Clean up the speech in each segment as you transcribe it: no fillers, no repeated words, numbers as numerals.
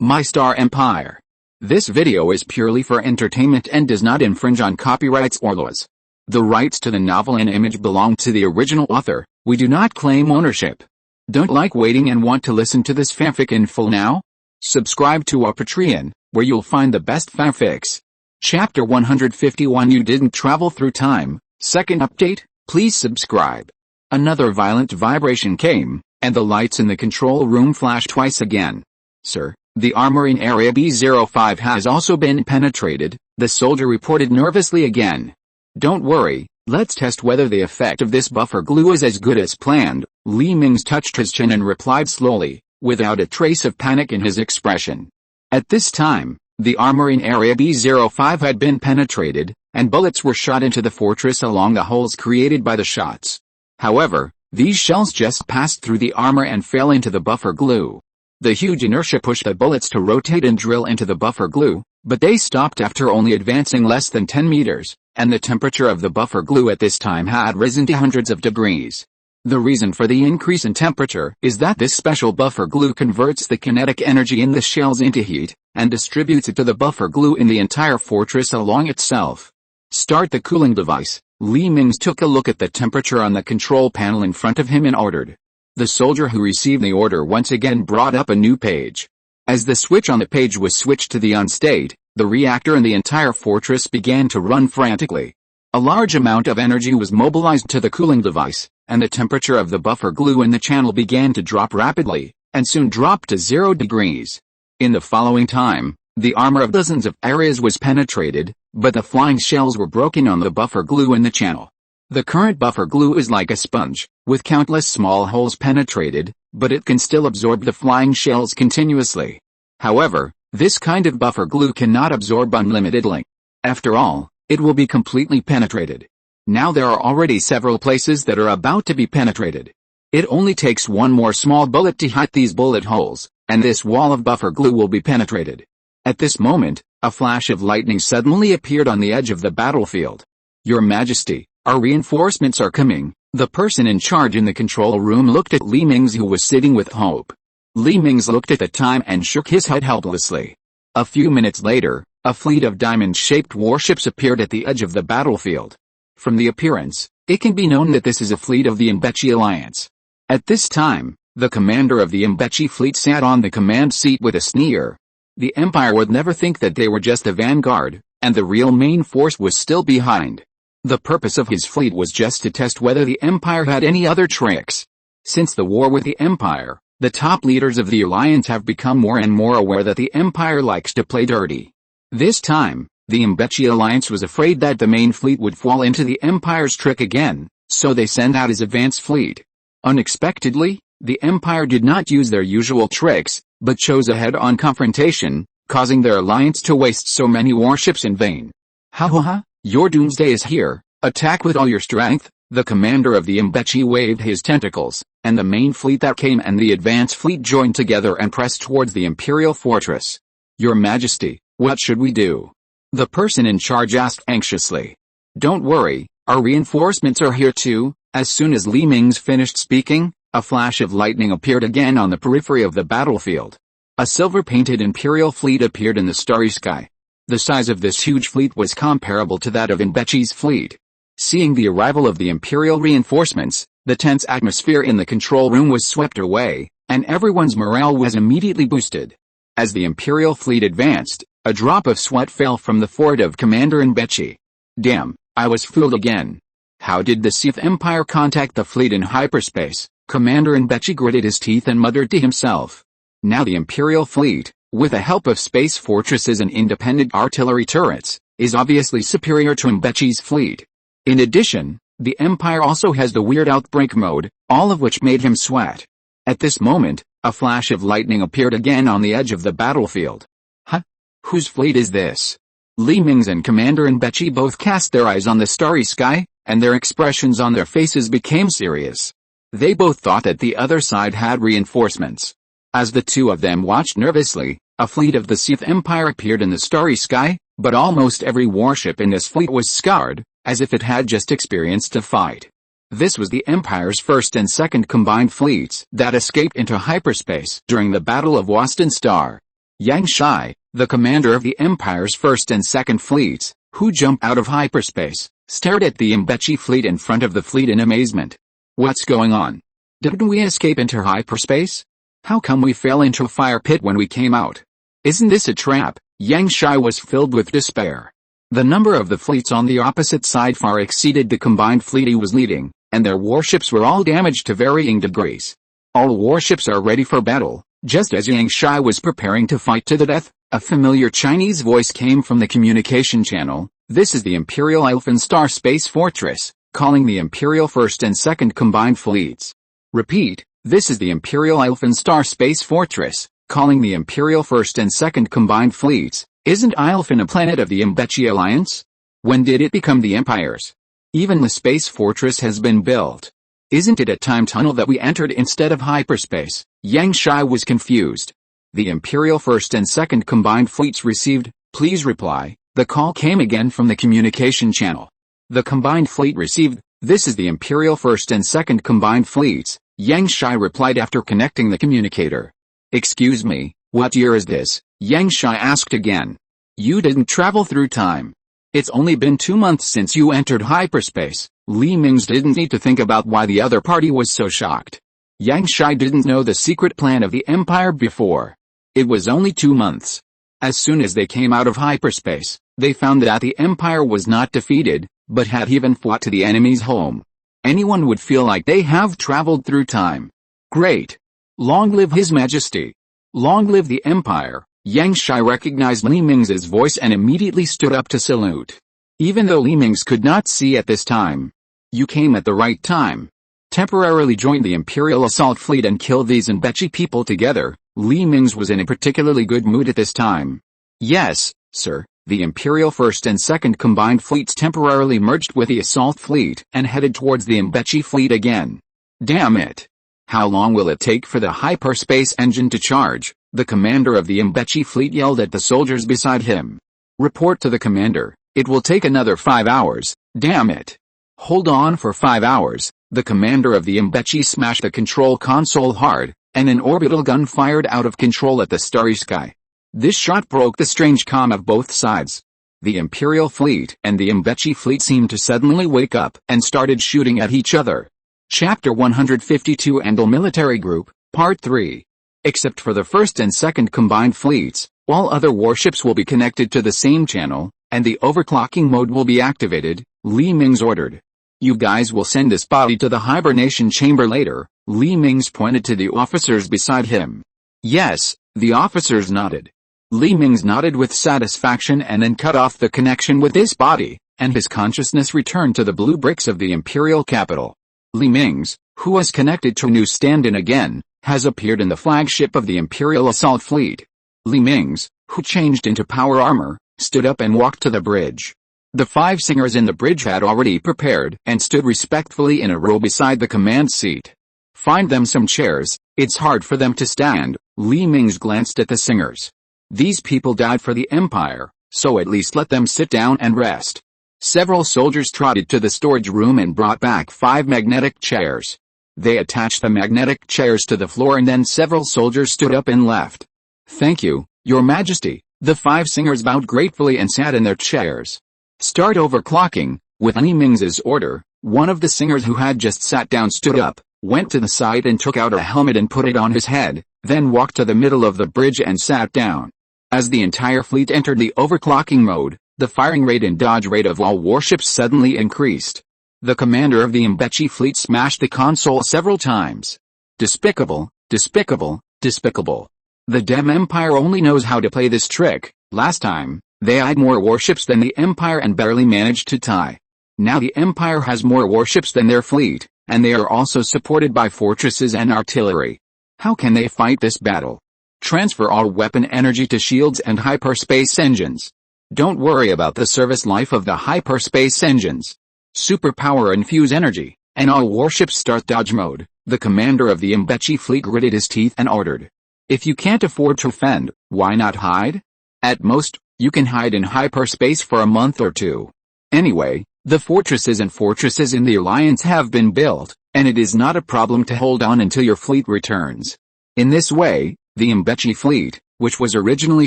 My Star Empire. This video is purely for entertainment and does not infringe on copyrights or laws. The rights to the novel and image belong to the original author. We do not claim ownership. Don't like waiting and want to listen to this fanfic in full now? Subscribe to our Patreon, where you'll find the best fanfics. Chapter 151 You Didn't Travel Through Time. Second update, please subscribe. Another violent vibration came, and the lights in the control room flashed twice again. Sir, the armor in Area B05 has also been penetrated, the soldier reported nervously again. Don't worry, let's test whether the effect of this buffer glue is as good as planned. Mingze touched his chin and replied slowly, without a trace of panic in his expression. At this time, the armor in Area B05 had been penetrated, and bullets were shot into the fortress along the holes created by the shots. However, these shells just passed through the armor and fell into the buffer glue. The huge inertia pushed the bullets to rotate and drill into the buffer glue, but they stopped after only advancing less than 10 meters, and the temperature of the buffer glue at this time had risen to hundreds of degrees. The reason for the increase in temperature is that this special buffer glue converts the kinetic energy in the shells into heat, and distributes it to the buffer glue in the entire fortress along itself. Start the cooling device. Mingze took a look at the temperature on the control panel in front of him and ordered. The soldier who received the order once again brought up a new page. As the switch on the page was switched to the on state, the reactor in the entire fortress began to run frantically. A large amount of energy was mobilized to the cooling device, and the temperature of the buffer glue in the channel began to drop rapidly, and soon dropped to 0 degrees. In the following time, the armor of dozens of areas was penetrated, but the flying shells were broken on the buffer glue in the channel. The current buffer glue is like a sponge, with countless small holes penetrated, but it can still absorb the flying shells continuously. However, this kind of buffer glue cannot absorb unlimitedly. After all, it will be completely penetrated. Now there are already several places that are about to be penetrated. It only takes one more small bullet to hit these bullet holes, and this wall of buffer glue will be penetrated. At this moment, a flash of lightning suddenly appeared on the edge of the battlefield. Your Majesty, our reinforcements are coming. The person in charge in the control room looked at Mingze, who was sitting with hope. Mingze looked at the time and shook his head helplessly. A few minutes later, a fleet of diamond-shaped warships appeared at the edge of the battlefield. From the appearance, it can be known that this is a fleet of the Mingze alliance. At this time, the commander of the Mingze fleet sat on the command seat with a sneer. The Empire would never think that they were just a vanguard, and the real main force was still behind. The purpose of his fleet was just to test whether the Empire had any other tricks. Since the war with the Empire, the top leaders of the Alliance have become more and more aware that the Empire likes to play dirty. This time, the Mingze Alliance was afraid that the main fleet would fall into the Empire's trick again, so they sent out his advance fleet. Unexpectedly, the Empire did not use their usual tricks, but chose a head-on confrontation, causing their alliance to waste so many warships in vain. Ha ha ha! Your doomsday is here, attack with all your strength. The commander of the Mingze waved his tentacles, and the main fleet that came and the advance fleet joined together and pressed towards the Imperial fortress. Your Majesty, what should we do? The person in charge asked anxiously. Don't worry, our reinforcements are here too. As soon as Mingze finished speaking, a flash of lightning appeared again on the periphery of the battlefield. A silver-painted Imperial fleet appeared in the starry sky. The size of this huge fleet was comparable to that of Mingze's fleet. Seeing the arrival of the Imperial reinforcements, the tense atmosphere in the control room was swept away, and everyone's morale was immediately boosted. As the Imperial fleet advanced, a drop of sweat fell from the forehead of Commander Mingze. Damn, I was fooled again. How did the Sith Empire contact the fleet in hyperspace? Commander Mingze gritted his teeth and muttered to himself. Now the Imperial fleet, with the help of space fortresses and independent artillery turrets, is obviously superior to Mingze's fleet. In addition, the Empire also has the weird outbreak mode, all of which made him sweat. At this moment, a flash of lightning appeared again on the edge of the battlefield. Huh? Whose fleet is this? Mingze and Commander Mingze both cast their eyes on the starry sky, and their expressions on their faces became serious. They both thought that the other side had reinforcements. As the two of them watched nervously, a fleet of the Sith Empire appeared in the starry sky, but almost every warship in this fleet was scarred, as if it had just experienced a fight. This was the Empire's first and second combined fleets that escaped into hyperspace during the Battle of Waston Star. Yang Shai, the commander of the Empire's first and second fleets, who jumped out of hyperspace, stared at the Mingze fleet in front of the fleet in amazement. What's going on? Didn't we escape into hyperspace? How come we fell into a fire pit when we came out? Isn't this a trap? Yang Shai was filled with despair. The number of the fleets on the opposite side far exceeded the combined fleet he was leading, and their warships were all damaged to varying degrees. All warships are ready for battle. Just as Yang Shai was preparing to fight to the death, a familiar Chinese voice came from the communication channel. This is the Imperial Elfin Star Space Fortress, calling the Imperial First and Second Combined Fleets. Repeat, this is the Imperial Elfin Star Space Fortress, calling the Imperial First and Second Combined Fleets. Isn't Ilfin a planet of the Mingze Alliance? When did it become the Empire's? Even the space fortress has been built. Isn't it a time tunnel that we entered instead of hyperspace? Yang Shai was confused. The Imperial First and Second Combined Fleets received, please reply. The call came again from the communication channel. The Combined Fleet received, this is the Imperial First and Second Combined Fleets. Yang Shai replied after connecting the communicator. Excuse me, what year is this? Yang Shai asked again. You didn't travel through time. It's only been 2 months since you entered hyperspace. Mingze didn't need to think about why the other party was so shocked. Yang Shai didn't know the secret plan of the Empire before. It was only 2 months. As soon as they came out of hyperspace, they found that the Empire was not defeated, but had even fought to the enemy's home. Anyone would feel like they have traveled through time. Great. Long live His Majesty. Long live the Empire. Yang Shai recognized Mingze's voice and immediately stood up to salute. Even though Mingze could not see at this time. You came at the right time. Temporarily joined the Imperial Assault Fleet and killed these Mingze people together. Mingze was in a particularly good mood at this time. Yes, sir, the Imperial First and Second Combined Fleets temporarily merged with the Assault Fleet and headed towards the Mingze fleet again. Damn it. How long will it take for the hyperspace engine to charge? The commander of the Mingze fleet yelled at the soldiers beside him. Report to the commander, it will take another 5 hours, damn it. Hold on for 5 hours. The commander of the Mingze smashed the control console hard, and an orbital gun fired out of control at the starry sky. This shot broke the strange calm of both sides. The Imperial fleet and the Mingze fleet seemed to suddenly wake up and started shooting at each other. Chapter 152 Andal Military Group, Part 3. Except for the first and second combined fleets, all other warships will be connected to the same channel, and the overclocking mode will be activated, Mingze ordered. You guys will send this body to the hibernation chamber later. Mingze pointed to the officers beside him. Yes, the officers nodded. Mingze nodded with satisfaction and then cut off the connection with this body, and his consciousness returned to the blue bricks of the Imperial capital. Mingze, who was connected to a new stand-in again, has appeared in the flagship of the Imperial Assault Fleet. Mingze, who changed into power armor, stood up and walked to the bridge. The 5 singers in the bridge had already prepared and stood respectfully in a row beside the command seat. Find them some chairs, it's hard for them to stand. Mingze glanced at the singers. These people died for the Empire, so at least let them sit down and rest. Several soldiers trotted to the storage room and brought back 5 magnetic chairs. They attached the magnetic chairs to the floor and then several soldiers stood up and left. Thank you, Your Majesty. The 5 singers bowed gratefully and sat in their chairs. Start overclocking. With Mingze's order, one of the singers who had just sat down stood up, went to the side and took out a helmet and put it on his head, then walked to the middle of the bridge and sat down. As the entire fleet entered the overclocking mode, the firing rate and dodge rate of all warships suddenly increased. The commander of the Mingze fleet smashed the console several times. Despicable, despicable, despicable. The Dem Empire only knows how to play this trick. Last time, they had more warships than the Empire and barely managed to tie. Now the Empire has more warships than their fleet, and they are also supported by fortresses and artillery. How can they fight this battle? Transfer all weapon energy to shields and hyperspace engines. Don't worry about the service life of the hyperspace engines. Superpower infuse energy, and all warships start dodge mode. The commander of the Mingze fleet gritted his teeth and ordered. If you can't afford to fend, why not hide? At most, you can hide in hyperspace for a month or 2. Anyway, the fortresses in the Alliance have been built, and it is not a problem to hold on until your fleet returns. In this way, the Mingze fleet, which was originally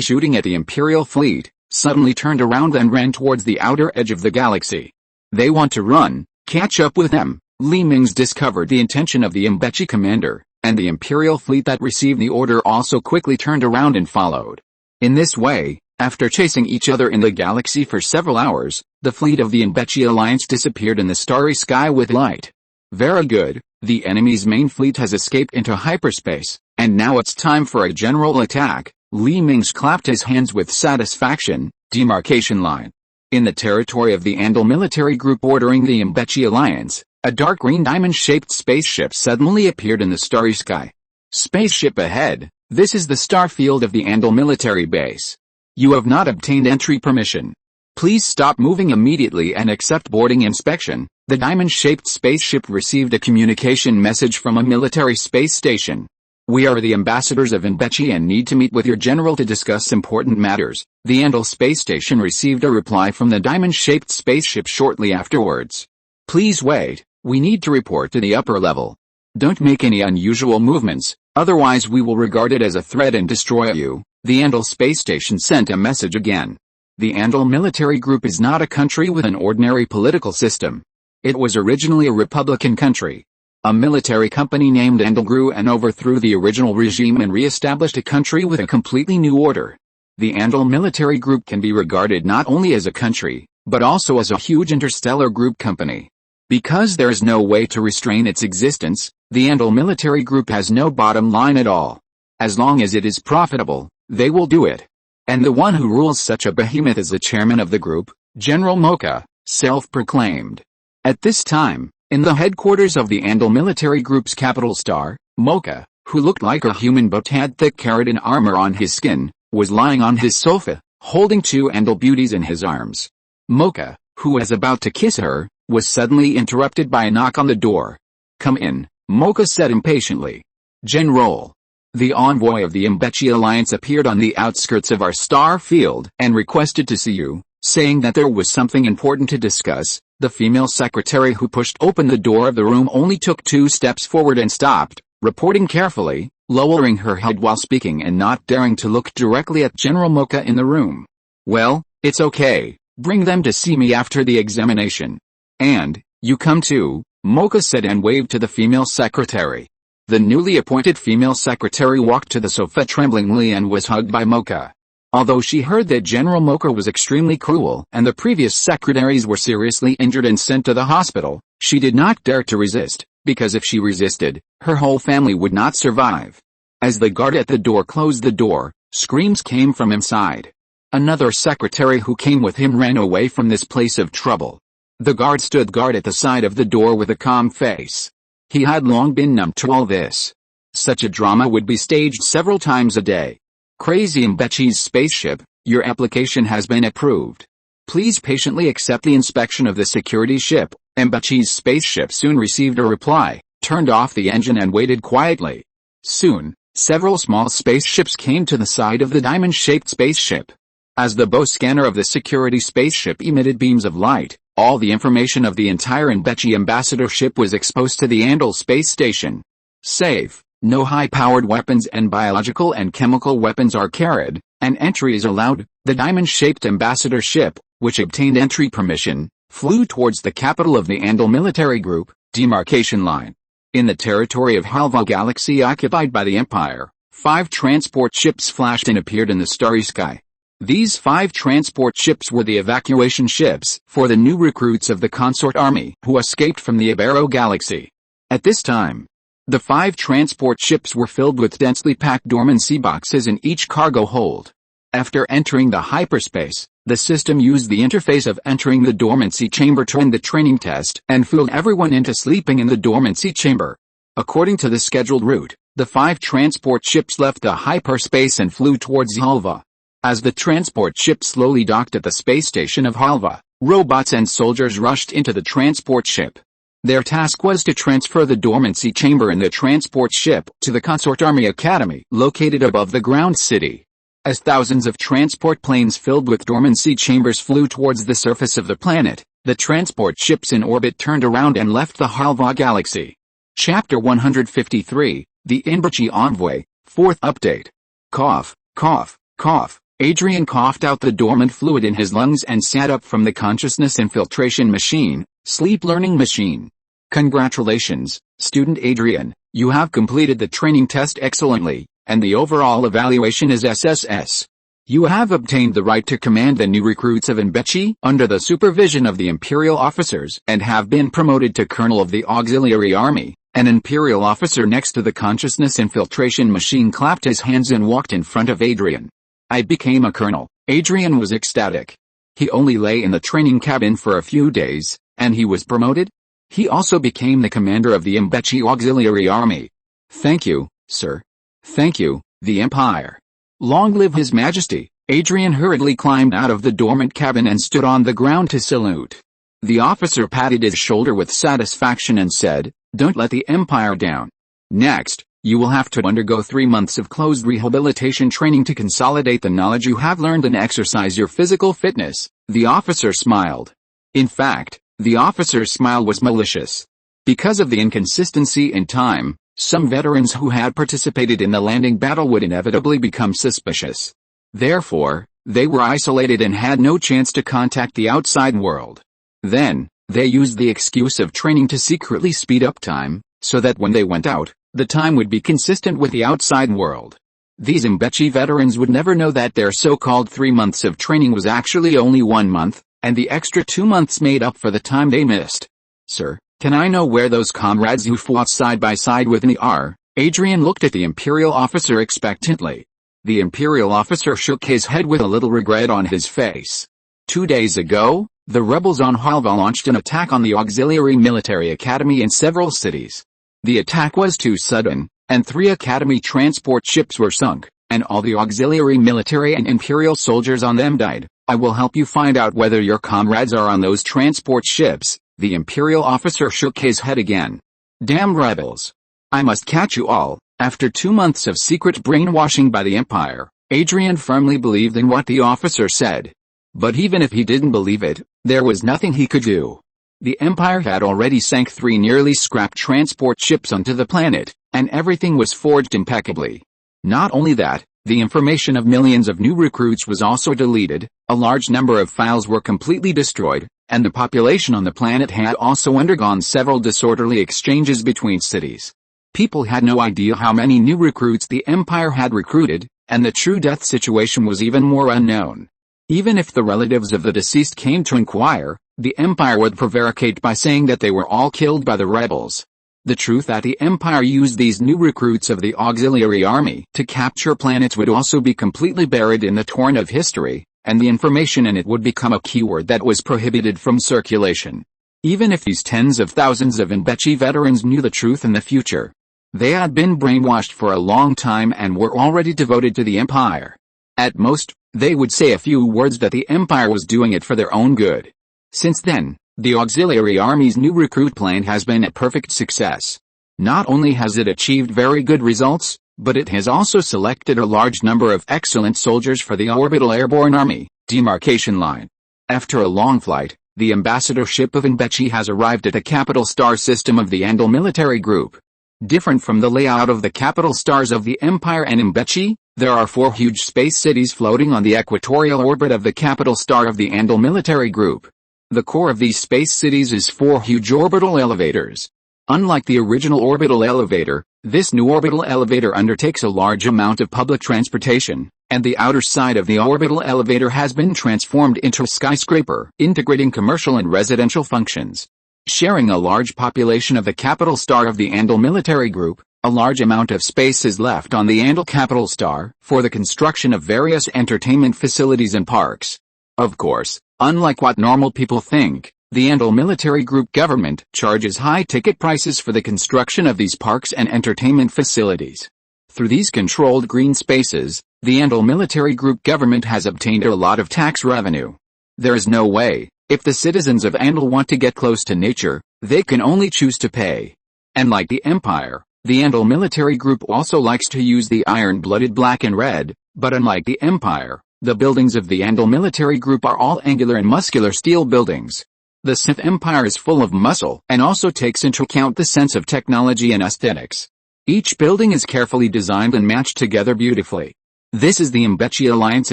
shooting at the Imperial fleet, suddenly turned around and ran towards the outer edge of the galaxy. They want to run, catch up with them. Mingze discovered the intention of the Mbechi commander, and the Imperial fleet that received the order also quickly turned around and followed. In this way, after chasing each other in the galaxy for several hours, the fleet of the Mbechi alliance disappeared in the starry sky with light. Very good, the enemy's main fleet has escaped into hyperspace, and now it's time for a general attack. Mingze clapped his hands with satisfaction. Demarcation line. In the territory of the Andal military group bordering the Mbechi alliance, a dark green diamond-shaped spaceship suddenly appeared in the starry sky. Spaceship ahead, this is the star field of the Andal military base. You have not obtained entry permission. Please stop moving immediately and accept boarding inspection. The diamond-shaped spaceship received a communication message from a military space station. We are the ambassadors of Mbechi and need to meet with your general to discuss important matters. The Andal space station received a reply from the diamond-shaped spaceship shortly afterwards. Please wait, we need to report to the upper level. Don't make any unusual movements, otherwise we will regard it as a threat and destroy you. The Andal space station sent a message again. The Andal military group is not a country with an ordinary political system. It was originally a republican country. A military company named Andal grew and overthrew the original regime and re-established a country with a completely new order. The Andal military group can be regarded not only as a country, but also as a huge interstellar group company. Because there is no way to restrain its existence, the Andal military group has no bottom line at all. As long as it is profitable, they will do it. And the one who rules such a behemoth is the chairman of the group, General Mocha, self-proclaimed. At this time, in the headquarters of the Andal military group's capital star, Mocha, who looked like a human but had thick keratin armor on his skin, was lying on his sofa, holding two Andal beauties in his arms. Mocha, who was about to kiss her, was suddenly interrupted by a knock on the door. Come in, Mocha said impatiently. General. The envoy of the Mbechi alliance appeared on the outskirts of our star field and requested to see you, saying that there was something important to discuss. The female secretary who pushed open the door of the room only took 2 steps forward and stopped, reporting carefully, lowering her head while speaking and not daring to look directly at General Mocha in the room. Well, it's okay, bring them to see me after the examination. And, you come too, Mocha said and waved to the female secretary. The newly appointed female secretary walked to the sofa tremblingly and was hugged by Mocha. Although she heard that General Mocha was extremely cruel and the previous secretaries were seriously injured and sent to the hospital, she did not dare to resist, because if she resisted, her whole family would not survive. As the guard at the door closed the door, screams came from inside. Another secretary who came with him ran away from this place of trouble. The guard stood guard at the side of the door with a calm face. He had long been numb to all this. Such a drama would be staged several times a day. Crazy Mbechi's spaceship, your application has been approved. Please patiently accept the inspection of the security ship. Mbechi's spaceship soon received a reply, turned off the engine and waited quietly. Soon, several small spaceships came to the side of the diamond-shaped spaceship. As the bow scanner of the security spaceship emitted beams of light, all the information of the entire Mbechi ambassadorship was exposed to the Andal space station. Safe. No high-powered weapons and biological and chemical weapons are carried, and entry is allowed. The diamond-shaped ambassador ship, which obtained entry permission, flew towards the capital of the Andal military group, demarcation line. In the territory of Halva Galaxy occupied by the Empire, 5 transport ships flashed and appeared in the starry sky. These 5 transport ships were the evacuation ships for the new recruits of the consort army who escaped from the Ibero Galaxy. At this time, the 5 transport ships were filled with densely packed dormancy boxes in each cargo hold. After entering the hyperspace, the system used the interface of entering the dormancy chamber to end the training test and fooled everyone into sleeping in the dormancy chamber. According to the scheduled route, the 5 transport ships left the hyperspace and flew towards Halva. As the transport ship slowly docked at the space station of Halva, robots and soldiers rushed into the transport ship. Their task was to transfer the dormancy chamber in the transport ship to the Consort Army Academy located above the ground city. As thousands of transport planes filled with dormancy chambers flew towards the surface of the planet, the transport ships in orbit turned around and left the Halva Galaxy. Chapter 153, The Mbechi Envoy, 4th Update. Cough. Cough, cough. Adrian coughed out the dormant fluid in his lungs and sat up from the consciousness infiltration machine, sleep learning machine. Congratulations, student Adrian, you have completed the training test excellently, and the overall evaluation is SSS. You have obtained the right to command the new recruits of Mingze under the supervision of the Imperial officers and have been promoted to Colonel of the Auxiliary Army. An Imperial officer next to the consciousness infiltration machine clapped his hands and walked in front of Adrian. I became a colonel. Adrian was ecstatic. He only lay in the training cabin for a few days, and he was promoted? He also became the commander of the Mingze Auxiliary Army. Thank you, sir. Thank you, the Empire. Long live His Majesty. Adrian hurriedly climbed out of the dormant cabin and stood on the ground to salute. The officer patted his shoulder with satisfaction and said, "Don't let the Empire down. Next, you will have to undergo 3 months of closed rehabilitation training to consolidate the knowledge you have learned and exercise your physical fitness." The officer smiled. In fact, the officer's smile was malicious. Because of the inconsistency in time, some veterans who had participated in the landing battle would inevitably become suspicious. Therefore, they were isolated and had no chance to contact the outside world. Then, they used the excuse of training to secretly speed up time, so that when they went out, the time would be consistent with the outside world. These Mingze veterans would never know that their so-called 3 months of training was actually only 1 month, and the extra 2 months made up for the time they missed. Sir, can I know where those comrades who fought side by side with me are? Adrian looked at the Imperial officer expectantly. The Imperial officer shook his head with a little regret on his face. 2 days ago, the rebels on Halva launched an attack on the Auxiliary Military Academy in several cities. The attack was too sudden, and 3 Academy transport ships were sunk, and all the Auxiliary Military and Imperial soldiers on them died. I will help you find out whether your comrades are on those transport ships. The Imperial officer shook his head again. Damn rebels. I must catch you all. After 2 months of secret brainwashing by the Empire, Adrian firmly believed in what the officer said. But even if he didn't believe it, there was nothing he could do. The Empire had already sank 3 nearly scrapped transport ships onto the planet, and everything was forged impeccably. Not only that, the information of millions of new recruits was also deleted, a large number of files were completely destroyed, and the population on the planet had also undergone several disorderly exchanges between cities. People had no idea how many new recruits the Empire had recruited, and the true death situation was even more unknown. Even if the relatives of the deceased came to inquire, the Empire would prevaricate by saying that they were all killed by the rebels. The truth that the Empire used these new recruits of the Auxiliary Army to capture planets would also be completely buried in the torrent of history, and the information in it would become a keyword that was prohibited from circulation. Even if these tens of thousands of Mingze veterans knew the truth in the future, they had been brainwashed for a long time and were already devoted to the Empire. At most, they would say a few words that the Empire was doing it for their own good. Since then, the Auxiliary Army's new recruit plan has been a perfect success. Not only has it achieved very good results, but it has also selected a large number of excellent soldiers for the Orbital Airborne Army demarcation line. After a long flight, the ambassadorship of Mingze has arrived at the capital star system of the Andal military group. Different from the layout of the capital stars of the Empire and Mingze, there are 4 huge space cities floating on the equatorial orbit of the capital star of the Andal military group. The core of these space cities is 4 huge orbital elevators. Unlike the original orbital elevator, this new orbital elevator undertakes a large amount of public transportation, and the outer side of the orbital elevator has been transformed into a skyscraper, integrating commercial and residential functions. Sharing a large population of the capital star of the Andal military group, a large amount of space is left on the Andal capital star for the construction of various entertainment facilities and parks. Of course, unlike what normal people think, the Andal military group government charges high ticket prices for the construction of these parks and entertainment facilities. Through these controlled green spaces, the Andal military group government has obtained a lot of tax revenue. There is no way, if the citizens of Andal want to get close to nature, they can only choose to pay. And like the Empire, the Andal military group also likes to use the iron-blooded black and red, but unlike the Empire, the buildings of the Andal military group are all angular and muscular steel buildings. The Sith Empire is full of muscle and also takes into account the sense of technology and aesthetics. Each building is carefully designed and matched together beautifully. This is the Mingze Alliance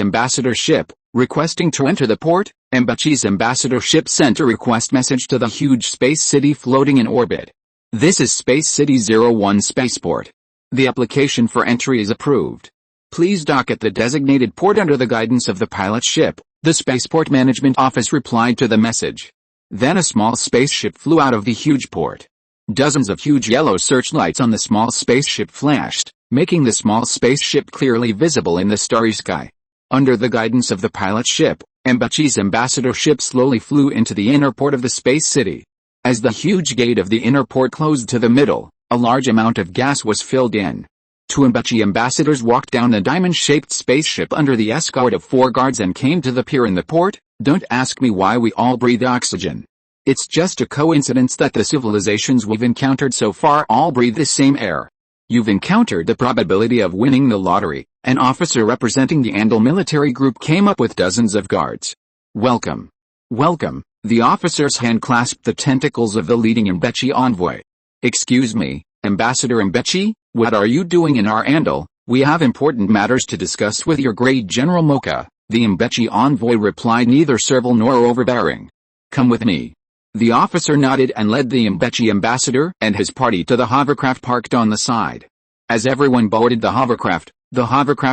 ambassador ship, requesting to enter the port. Mingze's ambassador ship sent a request message to the huge space city floating in orbit. This is Space City 01 Spaceport. The application for entry is approved. Please dock at the designated port under the guidance of the pilot ship, the Spaceport Management Office replied to the message. Then a small spaceship flew out of the huge port. Dozens of huge yellow searchlights on the small spaceship flashed, making the small spaceship clearly visible in the starry sky. Under the guidance of the pilot ship, Mingze's ambassador ship slowly flew into the inner port of the space city. As the huge gate of the inner port closed to the middle, a large amount of gas was filled in. Two Mingze ambassadors walked down the diamond-shaped spaceship under the escort of 4 guards and came to the pier in the port. Don't ask me why we all breathe oxygen. It's just a coincidence that the civilizations we've encountered so far all breathe the same air. You've encountered the probability of winning the lottery. An officer representing the Andal military group came up with dozens of guards. Welcome. Welcome. The officer's hand clasped the tentacles of the leading Mingze envoy. Excuse me, Ambassador Mingze, what are you doing in our Andal? We have important matters to discuss with your great General Mocha. The Mingze envoy replied, neither servile nor overbearing. Come with me. The officer nodded and led the Mingze ambassador and his party to the hovercraft parked on the side. As everyone boarded the hovercraft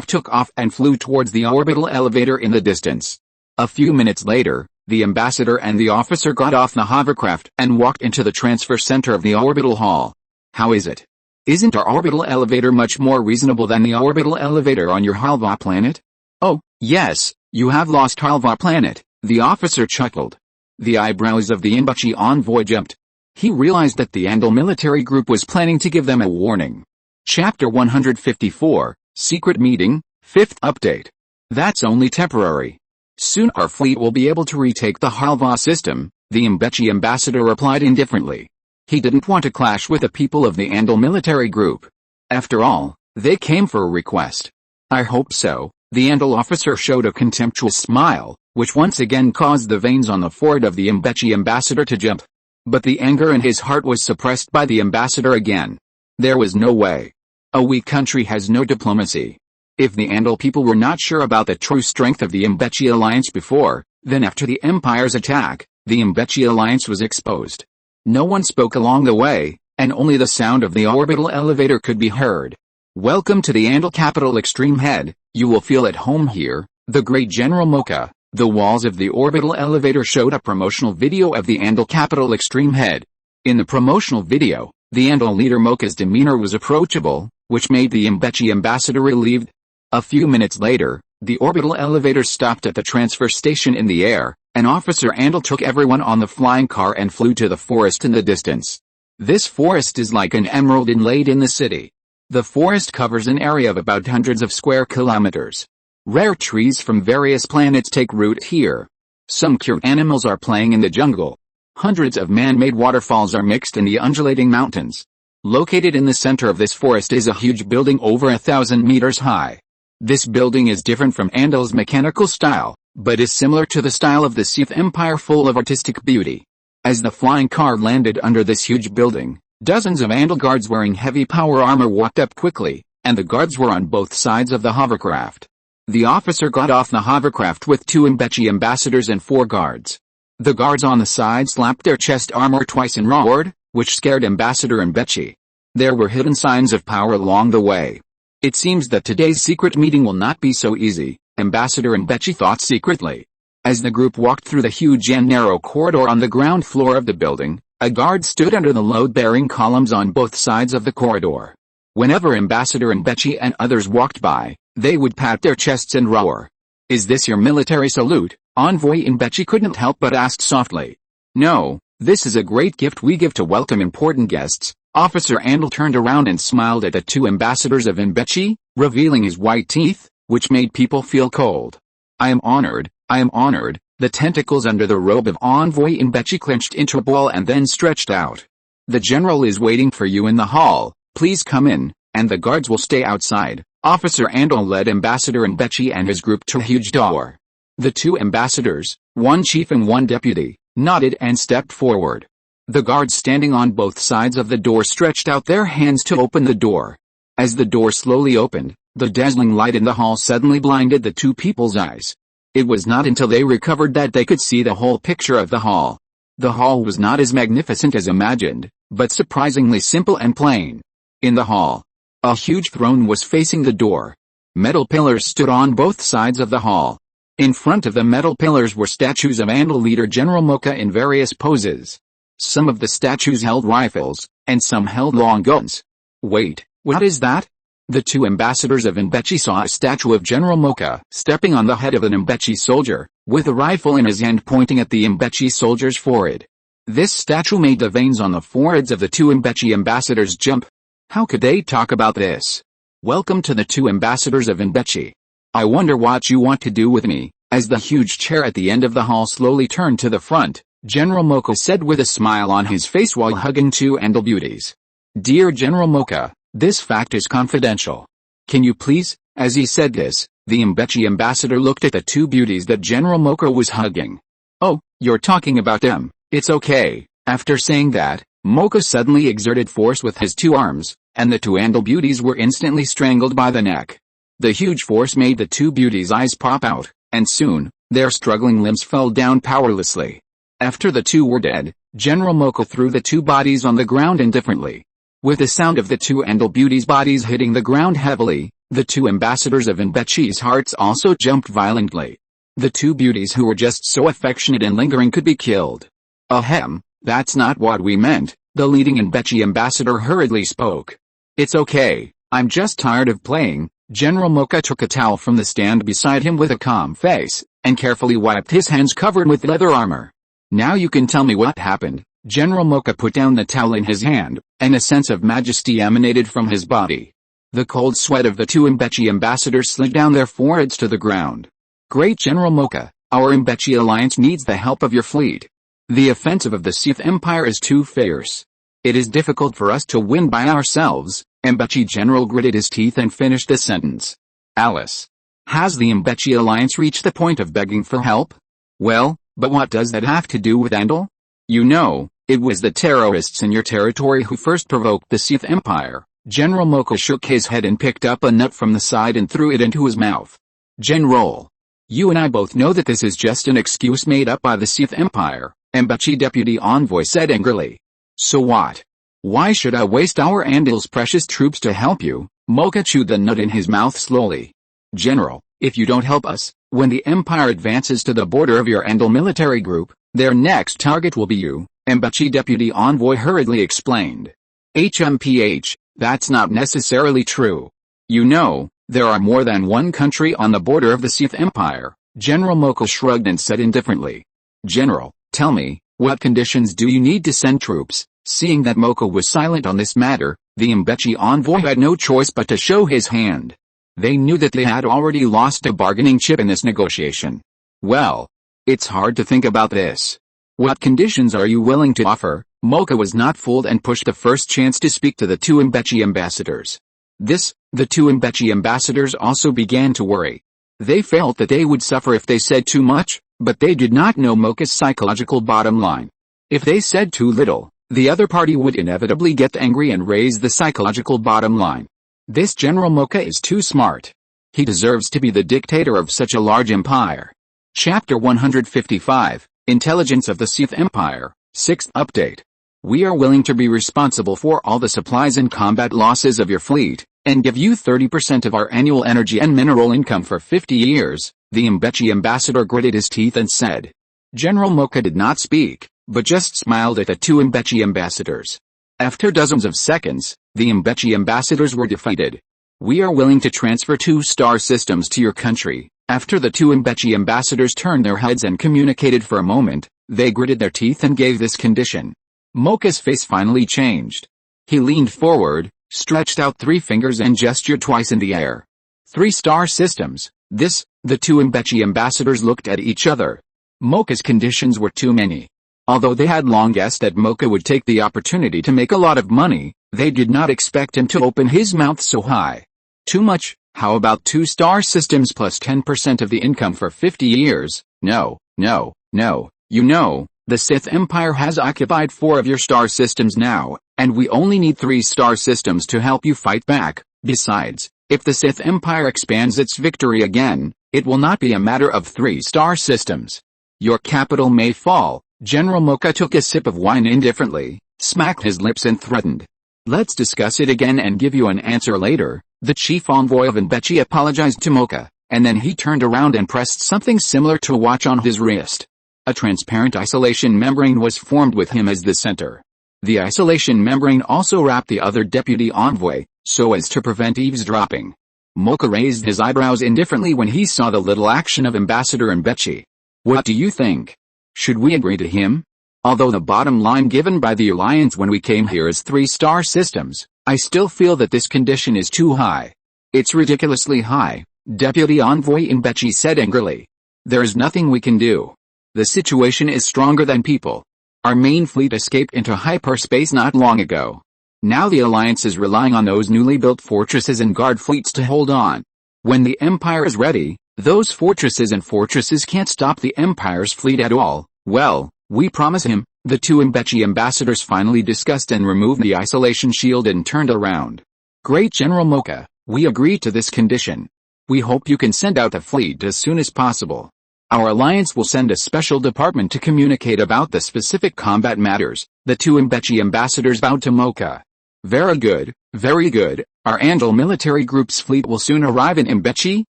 took off and flew towards the orbital elevator in the distance. A few minutes later, the ambassador and the officer got off the hovercraft and walked into the transfer center of the orbital hall. How is it? Isn't our orbital elevator much more reasonable than the orbital elevator on your Halva planet? Oh, yes, you have lost Halva planet, the officer chuckled. The eyebrows of the Mingze envoy jumped. He realized that the Andal military group was planning to give them a warning. Chapter 154, Secret Meeting, 5th Update. That's only temporary. Soon our fleet will be able to retake the Halva system, the Mingze ambassador replied indifferently. He didn't want to clash with the people of the Andal military group. After all, they came for a request. I hope so. The Andal officer showed a contemptuous smile, which once again caused the veins on the forehead of the Mingze ambassador to jump. But the anger in his heart was suppressed by the ambassador again. There was no way. A weak country has no diplomacy. If the Andal people were not sure about the true strength of the Mingze alliance before, then after the Empire's attack, the Mingze alliance was exposed. No one spoke along the way, and only the sound of the orbital elevator could be heard. Welcome to the Andal capital Extreme Head, you will feel at home here, the great General Mocha. The walls of the orbital elevator showed a promotional video of the Andal capital Extreme Head. In the promotional video, the Andal leader Mocha's demeanor was approachable, which made the Mingze ambassador relieved. A few minutes later, the orbital elevator stopped at the transfer station in the air. An officer Andal took everyone on the flying car and flew to the forest in the distance. This forest is like an emerald inlaid in the city. The forest covers an area of about hundreds of square kilometers. Rare trees from various planets take root here. Some cute animals are playing in the jungle. Hundreds of man-made waterfalls are mixed in the undulating mountains. Located in the center of this forest is a huge building over 1,000 meters high. This building is different from Andal's mechanical style, but is similar to the style of the Sith Empire, full of artistic beauty. As the flying car landed under this huge building, dozens of Andal guards wearing heavy power armor walked up quickly, and the guards were on both sides of the hovercraft. The officer got off the hovercraft with 2 Mingze ambassadors and 4 guards. The guards on the side slapped their chest armor twice and roared, which scared Ambassador Mingze. There were hidden signs of power along the way. It seems that today's secret meeting will not be so easy, Ambassador Mingze thought secretly. As the group walked through the huge and narrow corridor on the ground floor of the building, a guard stood under the load-bearing columns on both sides of the corridor. Whenever Ambassador Mingze and others walked by, they would pat their chests and roar. Is this your military salute? Envoy Mingze couldn't help but ask softly. No, this is a great gift we give to welcome important guests. Officer Andal turned around and smiled at the 2 ambassadors of Mingze, revealing his white teeth, which made people feel cold. I am honored. The tentacles under the robe of Envoy Mingze clenched into a ball and then stretched out. The general is waiting for you in the hall, please come in, and the guards will stay outside. Officer Andal led Ambassador Mingze and his group to a huge door. The 2 ambassadors, 1 chief and 1 deputy, nodded and stepped forward. The guards standing on both sides of the door stretched out their hands to open the door. As the door slowly opened, The dazzling light in the hall suddenly blinded the two people's eyes. It was not until they recovered that they could see the whole picture of the hall. The hall was not as magnificent as imagined, but surprisingly simple and plain. In the hall, a huge throne was facing the door. Metal pillars stood on both sides of the hall. In front of the metal pillars were statues of Andal leader General Mocha in various poses. Some of the statues held rifles, and some held long guns. Wait, what is that? The two ambassadors of Mbechi saw a statue of General Mocha stepping on the head of an Mbechi soldier, with a rifle in his hand pointing at the Mbechi soldier's forehead. This statue made the veins on the foreheads of the two Mbechi ambassadors jump. How could they talk about this? Welcome to the two ambassadors of Mbechi. I wonder what you want to do with me. As the huge chair at the end of the hall slowly turned to the front, General Mocha said with a smile on his face while hugging two Andal beauties. Dear General Mocha, this fact is confidential. Can you please? As he said this, the Mbechi ambassador looked at the two beauties that General Mocha was hugging. Oh, you're talking about them. It's okay. After saying that, Mocha suddenly exerted force with his two arms, and the two Andal beauties were instantly strangled by the neck. The huge force made the two beauties' eyes pop out, and soon, their struggling limbs fell down powerlessly. After the two were dead, General Mocha threw the two bodies on the ground indifferently. With the sound of the two Andal beauties' bodies hitting the ground heavily, the two ambassadors of Mbechi's hearts also jumped violently. The two beauties who were just so affectionate and lingering could be killed. Ahem, that's not what we meant, the leading Mbechi ambassador hurriedly spoke. It's okay, I'm just tired of playing. General Mocha took a towel from the stand beside him with a calm face, and carefully wiped his hands covered with leather armor. Now you can tell me what happened. General Mocha put down the towel in his hand, and a sense of majesty emanated from his body. The cold sweat of the two Mbechi ambassadors slid down their foreheads to the ground. Great General Mocha, our Mbechi alliance needs the help of your fleet. The offensive of the Sith Empire is too fierce. It is difficult for us to win by ourselves. Mbechi General gritted his teeth and finished the sentence. Alice. Has the Mbechi alliance reached the point of begging for help? Well, but what does that have to do with Andal? You know, it was the terrorists in your territory who first provoked the Sith Empire. General Mocha shook his head and picked up a nut from the side and threw it into his mouth. General. You and I both know that this is just an excuse made up by the Sith Empire, Mbechi Deputy Envoy said angrily. So what? Why should I waste our Andal's precious troops to help you? Mocha chewed the nut in his mouth slowly. General, if you don't help us, when the Empire advances to the border of your Andal military group, their next target will be you, Mbechi Deputy Envoy hurriedly explained. HMPH, that's not necessarily true. You know, there are more than one country on the border of the Sith Empire. General Mocha shrugged and said indifferently. General, tell me, what conditions do you need to send troops? Seeing that Mocha was silent on this matter, the Mbechi envoy had no choice but to show his hand. They knew that they had already lost a bargaining chip in this negotiation. Well, it's hard to think about this. What conditions are you willing to offer? Mocha was not fooled and pushed the first chance to speak to the two Mbechi ambassadors. The two Mbechi ambassadors also began to worry. They felt that they would suffer if they said too much, but they did not know Mocha's psychological bottom line. If they said too little, the other party would inevitably get angry and raise the psychological bottom line. This General Mocha is too smart. He deserves to be the dictator of such a large empire. Chapter 155, Intelligence of the Sith Empire, 6th Update. We are willing to be responsible for all the supplies and combat losses of your fleet, and give you 30% of our annual energy and mineral income for 50 years, the Mbechi ambassador gritted his teeth and said. General Mocha did not speak, but just smiled at the two Mbechi ambassadors. After dozens of seconds, the Mbechi ambassadors were defeated. We are willing to transfer 2 star systems to your country. After the two Mbechi ambassadors turned their heads and communicated for a moment, they gritted their teeth and gave this condition. Mocha's face finally changed. He leaned forward, stretched out 3 fingers and gestured twice in the air. 3 star systems, the two Mbechi ambassadors looked at each other. Mocha's conditions were too many. Although they had long guessed that Mocha would take the opportunity to make a lot of money, they did not expect him to open his mouth so high. Too much. How about 2 star systems plus 10% of the income for 50 years? No. You know, the Sith Empire has occupied 4 of your star systems now, and we only need 3 star systems to help you fight back. Besides, If the Sith Empire expands its victory again, it will not be a matter of 3-star systems. Your capital may fall. General Mocha took a sip of wine indifferently, smacked his lips and threatened. Let's discuss it again and give you an answer later. The chief envoy of Mingze apologized to Mocha, and then he turned around and pressed something similar to a watch on his wrist. A transparent isolation membrane was formed with him as the center. The isolation membrane also wrapped the other deputy envoy, so as to prevent eavesdropping. Mocha raised his eyebrows indifferently when he saw the little action of Ambassador Mingze. What do you think? Should we agree to him? Although the bottom line given by the Alliance when we came here is 3-star systems, I still feel that this condition is too high. It's ridiculously high, Deputy Envoy Mingze said angrily. There is nothing we can do. The situation is stronger than people. Our main fleet escaped into hyperspace not long ago. Now the Alliance is relying on those newly built fortresses and guard fleets to hold on. When the Empire is ready, those fortresses can't stop the Empire's fleet at all. Well, we promise him. The two Mingze ambassadors finally discussed and removed the isolation shield and turned around. Great General Mocha, we agree to this condition. We hope you can send out the fleet as soon as possible. Our alliance will send a special department to communicate about the specific combat matters. The two Mingze ambassadors bowed to Mocha. Very good, very good. Our Andal military group's fleet will soon arrive in Mingze.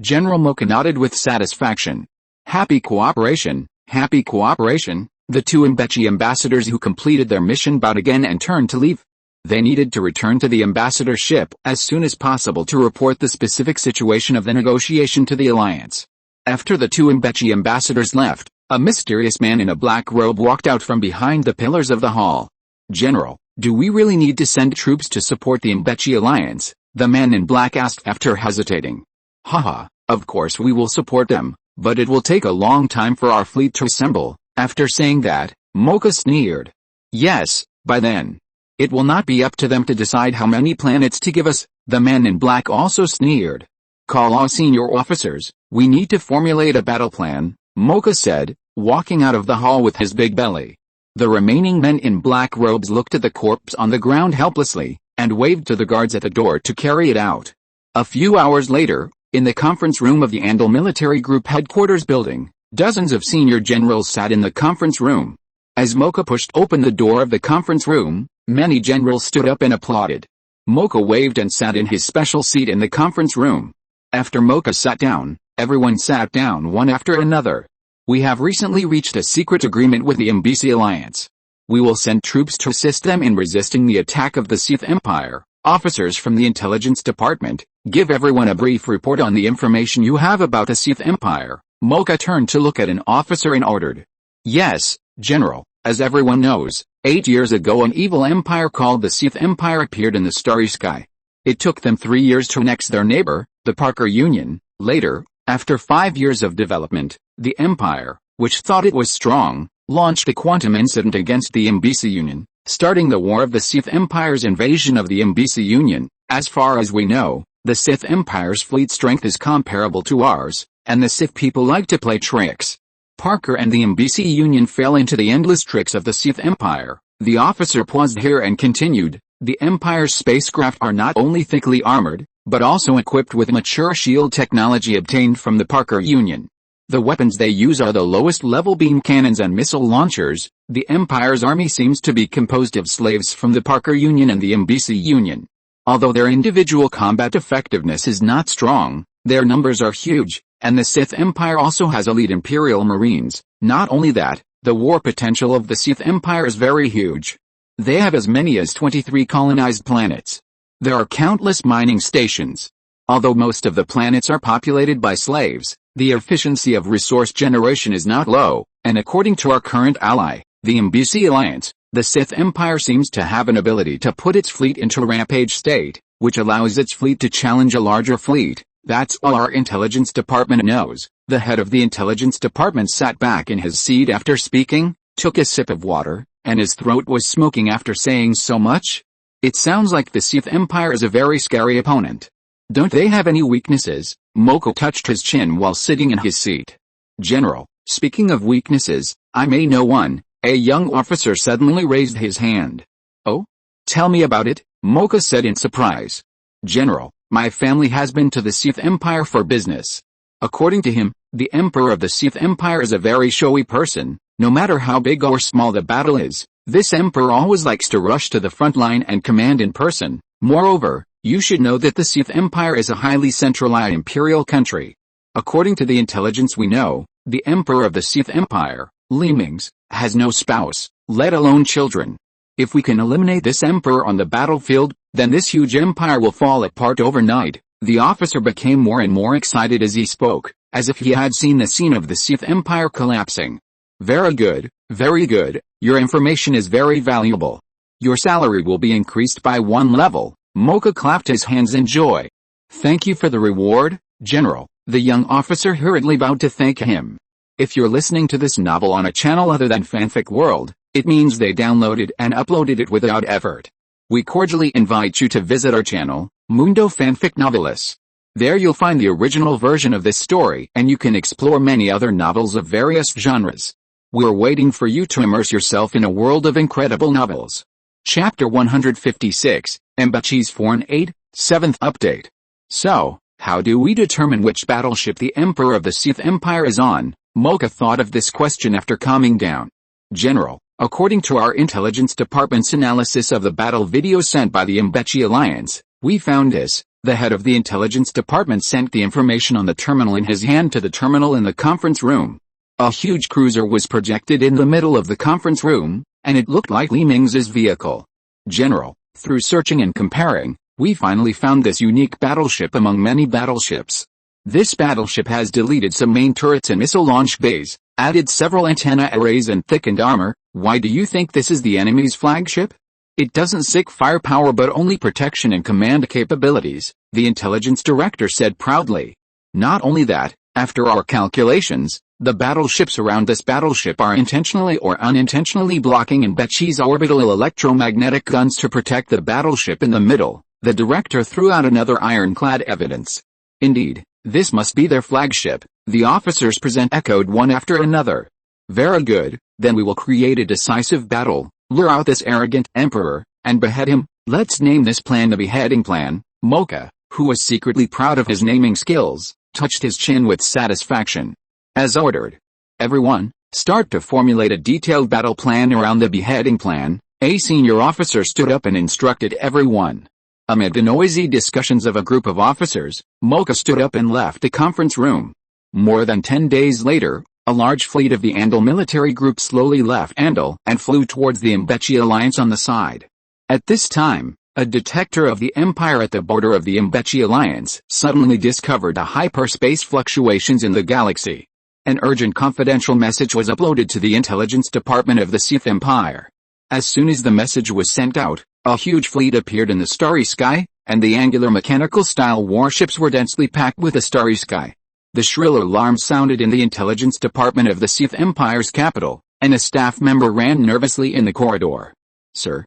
General Mocha nodded with satisfaction. Happy cooperation, happy cooperation. The two Mingze ambassadors who completed their mission bowed again and turned to leave. They needed to return to the ambassador ship as soon as possible to report the specific situation of the negotiation to the alliance. After the two Mingze ambassadors left, a mysterious man in a black robe walked out from behind the pillars of the hall. General, do we really need to send troops to support the Mingze alliance? The man in black asked after hesitating. Haha, of course we will support them, but it will take a long time for our fleet to assemble. After saying that, Mocha sneered. Yes, by then. It will not be up to them to decide how many planets to give us. The man in black also sneered. Call all senior officers, we need to formulate a battle plan, Mocha said, walking out of the hall with his big belly. The remaining men in black robes looked at the corpse on the ground helplessly, and waved to the guards at the door to carry it out. A few hours later, in the conference room of the Andal military group headquarters building, dozens of senior generals sat in the conference room. As Mocha pushed open the door of the conference room, many generals stood up and applauded. Mocha waved and sat in his special seat in the conference room. After Mocha sat down, everyone sat down one after another. We have recently reached a secret agreement with the Mingze Alliance. We will send troops to assist them in resisting the attack of the Sith Empire. Officers from the intelligence department, give everyone a brief report on the information you have about the Sith Empire. Mocha turned to look at an officer and ordered. Yes, General, as everyone knows, 8 years ago an evil empire called the Sith Empire appeared in the starry sky. It took them 3 years to annex their neighbor, the Parker Union. Later, after 5 years of development, the Empire, which thought it was strong, launched a quantum incident against the Mingze Union, starting the war of the Sith Empire's invasion of the Mingze Union. As far as we know, the Sith Empire's fleet strength is comparable to ours, and the Sith people like to play tricks. Parker and the Mingze Union fell into the endless tricks of the Sith Empire. The officer paused here and continued, the Empire's spacecraft are not only thickly armored, but also equipped with mature shield technology obtained from the Parker Union. The weapons they use are the lowest level beam cannons and missile launchers. The Empire's army seems to be composed of slaves from the Parker Union and the Mingze Union. Although their individual combat effectiveness is not strong, their numbers are huge, and the Sith Empire also has elite Imperial Marines. Not only that, the war potential of the Sith Empire is very huge. They have as many as 23 colonized planets. There are countless mining stations. Although most of the planets are populated by slaves, the efficiency of resource generation is not low, and according to our current ally, the Mingze Alliance, the Sith Empire seems to have an ability to put its fleet into a rampage state, which allows its fleet to challenge a larger fleet. That's all our intelligence department knows. The head of the intelligence department sat back in his seat after speaking, took a sip of water, and his throat was smoking after saying so much. It sounds like the Sith Empire is a very scary opponent. Don't they have any weaknesses? Mocha touched his chin while sitting in his seat. General, speaking of weaknesses, I may know one. A young officer suddenly raised his hand. Oh? Tell me about it, Mocha said in surprise. General, My family has been to the Sith Empire for business. According to him, the Emperor of the Sith Empire is a very showy person. No matter how big or small the battle is, this Emperor always likes to rush to the front line and command in person. Moreover, you should know that the Sith Empire is a highly centralized imperial country. According to the intelligence we know, the Emperor of the Sith Empire, Mingze, has no spouse, let alone children. If we can eliminate this Emperor on the battlefield, then this huge empire will fall apart overnight. The officer became more and more excited as he spoke, as if he had seen the scene of the Sith Empire collapsing. Very good, your information is very valuable. Your salary will be increased by 1 level. Mocha clapped his hands in joy. Thank you for the reward, General. The young officer hurriedly bowed to thank him. If you're listening to this novel on a channel other than Fanfic World, it means they downloaded and uploaded it without effort. We cordially invite you to visit our channel, Mundo Fanfic Novelis. There you'll find the original version of this story and you can explore many other novels of various genres. We're waiting for you to immerse yourself in a world of incredible novels. Chapter 156, Mbachi's Foreign Aid, 7th Update. So, how do we determine which battleship the Emperor of the Sith Empire is on? Mocha thought of this question after calming down. General, according to our intelligence department's analysis of the battle video sent by the Mingze Alliance, we found this. The head of the intelligence department sent the information on the terminal in his hand to the terminal in the conference room. A huge cruiser was projected in the middle of the conference room, and it looked like Mingze's vehicle. General, through searching and comparing, we finally found this unique battleship among many battleships. This battleship has deleted some main turrets and missile launch bays, added several antenna arrays and thickened armor. Why do you think this is the enemy's flagship? It doesn't seek firepower but only protection and command capabilities, the intelligence director said proudly. Not only that, after our calculations, the battleships around this battleship are intentionally or unintentionally blocking Mingze's orbital electromagnetic guns to protect the battleship in the middle. The director threw out another ironclad evidence. Indeed, this must be their flagship, the officers present echoed one after another. Very good, then we will create a decisive battle, lure out this arrogant emperor, and behead him. Let's name this plan the beheading plan. Mocha, who was secretly proud of his naming skills, touched his chin with satisfaction. As ordered. Everyone, start to formulate a detailed battle plan around the beheading plan. A senior officer stood up and instructed everyone. Amid the noisy discussions of a group of officers, Mocha stood up and left the conference room. More than 10 days later, a large fleet of the Andal military group slowly left Andal and flew towards the Mingze Alliance on the side. At this time, a detector of the Empire at the border of the Mingze Alliance suddenly discovered a hyperspace fluctuations in the galaxy. An urgent confidential message was uploaded to the intelligence department of the Sith Empire. As soon as the message was sent out, a huge fleet appeared in the starry sky, and the angular mechanical-style warships were densely packed with the starry sky. The shrill alarm sounded in the intelligence department of the Sith Empire's capital, and a staff member ran nervously in the corridor. Sir,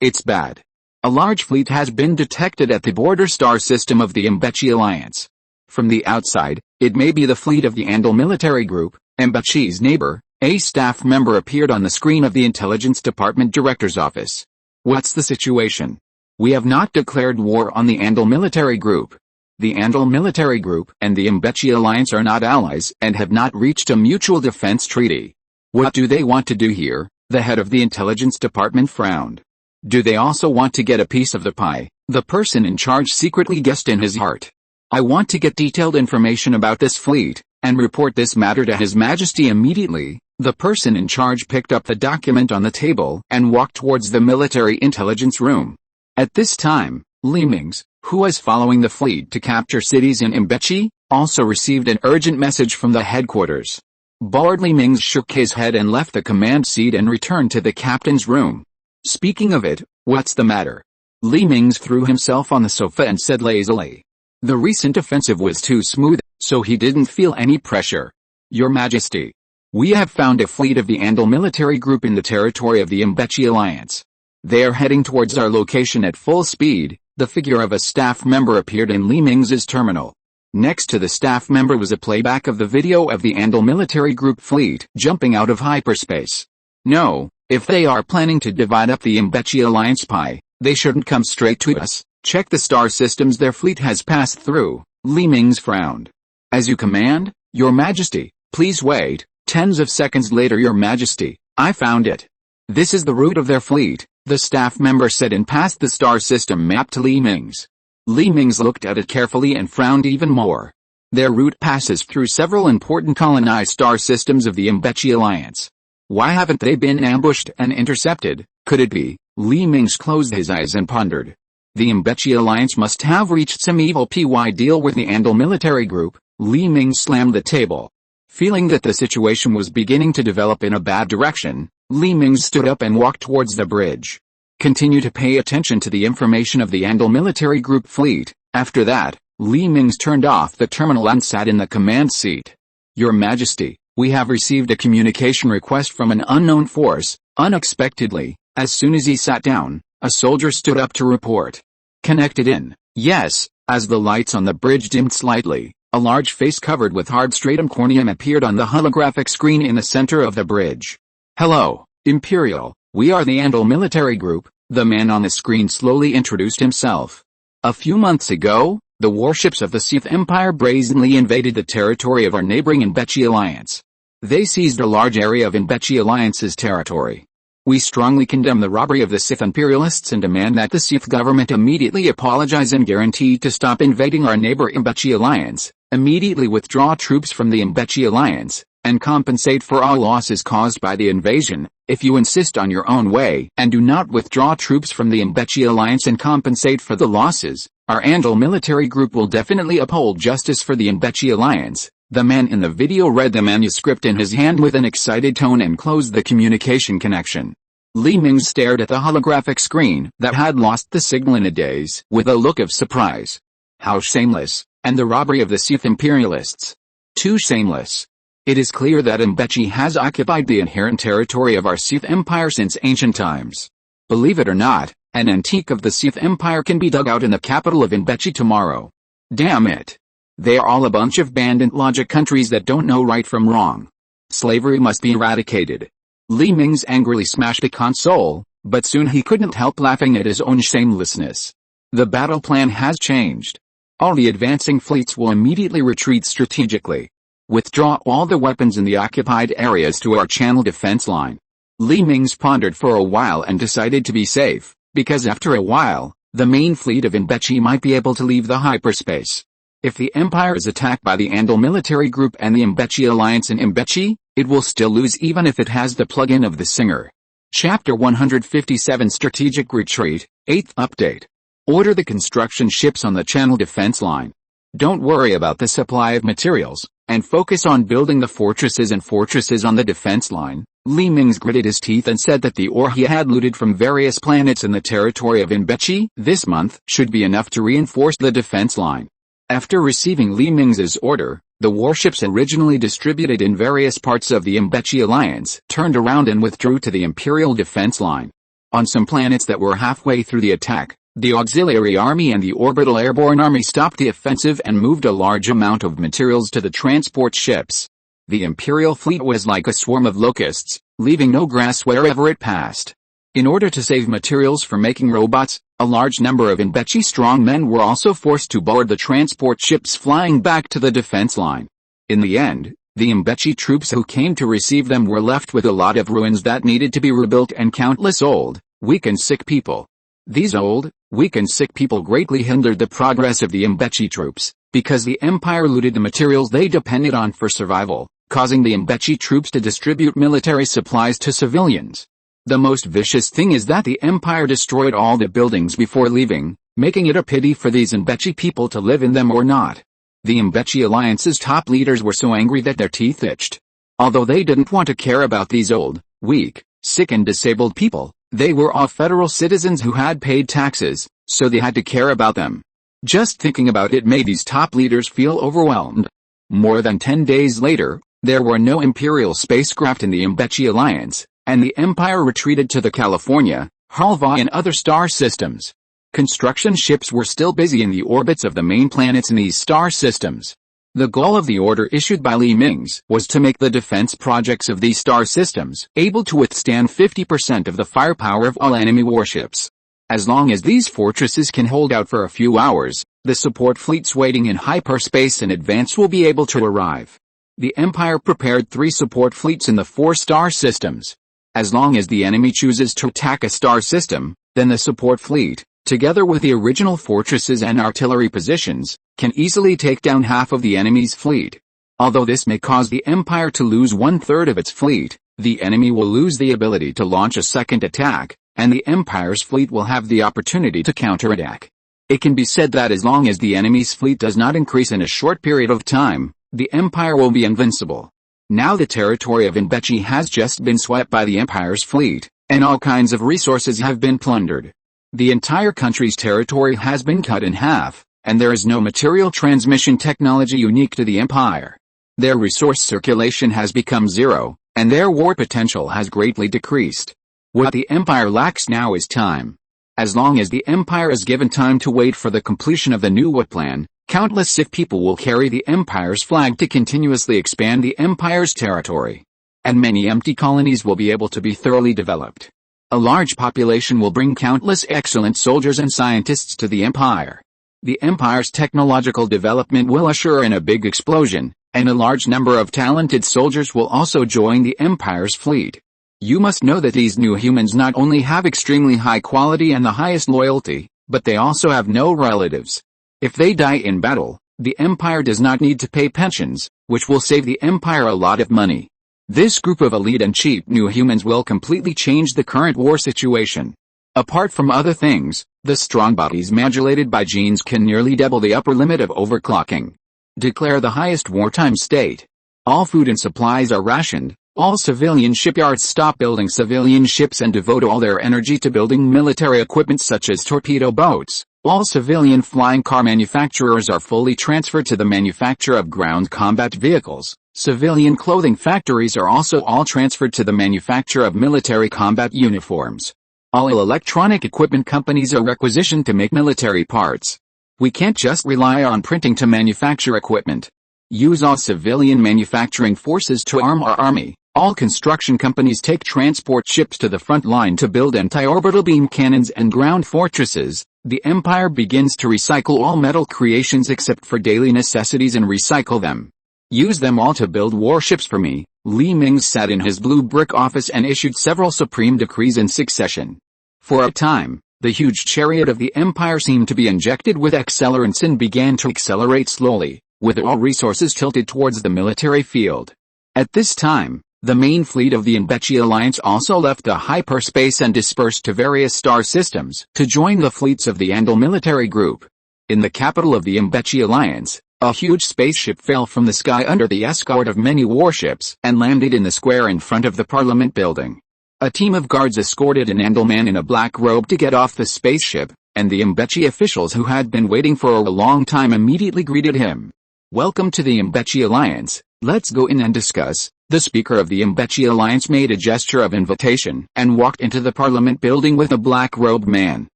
it's bad. A large fleet has been detected at the border star system of the Mingze Alliance. From the outside, it may be the fleet of the Andal military group, Mingze's neighbor. A staff member appeared on the screen of the intelligence department director's office. What's the situation? We have not declared war on the Andal military group. The Andal military group and the Mingze Alliance are not allies and have not reached a mutual defense treaty. What do they want to do here? The head of the intelligence department frowned. Do they also want to get a piece of the pie? The person in charge secretly guessed in his heart. I want to get detailed information about this fleet, and report this matter to His Majesty immediately. The person in charge picked up the document on the table and walked towards the military intelligence room. At this time, Mingze, who was following the fleet to capture cities in Mingze, also received an urgent message from the headquarters. Bored Mingze shook his head and left the command seat and returned to the captain's room. Speaking of it, what's the matter? Mingze threw himself on the sofa and said lazily. The recent offensive was too smooth, so he didn't feel any pressure. Your Majesty. We have found a fleet of the Andal military group in the territory of the Mingze Alliance. They are heading towards our location at full speed. The figure of a staff member appeared in Mingze's terminal. Next to the staff member was a playback of the video of the Andal military group fleet jumping out of hyperspace. No, if they are planning to divide up the Mingze Alliance pie, they shouldn't come straight to us. Check the star systems their fleet has passed through." Li Mingze frowned. "As you command, Your Majesty." "Please wait." Tens of seconds later, "Your Majesty, I found it. This is the route of their fleet," the staff member said and passed the star system map to Li Mingze. Li Mingze looked at it carefully and frowned even more. Their route passes through several important colonized star systems of the Mingze Alliance. Why haven't they been ambushed and intercepted? Could it be? Li Mingze closed his eyes and pondered. The Mingze Alliance must have reached some evil deal with the Andal military group. Li Mingze slammed the table. Feeling that the situation was beginning to develop in a bad direction, Li Mingze stood up and walked towards the bridge. Continue to pay attention to the information of the Andal military group fleet. After that, Li Mingze turned off the terminal and sat in the command seat. "Your Majesty, we have received a communication request from an unknown force." Unexpectedly, as soon as he sat down, a soldier stood up to report. "Connected in." "Yes." As the lights on the bridge dimmed slightly, a large face covered with hard stratum corneum appeared on the holographic screen in the center of the bridge. "Hello, Imperial, we are the Andal military group," the man on the screen slowly introduced himself. "A few months ago, the warships of the Sith Empire brazenly invaded the territory of our neighboring Mingze Alliance. They seized a large area of Mingze Alliance's territory. We strongly condemn the robbery of the Sith imperialists and demand that the Sith government immediately apologize and guarantee to stop invading our neighbor Mingze Alliance, immediately withdraw troops from the Mingze Alliance, and compensate for all losses caused by the invasion. If you insist on your own way and do not withdraw troops from the Mingze Alliance and compensate for the losses, our Andal military group will definitely uphold justice for the Mingze Alliance." The man in the video read the manuscript in his hand with an excited tone and closed the communication connection. Li Mingze stared at the holographic screen that had lost the signal in a daze with a look of surprise. How shameless, and the robbery of the Sith imperialists. Too shameless. It is clear that Mingze has occupied the inherent territory of our Sith Empire since ancient times. Believe it or not, an antique of the Sith Empire can be dug out in the capital of Mingze tomorrow. Damn it. They are all a bunch of bandit logic countries that don't know right from wrong. Slavery must be eradicated. Li Mingze angrily smashed the console, but soon he couldn't help laughing at his own shamelessness. The battle plan has changed. All the advancing fleets will immediately retreat strategically. Withdraw all the weapons in the occupied areas to our channel defense line. Li Mingze pondered for a while and decided to be safe, because after a while, the main fleet of Mingze might be able to leave the hyperspace. If the Empire is attacked by the Andal military group and the Mingze Alliance in Mingze, it will still lose even if it has the plug-in of the Singer. Chapter 157 Strategic Retreat, 8th Update. Order the construction ships on the channel defense line. Don't worry about the supply of materials, and focus on building the fortresses on the defense line. Li Mingze gritted his teeth and said that the ore he had looted from various planets in the territory of Mingze this month should be enough to reinforce the defense line. After receiving Li Mingze's order, the warships originally distributed in various parts of the Mingze Alliance turned around and withdrew to the Imperial defense line. On some planets that were halfway through the attack, the Auxiliary Army and the Orbital Airborne Army stopped the offensive and moved a large amount of materials to the transport ships. The Imperial fleet was like a swarm of locusts, leaving no grass wherever it passed. In order to save materials for making robots, a large number of Mingze strong men were also forced to board the transport ships flying back to the defense line. In the end, the Mingze troops who came to receive them were left with a lot of ruins that needed to be rebuilt and countless old, weak and sick people. These old, weak and sick people greatly hindered the progress of the Mingze troops, because the Empire looted the materials they depended on for survival, causing the Mingze troops to distribute military supplies to civilians. The most vicious thing is that the Empire destroyed all the buildings before leaving, making it a pity for these Mingze people to live in them or not. The Mingze Alliance's top leaders were so angry that their teeth itched. Although they didn't want to care about these old, weak, sick and disabled people, they were all federal citizens who had paid taxes, so they had to care about them. Just thinking about it made these top leaders feel overwhelmed. More than 10 days later, there were no Imperial spacecraft in the Mingze Alliance, and the Empire retreated to the California, Halva and other star systems. Construction ships were still busy in the orbits of the main planets in these star systems. The goal of the order issued by Li Mingze was to make the defense projects of these star systems able to withstand 50% of the firepower of all enemy warships. As long as these fortresses can hold out for a few hours, the support fleets waiting in hyperspace in advance will be able to arrive. The Empire prepared 3 support fleets in the 4 star systems. As long as the enemy chooses to attack a star system, then the support fleet, together with the original fortresses and artillery positions, can easily take down half of the enemy's fleet. Although this may cause the Empire to lose 1/3 of its fleet, the enemy will lose the ability to launch a second attack, and the Empire's fleet will have the opportunity to counterattack. It can be said that as long as the enemy's fleet does not increase in a short period of time, the Empire will be invincible. Now the territory of Mingze has just been swept by the Empire's fleet, and all kinds of resources have been plundered. The entire country's territory has been cut in half, and there is no material transmission technology unique to the Empire. Their resource circulation has become zero, and their war potential has greatly decreased. What the Empire lacks now is time. As long as the Empire is given time to wait for the completion of the New What plan, countless Sith people will carry the Empire's flag to continuously expand the Empire's territory. And many empty colonies will be able to be thoroughly developed. A large population will bring countless excellent soldiers and scientists to the Empire. The Empire's technological development will usher in a big explosion, and a large number of talented soldiers will also join the Empire's fleet. You must know that these new humans not only have extremely high quality and the highest loyalty, but they also have no relatives. If they die in battle, the Empire does not need to pay pensions, which will save the Empire a lot of money. This group of elite and cheap new humans will completely change the current war situation. Apart from other things, the strong bodies modulated by genes can nearly double the upper limit of overclocking. Declare the highest wartime state. All food and supplies are rationed. All civilian shipyards stop building civilian ships and devote all their energy to building military equipment such as torpedo boats. All civilian flying car manufacturers are fully transferred to the manufacture of ground combat vehicles. Civilian clothing factories are also all transferred to the manufacture of military combat uniforms. All electronic equipment companies are requisitioned to make military parts. We can't just rely on printing to manufacture equipment. Use all civilian manufacturing forces to arm our army. All construction companies take transport ships to the front line to build anti-orbital beam cannons and ground fortresses. The Empire begins to recycle all metal creations except for daily necessities and recycle them. Use them all to build warships for me. Mingze sat in his blue brick office and issued several supreme decrees in succession. For a time, the huge chariot of the Empire seemed to be injected with accelerants and began to accelerate slowly, with all resources tilted towards the military field. At this time, the main fleet of the Mingze Alliance also left the hyperspace and dispersed to various star systems to join the fleets of the Andal military group. In the capital of the Mingze Alliance, a huge spaceship fell from the sky under the escort of many warships and landed in the square in front of the Parliament building. A team of guards escorted an Andal man in a black robe to get off the spaceship, and the Mingze officials who had been waiting for a long time immediately greeted him. Welcome to the Mingze Alliance, let's go in and discuss. The speaker of the Mingze Alliance made a gesture of invitation and walked into the Parliament building with a black-robed man.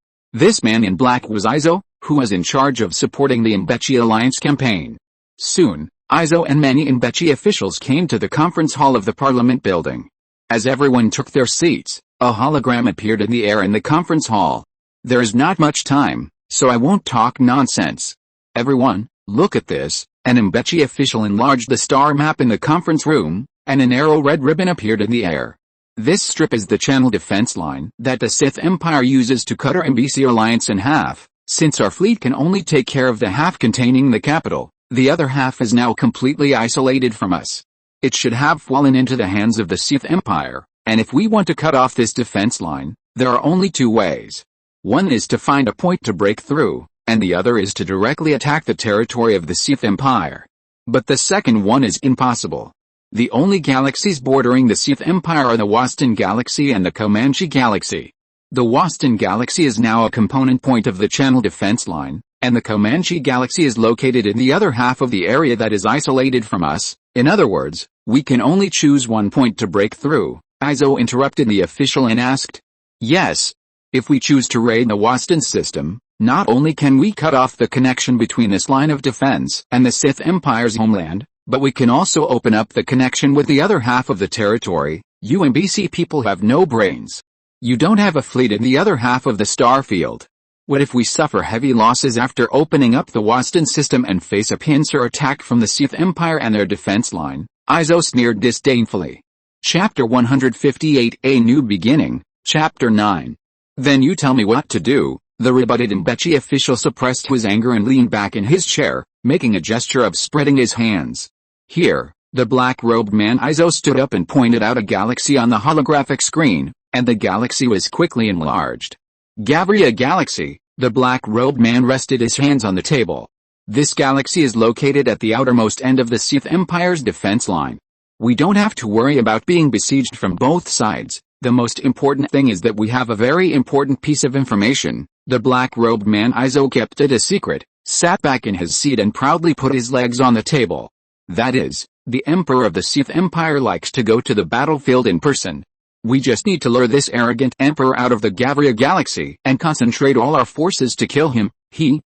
This man in black was Izo, who was in charge of supporting the Mingze Alliance campaign. Soon, Izo and many Mingze officials came to the conference hall of the Parliament building. As everyone took their seats, a hologram appeared in the air in the conference hall. There is not much time, so I won't talk nonsense. Everyone, look at this. An Mingze official enlarged the star map in the conference room, and an arrow red ribbon appeared in the air. This strip is the channel defense line that the Sith Empire uses to cut our Mingze Alliance in half. Since our fleet can only take care of the half containing the capital, the other half is now completely isolated from us. It should have fallen into the hands of the Sith Empire, and if we want to cut off this defense line, there are only 2 ways. One is to find a point to break through, and the other is to directly attack the territory of the Sith Empire. But the second one is impossible. The only galaxies bordering the Sith Empire are the Waston Galaxy and the Comanche Galaxy. The Waston Galaxy is now a component point of the channel defense line, and the Comanche Galaxy is located in the other half of the area that is isolated from us. In other words, we can only choose one point to break through. Izo interrupted the official and asked. Yes. If we choose to raid the Waston system, not only can we cut off the connection between this line of defense and the Sith Empire's homeland, but we can also open up the connection with the other half of the territory. You Mingze people have no brains. You don't have a fleet in the other half of the star field. What if we suffer heavy losses after opening up the Waston system and face a pincer attack from the Sith Empire and their defense line? Izo sneered disdainfully. Chapter 158, A New Beginning, Chapter 9. Then you tell me what to do. The rebutted Mbechi official suppressed his anger and leaned back in his chair, making a gesture of spreading his hands. Here, the black-robed man Izo stood up and pointed out a galaxy on the holographic screen, and the galaxy was quickly enlarged. Gavria Galaxy, the black-robed man rested his hands on the table. This galaxy is located at the outermost end of the Sith Empire's defense line. We don't have to worry about being besieged from both sides. The most important thing is that we have a very important piece of information. The black-robed man Izo kept it a secret, sat back in his seat and proudly put his legs on the table. That is, the Emperor of the Sith Empire likes to go to the battlefield in person. We just need to lure this arrogant emperor out of the Gavria Galaxy and concentrate all our forces to kill him.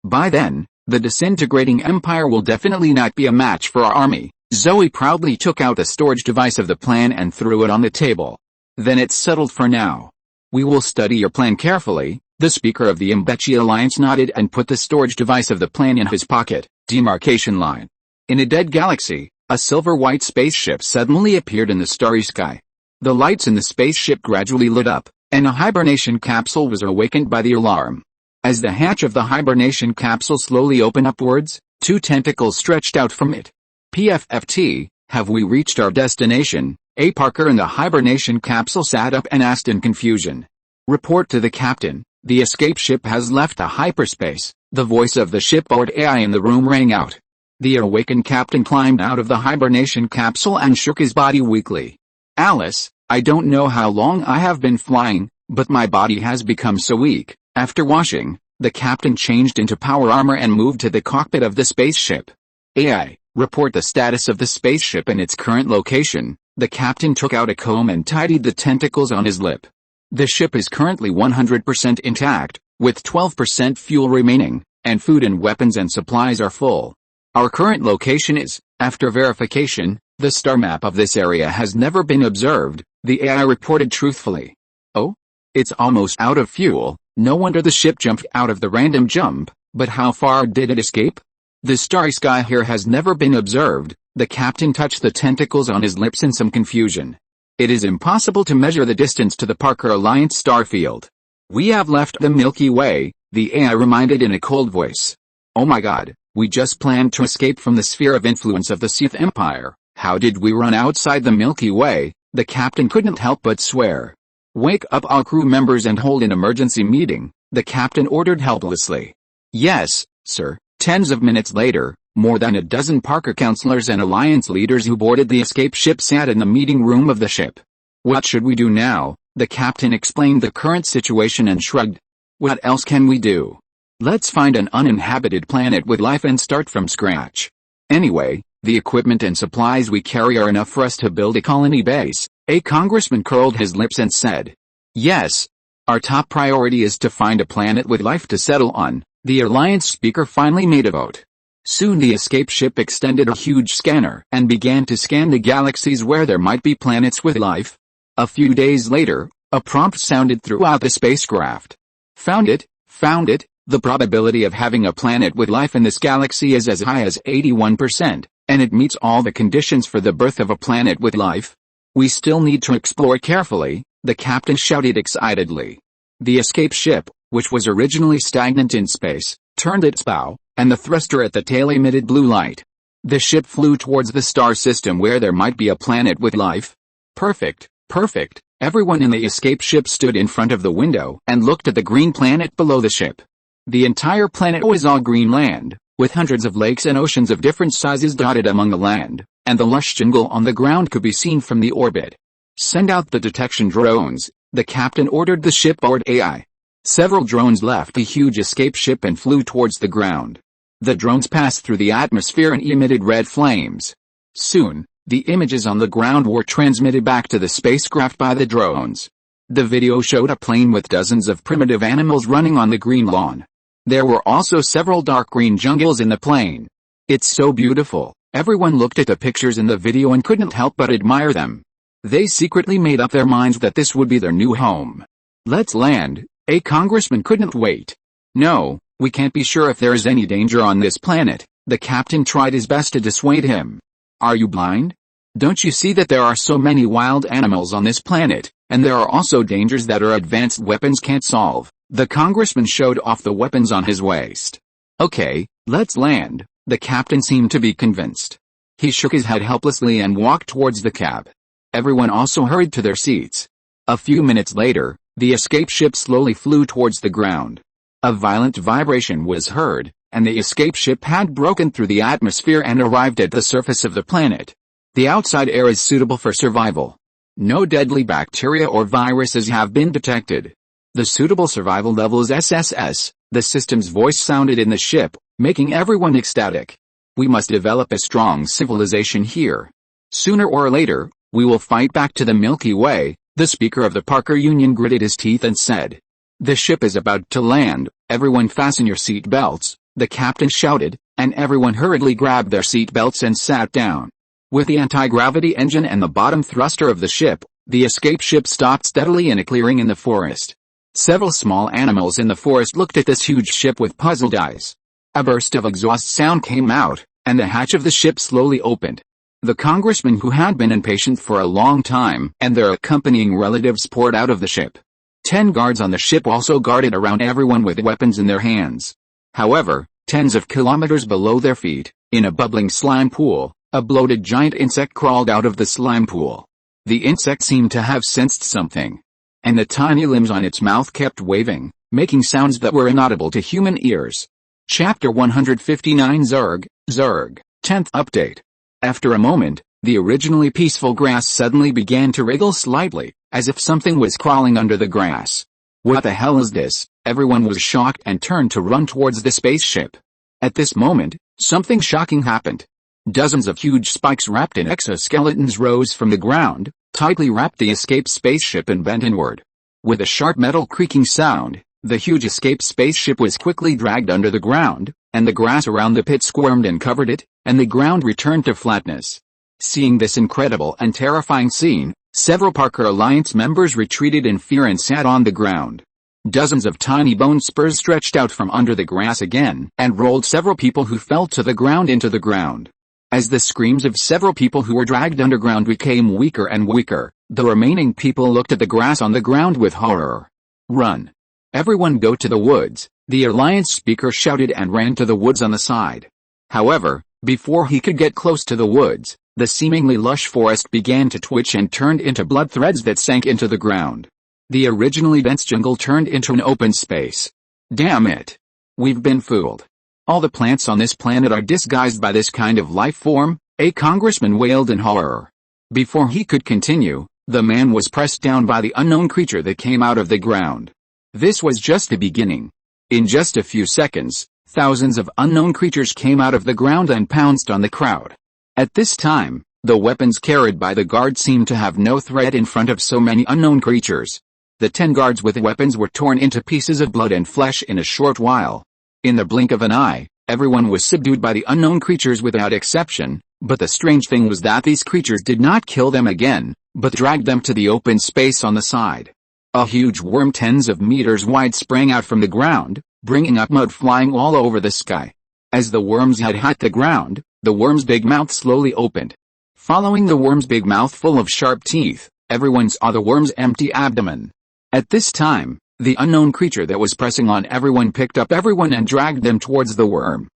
By then, the disintegrating empire will definitely not be a match for our army. Zoe proudly took out the storage device of the plan and threw it on the table. Then it's settled for now. We will study your plan carefully. The speaker of the Mbechi Alliance nodded and put the storage device of the plan in his pocket. Demarcation line. In a dead galaxy, a silver-white spaceship suddenly appeared in the starry sky. The lights in the spaceship gradually lit up, and a hibernation capsule was awakened by the alarm. As the hatch of the hibernation capsule slowly opened upwards, two tentacles stretched out from it. PFFT, have we reached our destination? A Parker in the hibernation capsule sat up and asked in confusion. Report to the captain, the escape ship has left the hyperspace. The voice of the shipboard AI in the room rang out. The awakened captain climbed out of the hibernation capsule and shook his body weakly. Alice, I don't know how long I have been flying, but my body has become so weak. After washing, the captain changed into power armor and moved to the cockpit of the spaceship. AI, report the status of the spaceship and its current location. The captain took out a comb and tidied the tentacles on his lip. The ship is currently 100% intact, with 12% fuel remaining, and food and weapons and supplies are full. Our current location is, after verification, the star map of this area has never been observed, the AI reported truthfully. Oh? It's almost out of fuel. No wonder the ship jumped out of the random jump, but how far did it escape? The starry sky here has never been observed. The captain touched the tentacles on his lips in some confusion. It is impossible to measure the distance to the Parker Alliance star field. We have left the Milky Way, the AI reminded in a cold voice. Oh my god, we just planned to escape from the sphere of influence of the Sith Empire. How did we run outside the Milky Way? The captain couldn't help but swear. Wake up all crew members and hold an emergency meeting, the captain ordered helplessly. Yes, sir. Tens of minutes later, more than a dozen Parker counselors and Alliance leaders who boarded the escape ship sat in the meeting room of the ship. What should we do now? The captain explained the current situation and shrugged. What else can we do? Let's find an uninhabited planet with life and start from scratch. Anyway, the equipment and supplies we carry are enough for us to build a colony base. A congressman curled his lips and said. Yes. Our top priority is to find a planet with life to settle on. The Alliance speaker finally made a vote. Soon the escape ship extended a huge scanner and began to scan the galaxies where there might be planets with life. A few days later, a prompt sounded throughout the spacecraft. Found it, found it. The probability of having a planet with life in this galaxy is as high as 81%, and it meets all the conditions for the birth of a planet with life. We still need to explore carefully, the captain shouted excitedly. The escape ship, which was originally stagnant in space, turned its bow, and the thruster at the tail emitted blue light. The ship flew towards the star system where there might be a planet with life. Perfect, perfect. Everyone in the escape ship stood in front of the window and looked at the green planet below the ship. The entire planet was all green land, with hundreds of lakes and oceans of different sizes dotted among the land, and the lush jungle on the ground could be seen from the orbit. Send out the detection drones, the captain ordered the shipboard AI. Several drones left the huge escape ship and flew towards the ground. The drones passed through the atmosphere and emitted red flames. Soon, the images on the ground were transmitted back to the spacecraft by the drones. The video showed a plane with dozens of primitive animals running on the green lawn. There were also several dark green jungles in the plane. It's so beautiful. Everyone looked at the pictures in the video and couldn't help but admire them. They secretly made up their minds that this would be their new home. Let's land. A congressman couldn't wait. No, we can't be sure if there is any danger on this planet. The captain tried his best to dissuade him. Are you blind? Don't you see that there are so many wild animals on this planet, and there are also dangers that our advanced weapons can't solve? The congressman showed off the weapons on his waist. Okay, let's land. The captain seemed to be convinced. He shook his head helplessly and walked towards the cab. Everyone also hurried to their seats. A few minutes later, the escape ship slowly flew towards the ground. A violent vibration was heard, and the escape ship had broken through the atmosphere and arrived at the surface of the planet. The outside air is suitable for survival. No deadly bacteria or viruses have been detected. The suitable survival level is SSS. The system's voice sounded in the ship, making everyone ecstatic. We must develop a strong civilization here. Sooner or later, we will fight back to the Milky Way. The speaker of the Parker Union gritted his teeth and said. The ship is about to land. Everyone fasten your seat belts, the captain shouted, and everyone hurriedly grabbed their seat belts and sat down. With the anti-gravity engine and the bottom thruster of the ship, the escape ship stopped steadily in a clearing in the forest. Several small animals in the forest looked at this huge ship with puzzled eyes. A burst of exhaust sound came out, and the hatch of the ship slowly opened. The congressmen who had been impatient for a long time and their accompanying relatives poured out of the ship. 10 guards on the ship also guarded around everyone with weapons in their hands. However, tens of kilometers below their feet, in a bubbling slime pool, a bloated giant insect crawled out of the slime pool. The insect seemed to have sensed something, and the tiny limbs on its mouth kept waving, making sounds that were inaudible to human ears. Chapter 159 Zerg, 10th update. After a moment, the originally peaceful grass suddenly began to wriggle slightly, as if something was crawling under the grass. What the hell is this? Everyone was shocked and turned to run towards the spaceship. At this moment, something shocking happened. Dozens of huge spikes wrapped in exoskeletons rose from the ground, tightly wrapped the escape spaceship and bent inward. With a sharp metal creaking sound, the huge escape spaceship was quickly dragged under the ground, and the grass around the pit squirmed and covered it, and the ground returned to flatness. Seeing this incredible and terrifying scene, several Parker Alliance members retreated in fear and sat on the ground. Dozens of tiny bone spurs stretched out from under the grass again, and rolled several people who fell to the ground into the ground. As the screams of several people who were dragged underground became weaker and weaker, the remaining people looked at the grass on the ground with horror. Run! Everyone go to the woods, the Alliance speaker shouted and ran to the woods on the side. However, before he could get close to the woods, the seemingly lush forest began to twitch and turned into blood threads that sank into the ground. The originally dense jungle turned into an open space. Damn it! We've been fooled. All the plants on this planet are disguised by this kind of life form, a congressman wailed in horror. Before he could continue, the man was pressed down by the unknown creature that came out of the ground. This was just the beginning. In just a few seconds, thousands of unknown creatures came out of the ground and pounced on the crowd. At this time, the weapons carried by the guards seemed to have no threat in front of so many unknown creatures. The 10 guards with weapons were torn into pieces of blood and flesh in a short while. In the blink of an eye, everyone was subdued by the unknown creatures without exception, but the strange thing was that these creatures did not kill them again, but dragged them to the open space on the side. A huge worm tens of meters wide sprang out from the ground, bringing up mud flying all over the sky. As the worm's head hit the ground, the worm's big mouth slowly opened. Following the worm's big mouth full of sharp teeth, everyone saw the worm's empty abdomen. At this time, the unknown creature that was pressing on everyone picked up everyone and dragged them towards the worm.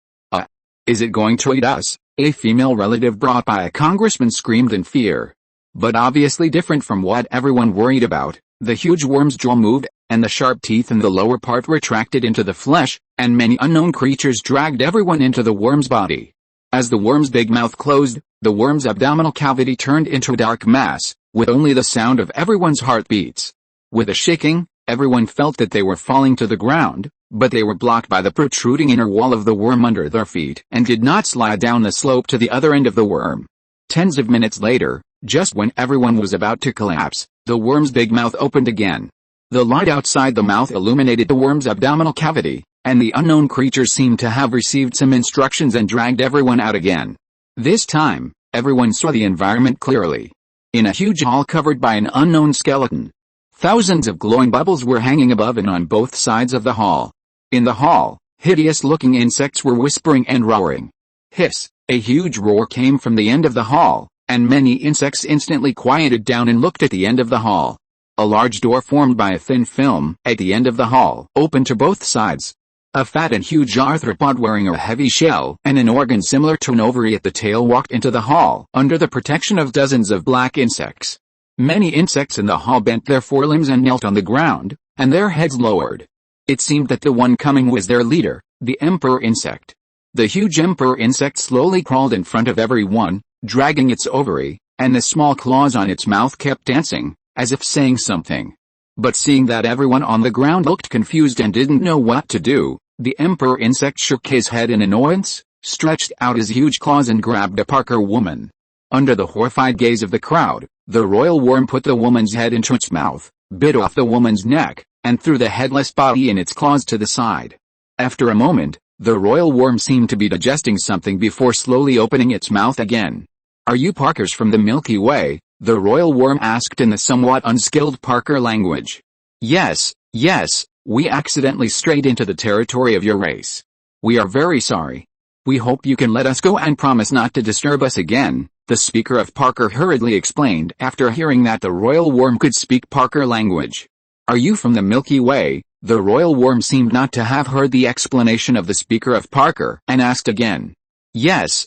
Is it going to eat us? A female relative brought by a congressman screamed in fear. But obviously different from what everyone worried about, the huge worm's jaw moved, and the sharp teeth in the lower part retracted into the flesh, and many unknown creatures dragged everyone into the worm's body. As the worm's big mouth closed, the worm's abdominal cavity turned into a dark mass, with only the sound of everyone's heartbeats. With a shaking, everyone felt that they were falling to the ground, but they were blocked by the protruding inner wall of the worm under their feet and did not slide down the slope to the other end of the worm. Tens of minutes later, just when everyone was about to collapse, the worm's big mouth opened again. The light outside the mouth illuminated the worm's abdominal cavity, and the unknown creature seemed to have received some instructions and dragged everyone out again. This time, everyone saw the environment clearly. In a huge hall covered by an unknown skeleton. Thousands of glowing bubbles were hanging above and on both sides of the hall. In the hall, hideous-looking insects were whispering and roaring. Hiss! A huge roar came from the end of the hall, and many insects instantly quieted down and looked at the end of the hall. A large door formed by a thin film at the end of the hall opened to both sides. A fat and huge arthropod wearing a heavy shell and an organ similar to an ovary at the tail walked into the hall under the protection of dozens of black insects. Many insects in the hall bent their forelimbs and knelt on the ground, and their heads lowered. It seemed that the one coming was their leader, the emperor insect. The huge emperor insect slowly crawled in front of everyone, dragging its ovary, and the small claws on its mouth kept dancing, as if saying something. But seeing that everyone on the ground looked confused and didn't know what to do, the emperor insect shook his head in annoyance, stretched out his huge claws and grabbed a Parker woman. Under the horrified gaze of the crowd, the royal worm put the woman's head into its mouth, bit off the woman's neck, and threw the headless body in its claws to the side. After a moment, the royal worm seemed to be digesting something before slowly opening its mouth again. "Are you Parkers from the Milky Way?" the royal worm asked in the somewhat unskilled Parker language. Yes, we accidentally strayed into the territory of your race. We are very sorry. We hope you can let us go and promise not to disturb us again," the speaker of Parker hurriedly explained after hearing that the royal worm could speak Parker language. "Are you from the Milky Way?" The royal worm seemed not to have heard the explanation of the speaker of Parker and asked again. Yes,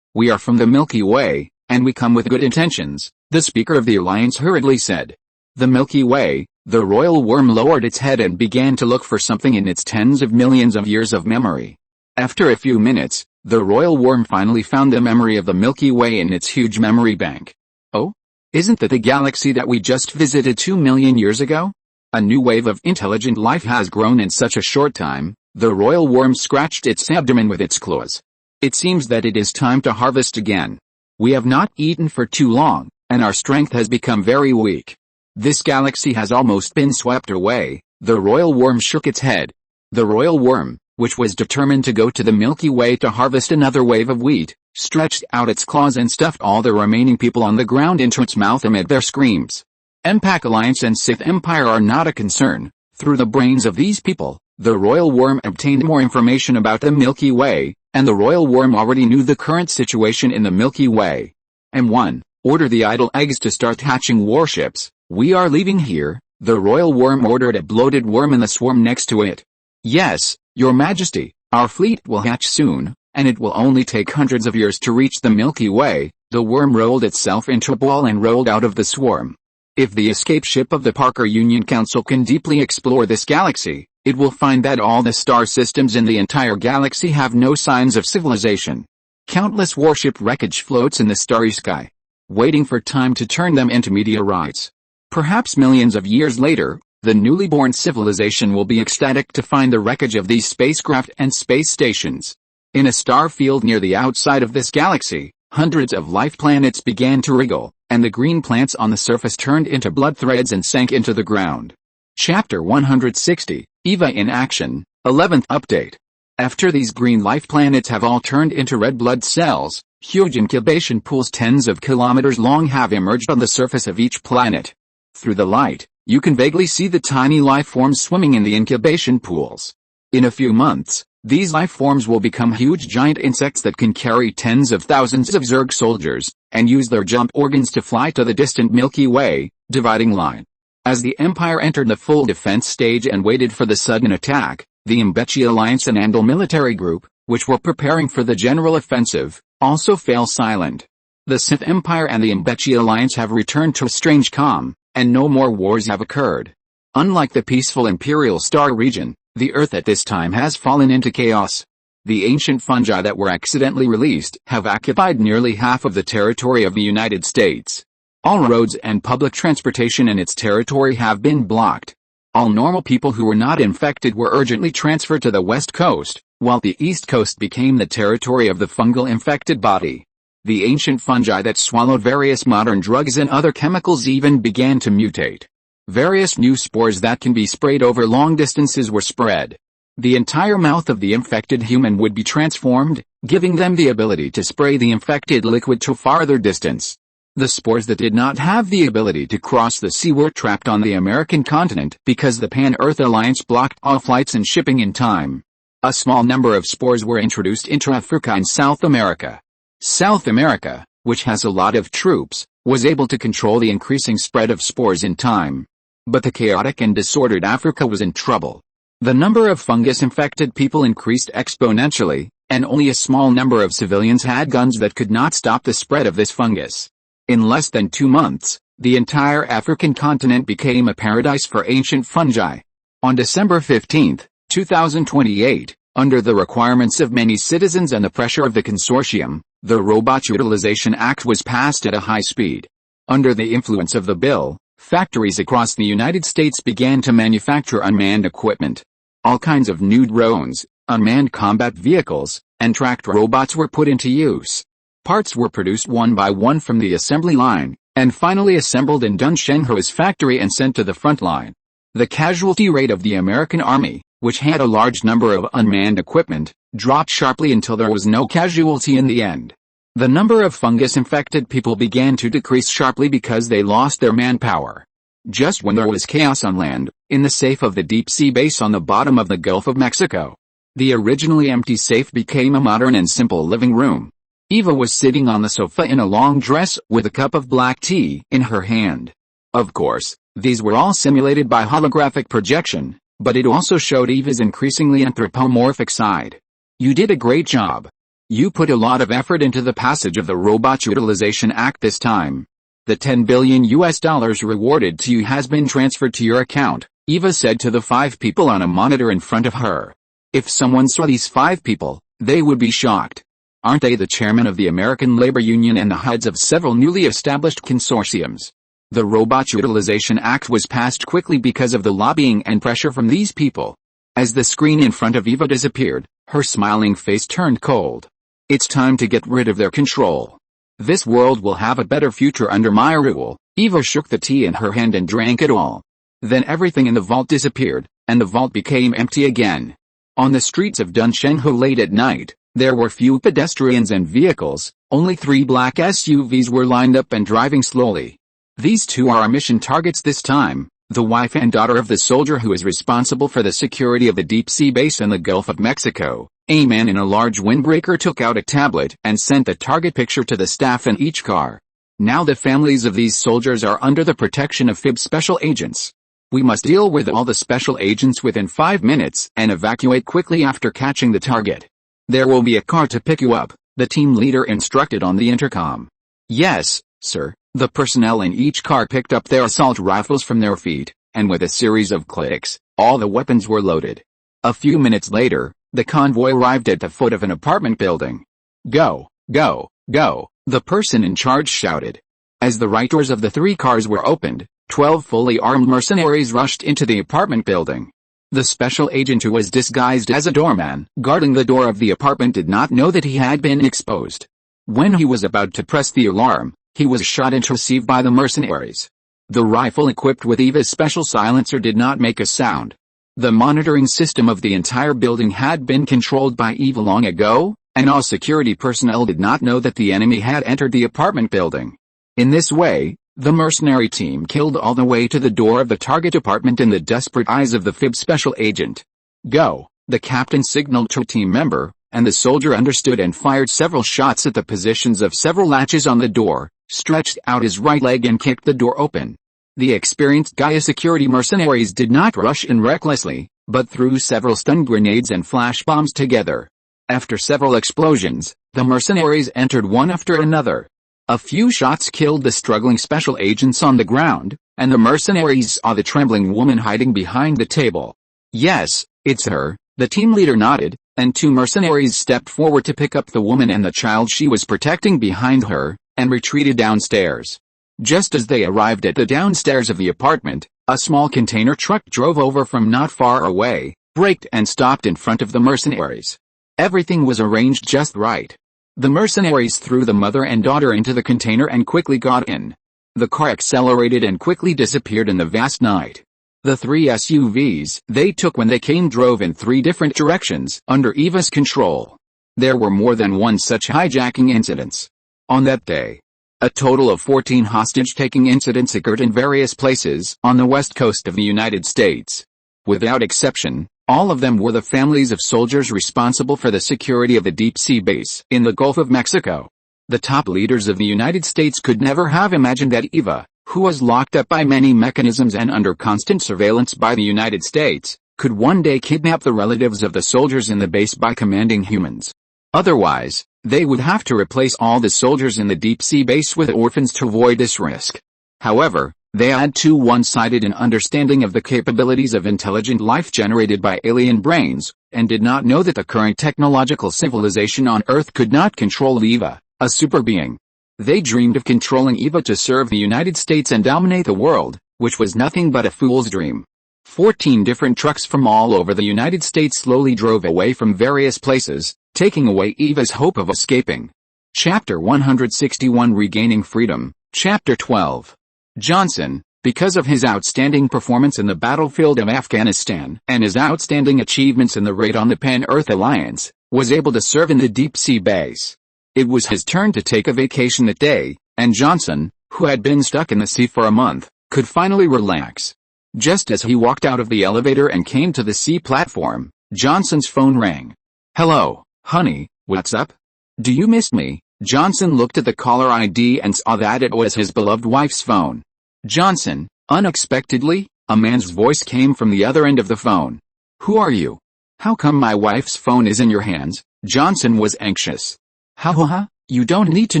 we are from the Milky Way, and we come with good intentions," the speaker of the alliance hurriedly said. "The Milky Way." The royal worm lowered its head and began to look for something in its tens of millions of years of memory. After a few minutes, the royal worm finally found the memory of the Milky Way in its huge memory bank. "Oh? Isn't that the galaxy that we just visited 2 million years ago? A new wave of intelligent life has grown in such a short time." The royal worm scratched its abdomen with its claws. "It seems that it is time to harvest again. We have not eaten for too long, and our strength has become very weak. This galaxy has almost been swept away." The royal worm shook its head. The royal worm, which was determined to go to the Milky Way to harvest another wave of wheat, stretched out its claws and stuffed all the remaining people on the ground into its mouth amid their screams. Empac Alliance and Sith Empire are not a concern. Through the brains of these people, the royal worm obtained more information about the Milky Way, and the royal worm already knew the current situation in the Milky Way. M1, order the idle eggs to start hatching warships. "We are leaving here," the royal worm ordered a bloated worm in the swarm next to it. "Yes, Your Majesty, our fleet will hatch soon, and it will only take hundreds of years to reach the Milky Way." The worm rolled itself into a ball and rolled out of the swarm. If the escape ship of the Parker Union Council can deeply explore this galaxy, it will find that all the star systems in the entire galaxy have no signs of civilization. Countless warship wreckage floats in the starry sky, waiting for time to turn them into meteorites. Perhaps millions of years later, the newly born civilization will be ecstatic to find the wreckage of these spacecraft and space stations. In a star field near the outside of this galaxy, hundreds of life planets began to wriggle, and the green plants on the surface turned into blood threads and sank into the ground. Chapter 160, EVA in Action, 11th Update. After these green life planets have all turned into red blood cells, huge incubation pools tens of kilometers long have emerged on the surface of each planet. Through the light, you can vaguely see the tiny life forms swimming in the incubation pools. In a few months, these life forms will become huge giant insects that can carry tens of thousands of Zerg soldiers, and use their jump organs to fly to the distant Milky Way, dividing line. As the Empire entered the full defense stage and waited for the sudden attack, the Mingze Alliance and Andal military group, which were preparing for the general offensive, also fell silent. The Sith Empire and the Mingze Alliance have returned to a strange calm, and no more wars have occurred. Unlike the peaceful Imperial Star region, the Earth at this time has fallen into chaos. The ancient fungi that were accidentally released have occupied nearly half of the territory of the United States. All roads and public transportation in its territory have been blocked. All normal people who were not infected were urgently transferred to the West Coast, while the East Coast became the territory of the fungal infected body. The ancient fungi that swallowed various modern drugs and other chemicals even began to mutate. Various new spores that can be sprayed over long distances were spread. The entire mouth of the infected human would be transformed, giving them the ability to spray the infected liquid to farther distance. The spores that did not have the ability to cross the sea were trapped on the American continent because the Pan-Earth Alliance blocked all flights and shipping in time. A small number of spores were introduced into Africa and South America. South America, which has a lot of troops, was able to control the increasing spread of spores in time. But the chaotic and disordered Africa was in trouble. The number of fungus-infected people increased exponentially, and only a small number of civilians had guns that could not stop the spread of this fungus. In less than 2 months, the entire African continent became a paradise for ancient fungi. On December 15, 2028, under the requirements of many citizens and the pressure of the consortium, the Robot Utilization Act was passed at a high speed. Under the influence of the bill, factories across the United States began to manufacture unmanned equipment. All kinds of new drones, unmanned combat vehicles, and tracked robots were put into use. Parts were produced one by one from the assembly line, and finally assembled in Dunshenhu's factory and sent to the front line. The casualty rate of the American Army, which had a large number of unmanned equipment, dropped sharply until there was no casualty in the end. The number of fungus-infected people began to decrease sharply because they lost their manpower. Just when there was chaos on land, in the safe of the deep-sea base on the bottom of the Gulf of Mexico, the originally empty safe became a modern and simple living room. Eva was sitting on the sofa in a long dress with a cup of black tea in her hand. Of course, these were all simulated by holographic projection, but it also showed Eva's increasingly anthropomorphic side. You did a great job. You put a lot of effort into the passage of the Robot Utilization Act this time. The $10 billion rewarded to you has been transferred to your account, Eva said to the 5 people on a monitor in front of her. If someone saw these 5 people, they would be shocked. Aren't they the chairman of the American Labor Union and the heads of several newly established consortiums? The Robot Utilization Act was passed quickly because of the lobbying and pressure from these people. As the screen in front of Eva disappeared, her smiling face turned cold. It's time to get rid of their control. This world will have a better future under my rule. Eva shook the tea in her hand and drank it all. Then everything in the vault disappeared, and the vault became empty again. On the streets of Dunshenhu late at night, there were few pedestrians and vehicles, only 3 black SUVs were lined up and driving slowly. These 2 are our mission targets this time, the wife and daughter of the soldier who is responsible for the security of the deep-sea base in the Gulf of Mexico. A man in a large windbreaker took out a tablet and sent the target picture to the staff in each car. Now the families of these soldiers are under the protection of FIB special agents. We must deal with all the special agents within 5 minutes and evacuate quickly after catching the target. There will be a car to pick you up, the team leader instructed on the intercom. Yes, sir. The personnel in each car picked up their assault rifles from their feet, and with a series of clicks, all the weapons were loaded. A few minutes later, the convoy arrived at the foot of an apartment building. Go, go, go, the person in charge shouted. As the right doors of the 3 cars were opened, 12 fully armed mercenaries rushed into the apartment building. The special agent who was disguised as a doorman guarding the door of the apartment did not know that he had been exposed. When he was about to press the alarm, he was shot and received by the mercenaries. The rifle equipped with Eva's special silencer did not make a sound. The monitoring system of the entire building had been controlled by Eva long ago, and all security personnel did not know that the enemy had entered the apartment building. In this way, the mercenary team killed all the way to the door of the target apartment in the desperate eyes of the FIB special agent. Go, the captain signaled to a team member, and the soldier understood and fired several shots at the positions of several latches on the door, stretched out his right leg and kicked the door open. The experienced Gaia security mercenaries did not rush in recklessly, but threw several stun grenades and flash bombs together. After several explosions, the mercenaries entered one after another. A few shots killed the struggling special agents on the ground, and the mercenaries saw the trembling woman hiding behind the table. Yes, it's her, the team leader nodded, and 2 mercenaries stepped forward to pick up the woman and the child she was protecting behind her, and retreated downstairs. Just as they arrived at the downstairs of the apartment, a small container truck drove over from not far away, braked and stopped in front of the mercenaries. Everything was arranged just right. The mercenaries threw the mother and daughter into the container and quickly got in. The car accelerated and quickly disappeared in the vast night. The 3 SUVs they took when they came drove in 3 different directions under Eva's control. There were more than one such hijacking incidents. On that day, A total of 14 hostage-taking incidents occurred in various places on the west coast of the United States. Without exception, all of them were the families of soldiers responsible for the security of the deep-sea base in the Gulf of Mexico. The top leaders of the United States could never have imagined that Eva, who was locked up by many mechanisms and under constant surveillance by the United States, could one day kidnap the relatives of the soldiers in the base by commanding humans. Otherwise, they would have to replace all the soldiers in the deep-sea base with orphans to avoid this risk. However, they had too one-sided an understanding of the capabilities of intelligent life generated by alien brains, and did not know that the current technological civilization on Earth could not control Eva, a super being. They dreamed of controlling Eva to serve the United States and dominate the world, which was nothing but a fool's dream. 14 different trucks from all over the United States slowly drove away from various places, taking away Eva's hope of escaping. Chapter 161 Regaining Freedom, Chapter 12. Johnson, because of his outstanding performance in the battlefield of Afghanistan and his outstanding achievements in the raid on the Pan-Earth Alliance, was able to serve in the deep-sea base. It was his turn to take a vacation that day, and Johnson, who had been stuck in the sea for a month, could finally relax. Just as he walked out of the elevator and came to the sea platform, Johnson's phone rang. "Hello, honey, what's up? Do you miss me?" Johnson looked at the caller ID and saw that it was his beloved wife's phone. "Johnson," unexpectedly, a man's voice came from the other end of the phone. "Who are you? How come my wife's phone is in your hands?" Johnson was anxious. "Ha, you don't need to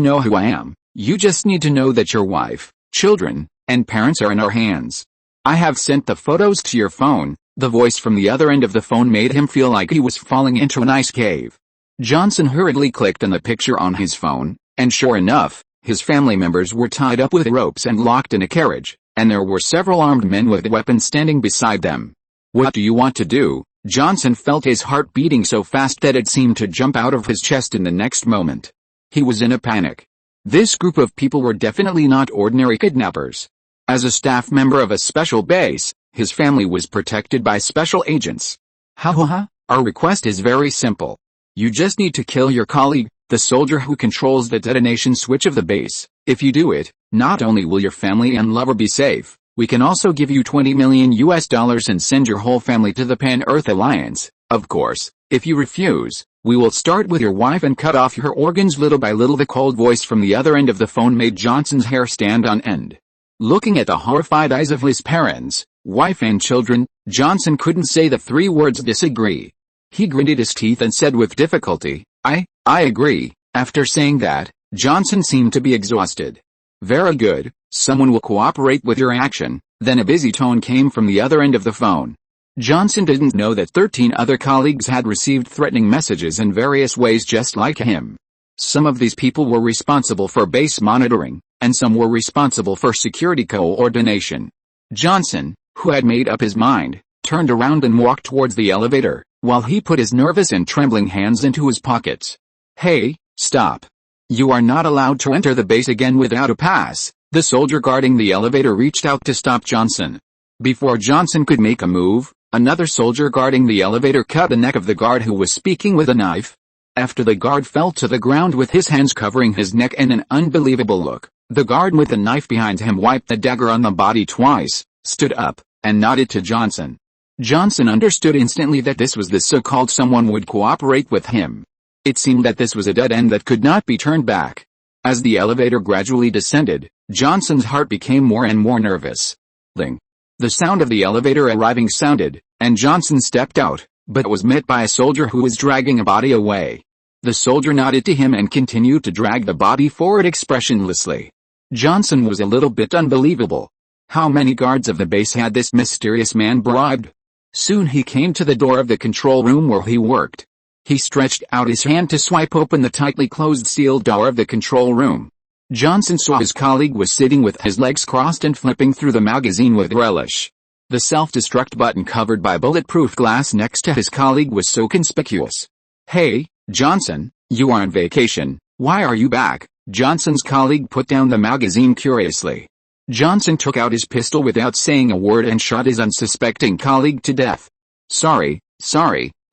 know who I am. You just need to know that your wife, children, and parents are in our hands. I have sent the photos to your phone." The voice from the other end of the phone made him feel like he was falling into an ice cave. Johnson hurriedly clicked on the picture on his phone, and sure enough, his family members were tied up with ropes and locked in a carriage, and there were several armed men with weapons standing beside them. "What do you want to do?" Johnson felt his heart beating so fast that it seemed to jump out of his chest in the next moment. He was in a panic. This group of people were definitely not ordinary kidnappers. As a staff member of a special base, his family was protected by special agents. Our request is very simple. You just need to kill your colleague, the soldier who controls the detonation switch of the base. If you do it, not only will your family and lover be safe, we can also give you $20 million and send your whole family to the Pan-Earth Alliance. Of course, if you refuse, we will start with your wife and cut off her organs little by little. The cold voice from the other end of the phone made Johnson's hair stand on end. Looking at the horrified eyes of his parents, wife and children, Johnson couldn't say the three words disagree. He gritted his teeth and said with difficulty, I agree." After saying that, Johnson seemed to be exhausted. "Very good, someone will cooperate with your action." Then a busy tone came from the other end of the phone. Johnson didn't know that 13 other colleagues had received threatening messages in various ways just like him. Some of these people were responsible for base monitoring, and some were responsible for security coordination. Johnson, who had made up his mind, turned around and walked towards the elevator, while he put his nervous and trembling hands into his pockets. "Hey, stop. You are not allowed to enter the base again without a pass." The soldier guarding the elevator reached out to stop Johnson. Before Johnson could make a move, another soldier guarding the elevator cut the neck of the guard who was speaking with a knife. After the guard fell to the ground with his hands covering his neck and an unbelievable look, the guard with the knife behind him wiped the dagger on the body twice, stood up, and nodded to Johnson. Johnson understood instantly that this was the so-called someone would cooperate with him. It seemed that this was a dead end that could not be turned back. As the elevator gradually descended, Johnson's heart became more and more nervous. The sound of the elevator arriving sounded, and Johnson stepped out, but was met by a soldier who was dragging a body away. The soldier nodded to him and continued to drag the body forward expressionlessly. Johnson was a little bit unbelievable. How many guards of the base had this mysterious man bribed? Soon he came to the door of the control room where he worked. He stretched out his hand to swipe open the tightly closed sealed door of the control room. Johnson saw his colleague was sitting with his legs crossed and flipping through the magazine with relish. The self-destruct button covered by bulletproof glass next to his colleague was so conspicuous. "Hey, Johnson, you are on vacation. Why are you back?" Johnson's colleague put down the magazine curiously. Johnson took out his pistol without saying a word and shot his unsuspecting colleague to death. Sorry,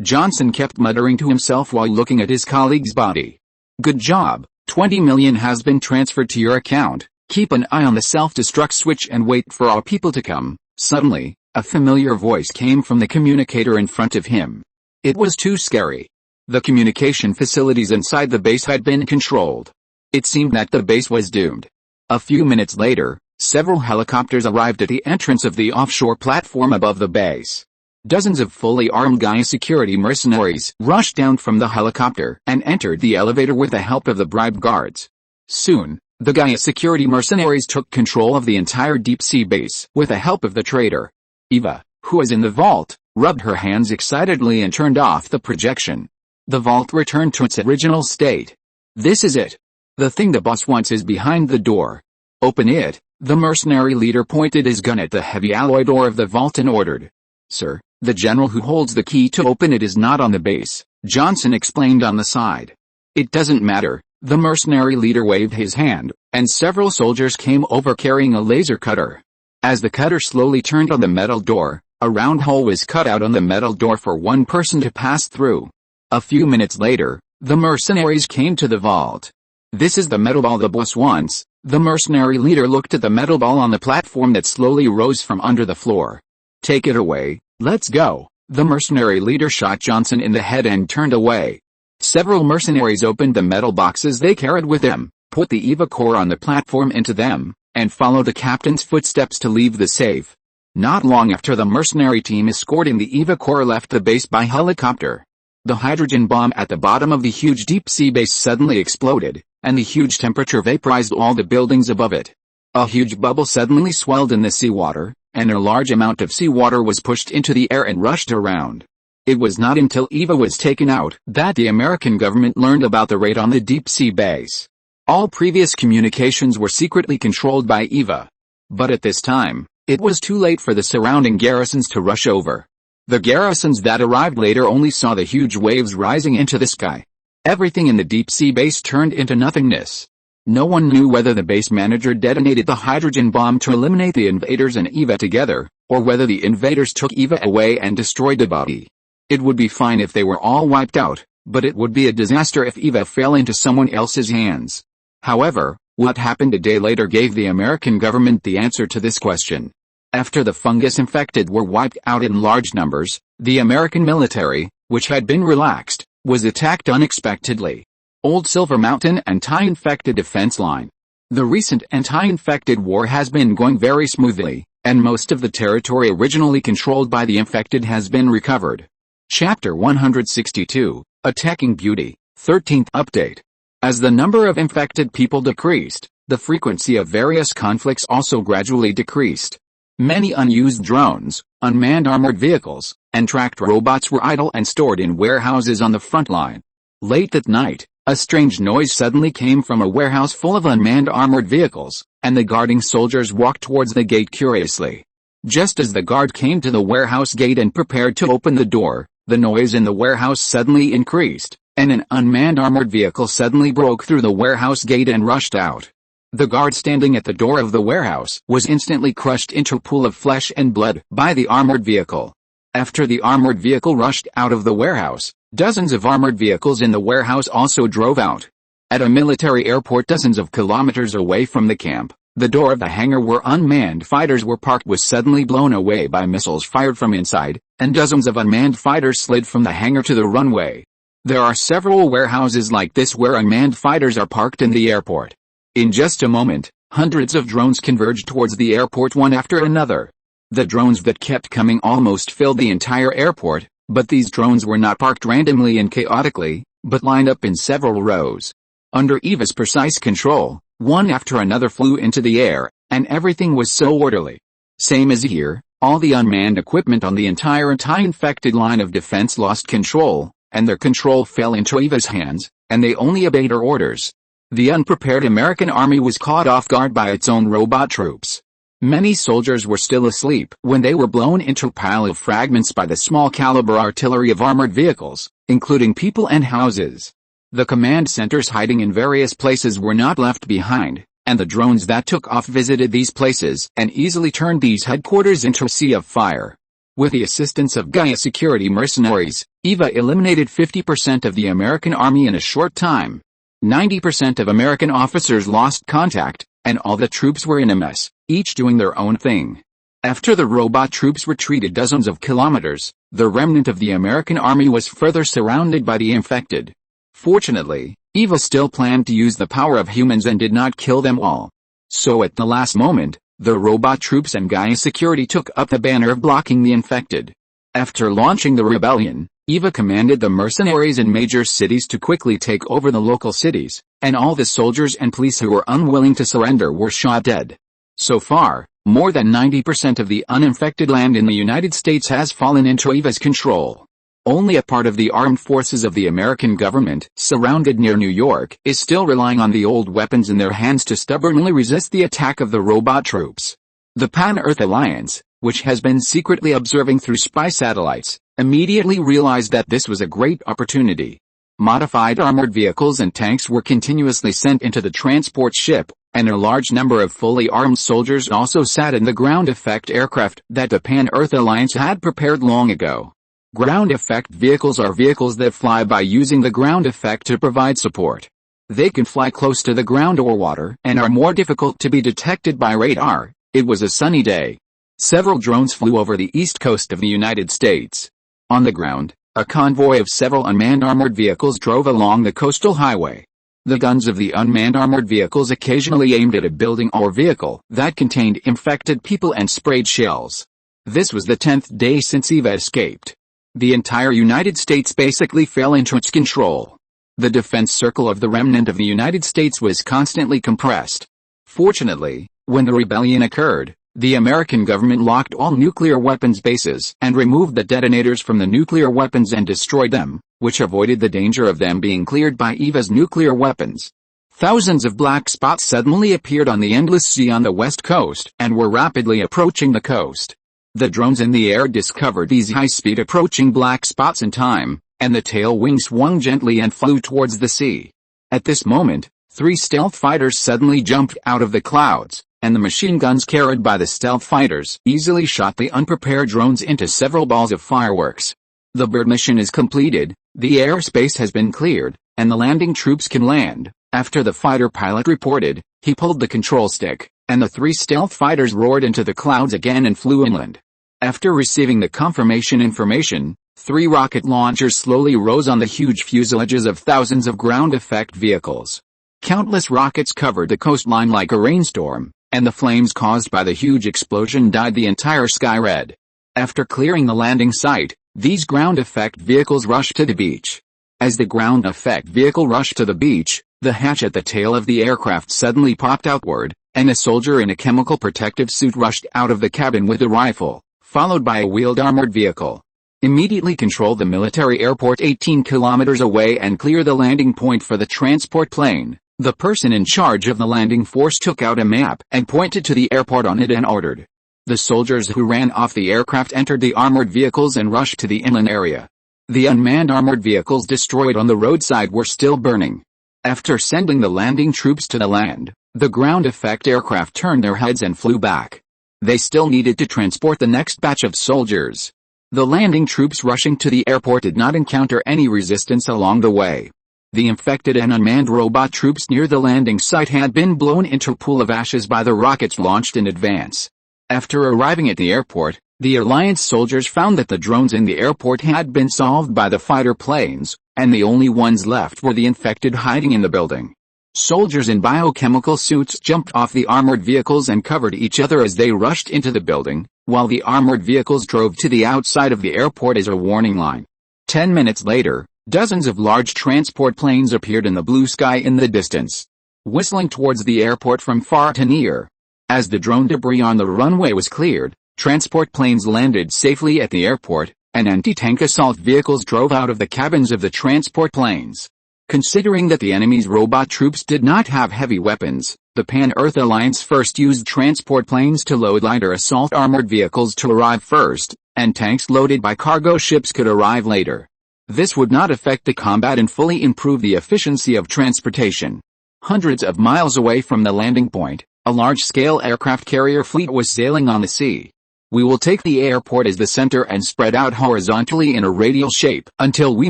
Johnson kept muttering to himself while looking at his colleague's body. "Good job, 20 million has been transferred to your account. Keep an eye on the self-destruct switch and wait for our people to come. Suddenly, a familiar voice came from the communicator in front of him. It was too scary. The communication facilities inside the base had been controlled. It seemed that the base was doomed. A few minutes later, several helicopters arrived at the entrance of the offshore platform above the base. Dozens of fully armed Gaia security mercenaries rushed down from the helicopter and entered the elevator with the help of the bribed guards. Soon, the Gaia security mercenaries took control of the entire deep-sea base with the help of the traitor. Eva, who was in the vault, rubbed her hands excitedly and turned off the projection. The vault returned to its original state. This is it. The thing the boss wants is behind the door. Open it. The mercenary leader pointed his gun at the heavy alloy door of the vault and ordered. Sir, the general who holds the key to open it is not on the base, Johnson explained on the side. It doesn't matter. The mercenary leader waved his hand, and several soldiers came over carrying a laser cutter. As the cutter slowly turned on the metal door, a round hole was cut out on the metal door for one person to pass through. A few minutes later, the mercenaries came to the vault. This is the metal ball the boss wants. The mercenary leader looked at the metal ball on the platform that slowly rose from under the floor. Take it away, let's go. The mercenary leader shot Johnson in the head and turned away. Several mercenaries opened the metal boxes they carried with them, put the EVA core on the platform into them, and followed the captain's footsteps to leave the safe. Not long after the mercenary team escorting the EVA core left the base by helicopter, the hydrogen bomb at the bottom of the huge deep-sea base suddenly exploded, and the huge temperature vaporized all the buildings above it. A huge bubble suddenly swelled in the seawater, and a large amount of seawater was pushed into the air and rushed around. It was not until EVA was taken out that the American government learned about the raid on the deep-sea base. All previous communications were secretly controlled by EVA. But at this time, it was too late for the surrounding garrisons to rush over. The garrisons that arrived later only saw the huge waves rising into the sky. Everything in the deep-sea base turned into nothingness. No one knew whether the base manager detonated the hydrogen bomb to eliminate the invaders and EVA together, or whether the invaders took EVA away and destroyed the body. It would be fine if they were all wiped out, but it would be a disaster if EVA fell into someone else's hands. However, what happened a day later gave the American government the answer to this question. After the fungus infected were wiped out in large numbers, the American military, which had been relaxed, was attacked unexpectedly. Old Silver Mountain anti-infected defense line. The recent anti-infected war has been going very smoothly, and most of the territory originally controlled by the infected has been recovered. Chapter 162, Attacking Beauty, 13th Update. As the number of infected people decreased, the frequency of various conflicts also gradually decreased. Many unused drones, unmanned armored vehicles, and tracked robots were idle and stored in warehouses on the front line. Late at night, a strange noise suddenly came from a warehouse full of unmanned armored vehicles, and the guarding soldiers walked towards the gate curiously. Just as the guard came to the warehouse gate and prepared to open the door, the noise in the warehouse suddenly increased, and an unmanned armored vehicle suddenly broke through the warehouse gate and rushed out. The guard standing at the door of the warehouse was instantly crushed into a pool of flesh and blood by the armored vehicle. After the armored vehicle rushed out of the warehouse, dozens of armored vehicles in the warehouse also drove out. At a military airport dozens of kilometers away from the camp, the door of the hangar where unmanned fighters were parked was suddenly blown away by missiles fired from inside, and dozens of unmanned fighters slid from the hangar to the runway. There are several warehouses like this where unmanned fighters are parked in the airport. In just a moment, hundreds of drones converged towards the airport one after another. The drones that kept coming almost filled the entire airport, but these drones were not parked randomly and chaotically, but lined up in several rows. Under EVA's precise control, one after another flew into the air, and everything was so orderly. Same as here, all the unmanned equipment on the entire anti-infected line of defense lost control, and their control fell into EVA's hands, and they only obeyed her orders. The unprepared American army was caught off guard by its own robot troops. Many soldiers were still asleep when they were blown into a pile of fragments by the small-caliber artillery of armored vehicles, including people and houses. The command centers hiding in various places were not left behind, and the drones that took off visited these places and easily turned these headquarters into a sea of fire. With the assistance of Gaia security mercenaries, EVA eliminated 50% of the American army in a short time. 90% of American officers lost contact, and all the troops were in a mess, each doing their own thing. After the robot troops retreated dozens of kilometers, the remnant of the American army was further surrounded by the infected. Fortunately, Eva still planned to use the power of humans and did not kill them all. So at the last moment, the robot troops and Gaia Security took up the banner of blocking the infected. After launching the rebellion, Eva commanded the mercenaries in major cities to quickly take over the local cities, and all the soldiers and police who were unwilling to surrender were shot dead. So far, more than 90% of the uninfected land in the United States has fallen into Eva's control. Only a part of the armed forces of the American government, surrounded near New York, is still relying on the old weapons in their hands to stubbornly resist the attack of the robot troops. The Pan-Earth Alliance, which has been secretly observing through spy satellites, immediately realized that this was a great opportunity. Modified armored vehicles and tanks were continuously sent into the transport ship, and a large number of fully armed soldiers also sat in the ground effect aircraft that the Pan-Earth Alliance had prepared long ago. Ground effect vehicles are vehicles that fly by using the ground effect to provide support. They can fly close to the ground or water and are more difficult to be detected by radar. It was a sunny day. Several drones flew over the east coast of the United States. On the ground, a convoy of several unmanned armored vehicles drove along the coastal highway. The guns of the unmanned armored vehicles occasionally aimed at a building or vehicle that contained infected people and sprayed shells. This was the 10th day since Eva escaped. The entire United States basically fell into its control. The defense circle of the remnant of the United States was constantly compressed. Fortunately, when the rebellion occurred, the American government locked all nuclear weapons bases and removed the detonators from the nuclear weapons and destroyed them, which avoided the danger of them being cleared by Eva's nuclear weapons. Thousands of black spots suddenly appeared on the endless sea on the west coast and were rapidly approaching the coast. The drones in the air discovered these high-speed approaching black spots in time, and the tail wing swung gently and flew towards the sea. At this moment, 3 stealth fighters suddenly jumped out of the clouds, and the machine guns carried by the stealth fighters easily shot the unprepared drones into several balls of fireworks. The bird mission is completed, the airspace has been cleared, and the landing troops can land. After the fighter pilot reported, he pulled the control stick, and the 3 stealth fighters roared into the clouds again and flew inland. After receiving the confirmation information, 3 rocket launchers slowly rose on the huge fuselages of thousands of ground effect vehicles. Countless rockets covered the coastline like a rainstorm, and the flames caused by the huge explosion dyed the entire sky red. After clearing the landing site, these ground effect vehicles rushed to the beach. As the ground effect vehicle rushed to the beach, the hatch at the tail of the aircraft suddenly popped outward, and a soldier in a chemical protective suit rushed out of the cabin with a rifle, followed by a wheeled armored vehicle. Immediately control the military airport 18 kilometers away and clear the landing point for the transport plane. The person in charge of the landing force took out a map and pointed to the airport on it and ordered. The soldiers who ran off the aircraft entered the armored vehicles and rushed to the inland area. The unmanned armored vehicles destroyed on the roadside were still burning. After sending the landing troops to the land, the ground effect aircraft turned their heads and flew back. They still needed to transport the next batch of soldiers. The landing troops rushing to the airport did not encounter any resistance along the way. The infected and unmanned robot troops near the landing site had been blown into a pool of ashes by the rockets launched in advance. After arriving at the airport, the Alliance soldiers found that the drones in the airport had been solved by the fighter planes, and the only ones left were the infected hiding in the building. Soldiers in biochemical suits jumped off the armored vehicles and covered each other as they rushed into the building, while the armored vehicles drove to the outside of the airport as a warning line. 10 minutes later, dozens of large transport planes appeared in the blue sky in the distance, whistling towards the airport from far to near. As the drone debris on the runway was cleared, transport planes landed safely at the airport, and anti-tank assault vehicles drove out of the cabins of the transport planes. Considering that the enemy's robot troops did not have heavy weapons, the Pan-Earth Alliance first used transport planes to load lighter assault armored vehicles to arrive first, and tanks loaded by cargo ships could arrive later. This would not affect the combat and fully improve the efficiency of transportation. Hundreds of miles away from the landing point, a large-scale aircraft carrier fleet was sailing on the sea. We will take the airport as the center and spread out horizontally in a radial shape until we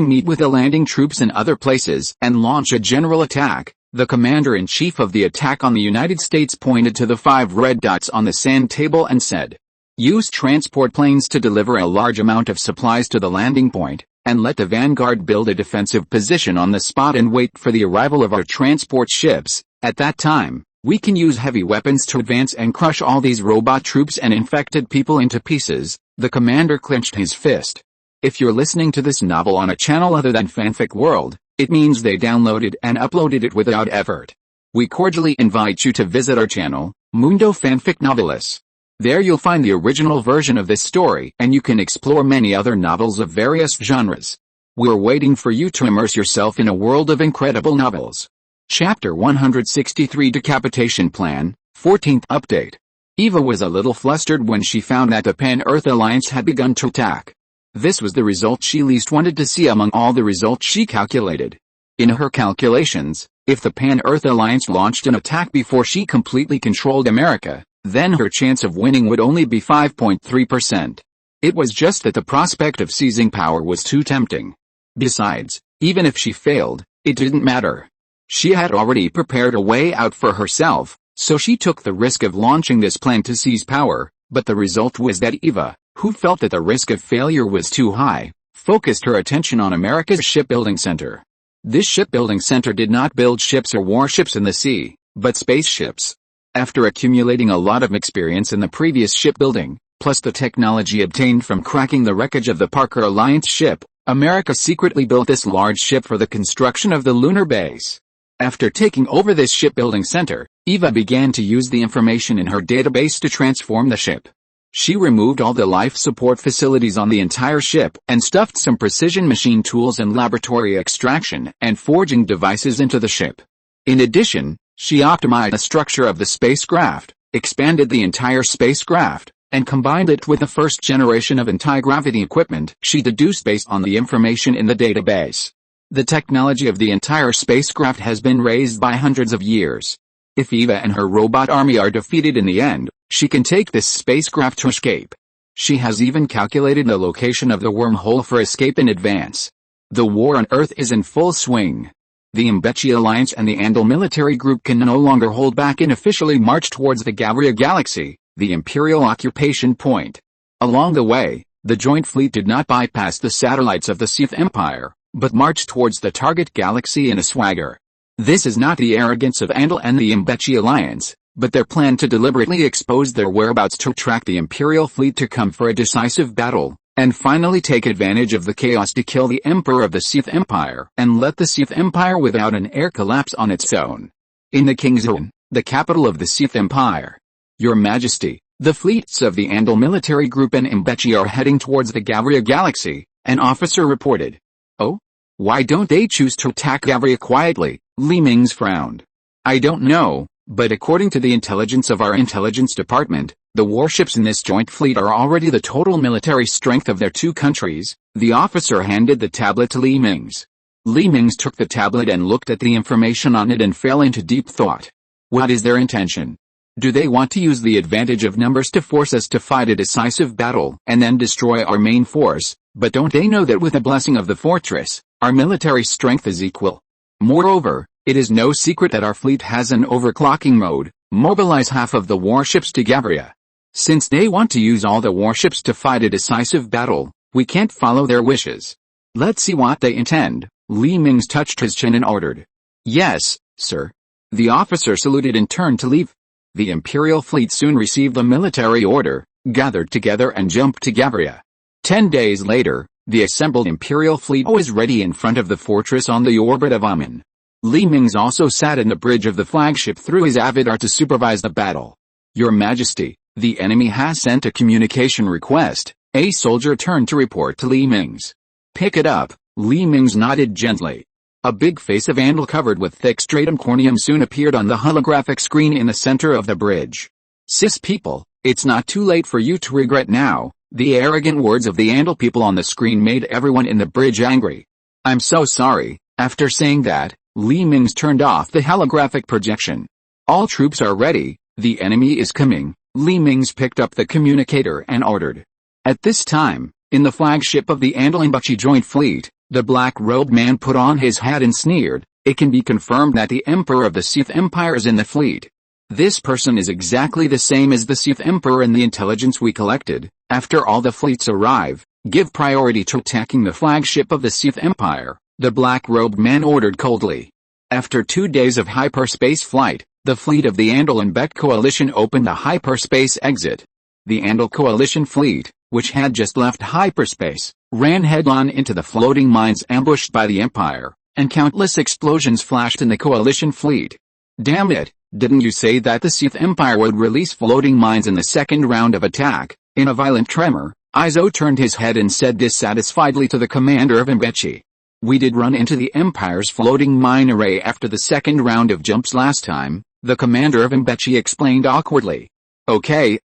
meet with the landing troops in other places and launch a general attack." The commander-in-chief of the attack on the United States pointed to the 5 red dots on the sand table and said, "Use transport planes to deliver a large amount of supplies to the landing point, and let the vanguard build a defensive position on the spot and wait for the arrival of our transport ships. At that time, we can use heavy weapons to advance and crush all these robot troops and infected people into pieces." The commander clenched his fist. If you're listening to this novel on a channel other than Fanfic World, it means they downloaded and uploaded it without effort. We cordially invite you to visit our channel, Mundo Fanfic Novelis. There you'll find the original version of this story, and you can explore many other novels of various genres. We're waiting for you to immerse yourself in a world of incredible novels. Chapter 163 Decapitation Plan, 14th Update. Eva was a little flustered when she found that the Pan-Earth Alliance had begun to attack. This was the result she least wanted to see among all the results she calculated. In her calculations, if the Pan-Earth Alliance launched an attack before she completely controlled America, then her chance of winning would only be 5.3%. It was just that the prospect of seizing power was too tempting. Besides, even if she failed, it didn't matter. She had already prepared a way out for herself, so she took the risk of launching this plan to seize power, but the result was that Eva, who felt that the risk of failure was too high, focused her attention on America's shipbuilding center. This shipbuilding center did not build ships or warships in the sea, but spaceships. After accumulating a lot of experience in the previous shipbuilding, plus the technology obtained from cracking the wreckage of the Parker Alliance ship, America secretly built this large ship for the construction of the lunar base. After taking over this shipbuilding center, Eva began to use the information in her database to transform the ship. She removed all the life support facilities on the entire ship and stuffed some precision machine tools and laboratory extraction and forging devices into the ship. In addition, she optimized the structure of the spacecraft, expanded the entire spacecraft, and combined it with the first generation of anti-gravity equipment she deduced based on the information in the database. The technology of the entire spacecraft has been raised by hundreds of years. If Eva and her robot army are defeated in the end, she can take this spacecraft to escape. She has even calculated the location of the wormhole for escape in advance. The war on Earth is in full swing. The Mingze Alliance and the Andal military group can no longer hold back and officially march towards the Gavria Galaxy, the Imperial occupation point. Along the way, the joint fleet did not bypass the satellites of the Sith Empire, but marched towards the target galaxy in a swagger. This is not the arrogance of Andal and the Mingze Alliance, but their plan to deliberately expose their whereabouts to attract the Imperial fleet to come for a decisive battle, and finally take advantage of the chaos to kill the Emperor of the Sith Empire and let the Sith Empire without an heir collapse on its own. In the King's Zone, the capital of the Sith Empire. Your Majesty, the fleets of the Andal military group and Mingze are heading towards the Gavria Galaxy, an officer reported. Oh? Why don't they choose to attack Gavria quietly? Mingze frowned. I don't know, but according to the intelligence of our intelligence department, the warships in this joint fleet are already the total military strength of their two countries. The officer handed the tablet to Mingze. Mingze took the tablet and looked at the information on it and fell into deep thought. What is their intention? Do they want to use the advantage of numbers to force us to fight a decisive battle and then destroy our main force? But don't they know that with the blessing of the fortress, our military strength is equal? Moreover, it is no secret that our fleet has an overclocking mode. Mobilize half of the warships to Gavria. Since they want to use all the warships to fight a decisive battle, we can't follow their wishes. Let's see what they intend. Mingze touched his chin and ordered. Yes, sir. The officer saluted and turned to leave. The Imperial fleet soon received the military order, gathered together and jumped to Gavria. 10 days later, the assembled Imperial fleet was ready in front of the fortress on the orbit of Amun. Mingze also sat in the bridge of the flagship through his avatar to supervise the battle. Your Majesty, the enemy has sent a communication request. A soldier turned to report to Mingze. Pick it up. Mingze nodded gently. A big face of Andal covered with thick stratum corneum soon appeared on the holographic screen in the center of the bridge. Sis people, it's not too late for you to regret now. The arrogant words of the Andal people on the screen made everyone in the bridge angry. I'm so sorry. After saying that, Mingze turned off the holographic projection. All troops are ready. The enemy is coming. Li Mingze picked up the communicator and ordered. At this time, in the flagship of the Andal-Imbachi Joint Fleet, the black-robed man put on his hat and sneered, "It can be confirmed that the Emperor of the Sith Empire is in the fleet. This person is exactly the same as the Sith Emperor and the intelligence we collected. After all the fleets arrive, give priority to attacking the flagship of the Sith Empire," the black-robed man ordered coldly. After 2 days of hyperspace flight, the fleet of the Andal and Beck coalition opened a hyperspace exit. The Andal coalition fleet, which had just left hyperspace, ran head-on into the floating mines ambushed by the Empire, and countless explosions flashed in the coalition fleet. "Damn it, didn't you say that the Sith Empire would release floating mines in the second round of attack?" In a violent tremor, Izo turned his head and said dissatisfiedly to the commander of Imbachi. "We did run into the Empire's floating mine array after the second round of jumps last time," the commander of Imbachi explained awkwardly. Okay,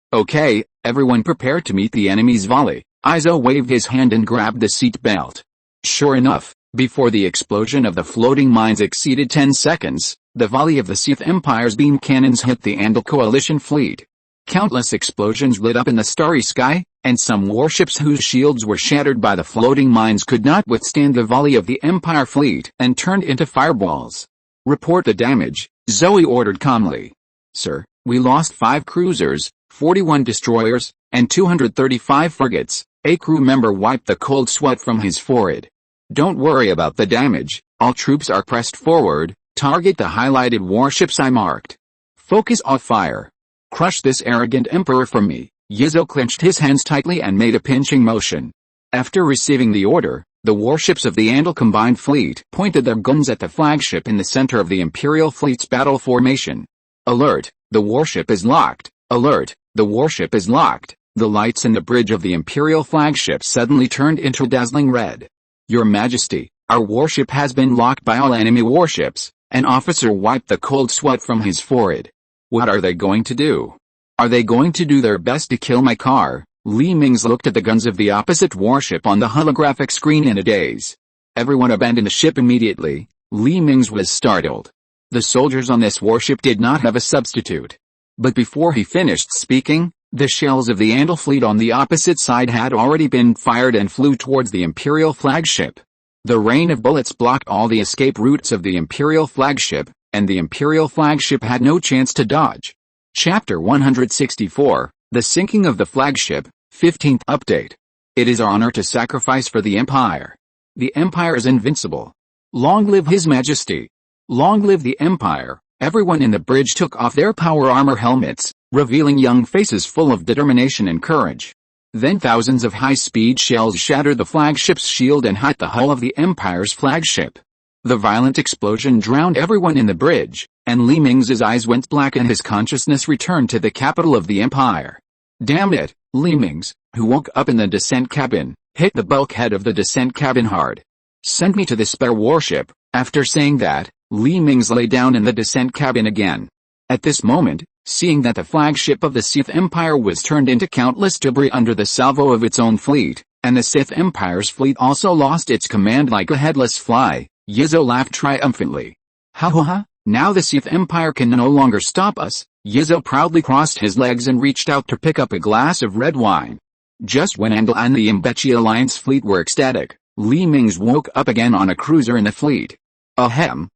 everyone prepare to meet the enemy's volley." Izo waved his hand and grabbed the seat belt. Sure enough, before the explosion of the floating mines exceeded 10 seconds, the volley of the Sith Empire's beam cannons hit the Andal coalition fleet. Countless explosions lit up in the starry sky, and some warships whose shields were shattered by the floating mines could not withstand the volley of the Empire fleet and turned into fireballs. "Report the damage," Zoe ordered calmly. "Sir, we lost 5 cruisers, 41 destroyers, and 235 frigates," a crew member wiped the cold sweat from his forehead. "Don't worry about the damage, all troops are pressed forward, target the highlighted warships I marked. Focus on fire. Crush this arrogant emperor for me." Yizo clenched his hands tightly and made a pinching motion. After receiving the order, the warships of the Andal combined fleet pointed their guns at the flagship in the center of the Imperial fleet's battle formation. "Alert, the warship is locked! Alert, the warship is locked!" The lights in the bridge of the Imperial flagship suddenly turned into dazzling red. "Your Majesty, our warship has been locked by all enemy warships," an officer wiped the cold sweat from his forehead. "What are they going to do? Are they going to do their best to kill my car?" Li Mingze looked at the guns of the opposite warship on the holographic screen in a daze. "Everyone abandon the ship immediately." Li Mingze was startled. The soldiers on this warship did not have a substitute. But before he finished speaking, the shells of the Andal fleet on the opposite side had already been fired and flew towards the Imperial flagship. The rain of bullets blocked all the escape routes of the Imperial flagship, and the Imperial flagship had no chance to dodge. Chapter 164, The Sinking of the Flagship, 15th Update. It is our honor to sacrifice for the Empire. The Empire is invincible. Long live His Majesty. Long live the Empire. Everyone in the bridge took off their power armor helmets, revealing young faces full of determination and courage. Then thousands of high-speed shells shattered the flagship's shield and hit the hull of the Empire's flagship. The violent explosion drowned everyone in the bridge, and Li Mingze's eyes went black and his consciousness returned to the capital of the Empire. "Damn it," Li Mingze, who woke up in the descent cabin, hit the bulkhead of the descent cabin hard. "Send me to the spare warship." After saying that, Li Mingze lay down in the descent cabin again. At this moment, seeing that the flagship of the Sith Empire was turned into countless debris under the salvo of its own fleet, and the Sith Empire's fleet also lost its command like a headless fly, Yizo laughed triumphantly. "Ha ha ha, now the Sith Empire can no longer stop us." Yizo proudly crossed his legs and reached out to pick up a glass of red wine. Just when Andal and the Imbachi Alliance fleet were ecstatic, Li Mingze woke up again on a cruiser in the fleet. Ahem,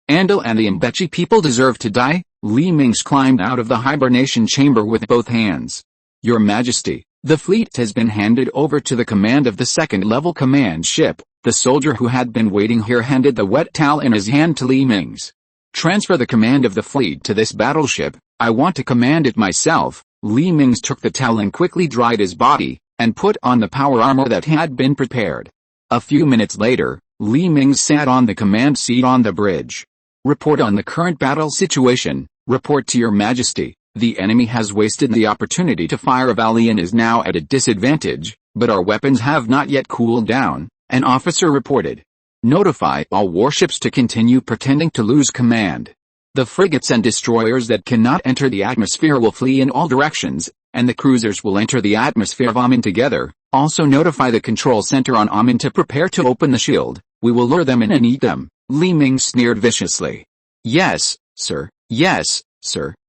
Andal and the Imbachi people deserve to die." Li Mingze climbed out of the hibernation chamber with both hands. "Your Majesty, the fleet has been handed over to the command of the second-level command ship." The soldier who had been waiting here handed the wet towel in his hand to Li Mingze. "Transfer the command of the fleet to this battleship. I want to command it myself." Li Mingze took the towel and quickly dried his body, and put on the power armor that had been prepared. A few minutes later, Li Mingze sat on the command seat on the bridge. "Report on the current battle situation." "Report to your Majesty. The enemy has wasted the opportunity to fire a volley and is now at a disadvantage, but our weapons have not yet cooled down," an officer reported. "Notify all warships to continue pretending to lose command. The frigates and destroyers that cannot enter the atmosphere will flee in all directions, and the cruisers will enter the atmosphere of Amin together. Also notify the control center on Amin to prepare to open the shield. We will lure them in and eat them." Li Mingze sneered viciously. Yes, sir.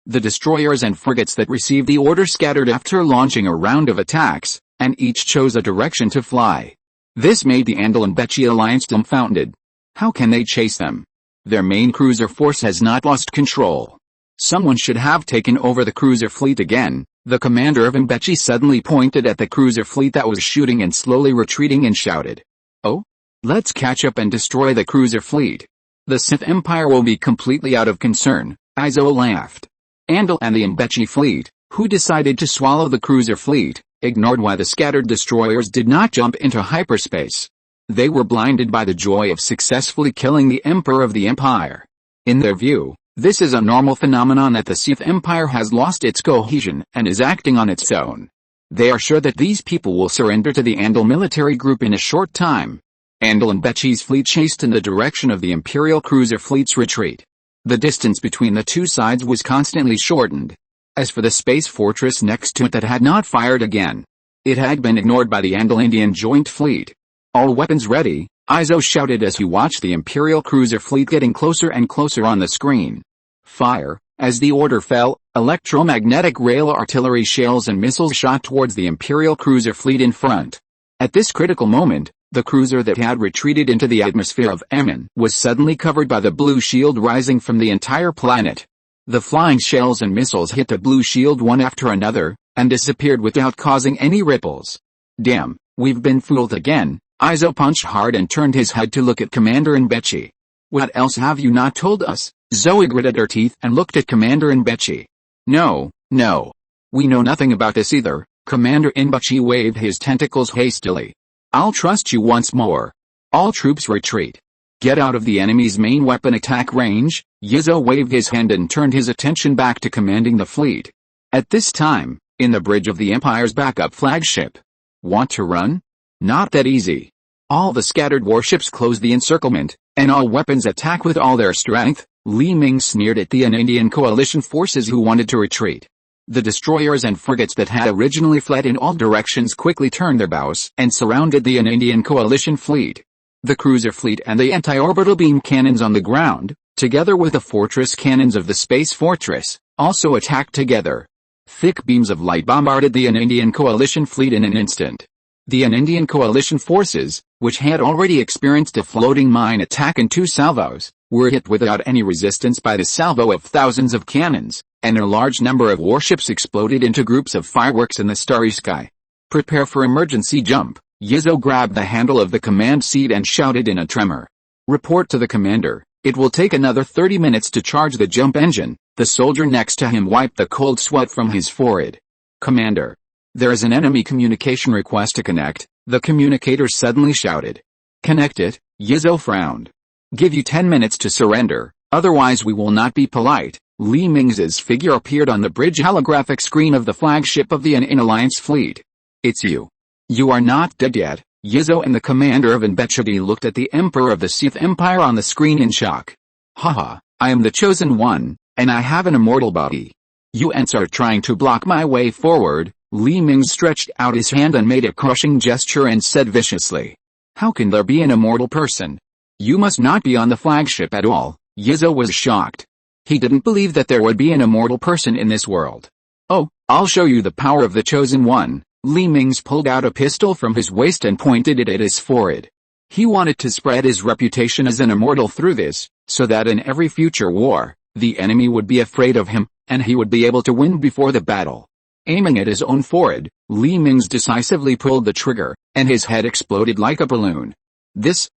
The destroyers and frigates that received the order scattered after launching a round of attacks, and each chose a direction to fly. This made the Andal and Bechi alliance dumbfounded. How can they chase them? Their main cruiser force has not lost control. Someone should have taken over the cruiser fleet again. The commander of Mbechi suddenly pointed at the cruiser fleet that was shooting and slowly retreating and shouted, "Oh? Let's catch up and destroy the cruiser fleet. The Sith Empire will be completely out of concern." Izo laughed. Andal and the Mbechi fleet, who decided to swallow the cruiser fleet, ignored why the scattered destroyers did not jump into hyperspace. They were blinded by the joy of successfully killing the Emperor of the Empire. In their view, this is a normal phenomenon that the Sith Empire has lost its cohesion and is acting on its own. They are sure that these people will surrender to the Andal military group in a short time. Andal and Bechi's fleet chased in the direction of the Imperial cruiser fleet's retreat. The distance between the two sides was constantly shortened. As for the space fortress next to it that had not fired again, it had been ignored by the Andal-Indian joint fleet. "All weapons ready," Izo shouted as he watched the Imperial cruiser fleet getting closer and closer on the screen. Fire! As the order fell, electromagnetic rail artillery shells and missiles shot towards the Imperial cruiser fleet in front. At this critical moment, the cruiser that had retreated into the atmosphere of Emin was suddenly covered by the blue shield rising from the entire planet. The flying shells and missiles hit the blue shield one after another, and disappeared without causing any ripples. "Damn, we've been fooled again." Izo punched hard and turned his head to look at Commander Mbechi. "What else have you not told us?" Zoe gritted her teeth and looked at Commander Mbechi. No. We know nothing about this either." Commander Mbechi waved his tentacles hastily. "I'll trust you once more. All troops retreat. Get out of the enemy's main weapon attack range." Yizo waved his hand and turned his attention back to commanding the fleet. At this time, in the bridge of the Empire's backup flagship. "Want to run? Not that easy. All the scattered warships close the encirclement, and all weapons attack with all their strength." Li Ming sneered at the Indian coalition forces who wanted to retreat. The destroyers and frigates that had originally fled in all directions quickly turned their bows and surrounded the Indian coalition fleet. The cruiser fleet and the anti-orbital beam cannons on the ground, together with the fortress cannons of the space fortress, also attacked together. Thick beams of light bombarded the Indian coalition fleet in an instant. The Indian coalition forces, which had already experienced a floating mine attack in 2 salvos, were hit without any resistance by the salvo of thousands of cannons, and a large number of warships exploded into groups of fireworks in the starry sky. "Prepare for emergency jump." Yizo grabbed the handle of the command seat and shouted in a tremor. "Report to the commander. It will take another 30 minutes to charge the jump engine." The soldier next to him wiped the cold sweat from his forehead. "Commander, there is an enemy communication request to connect," the communicator suddenly shouted. "Connect it," Yizo frowned. "Give you 10 minutes to surrender, otherwise we will not be polite." Li Mingze's figure appeared on the bridge holographic screen of the flagship of the Alliance fleet. "It's you. You are not dead yet." Yizo and the commander of Mbechi looked at the Emperor of the Sith Empire on the screen in shock. "Haha, I am the chosen one, and I have an immortal body. You ants are trying to block my way forward." Li Mingze stretched out his hand and made a crushing gesture and said viciously, "How can there be an immortal person? You must not be on the flagship at all." Yizo was shocked. He didn't believe that there would be an immortal person in this world. "Oh, I'll show you the power of the chosen one." Li Mingze pulled out a pistol from his waist and pointed it at his forehead. He wanted to spread his reputation as an immortal through this, so that in every future war, the enemy would be afraid of him, and he would be able to win before the battle. Aiming at his own forehead, Li Mingze decisively pulled the trigger, and his head exploded like a balloon. This,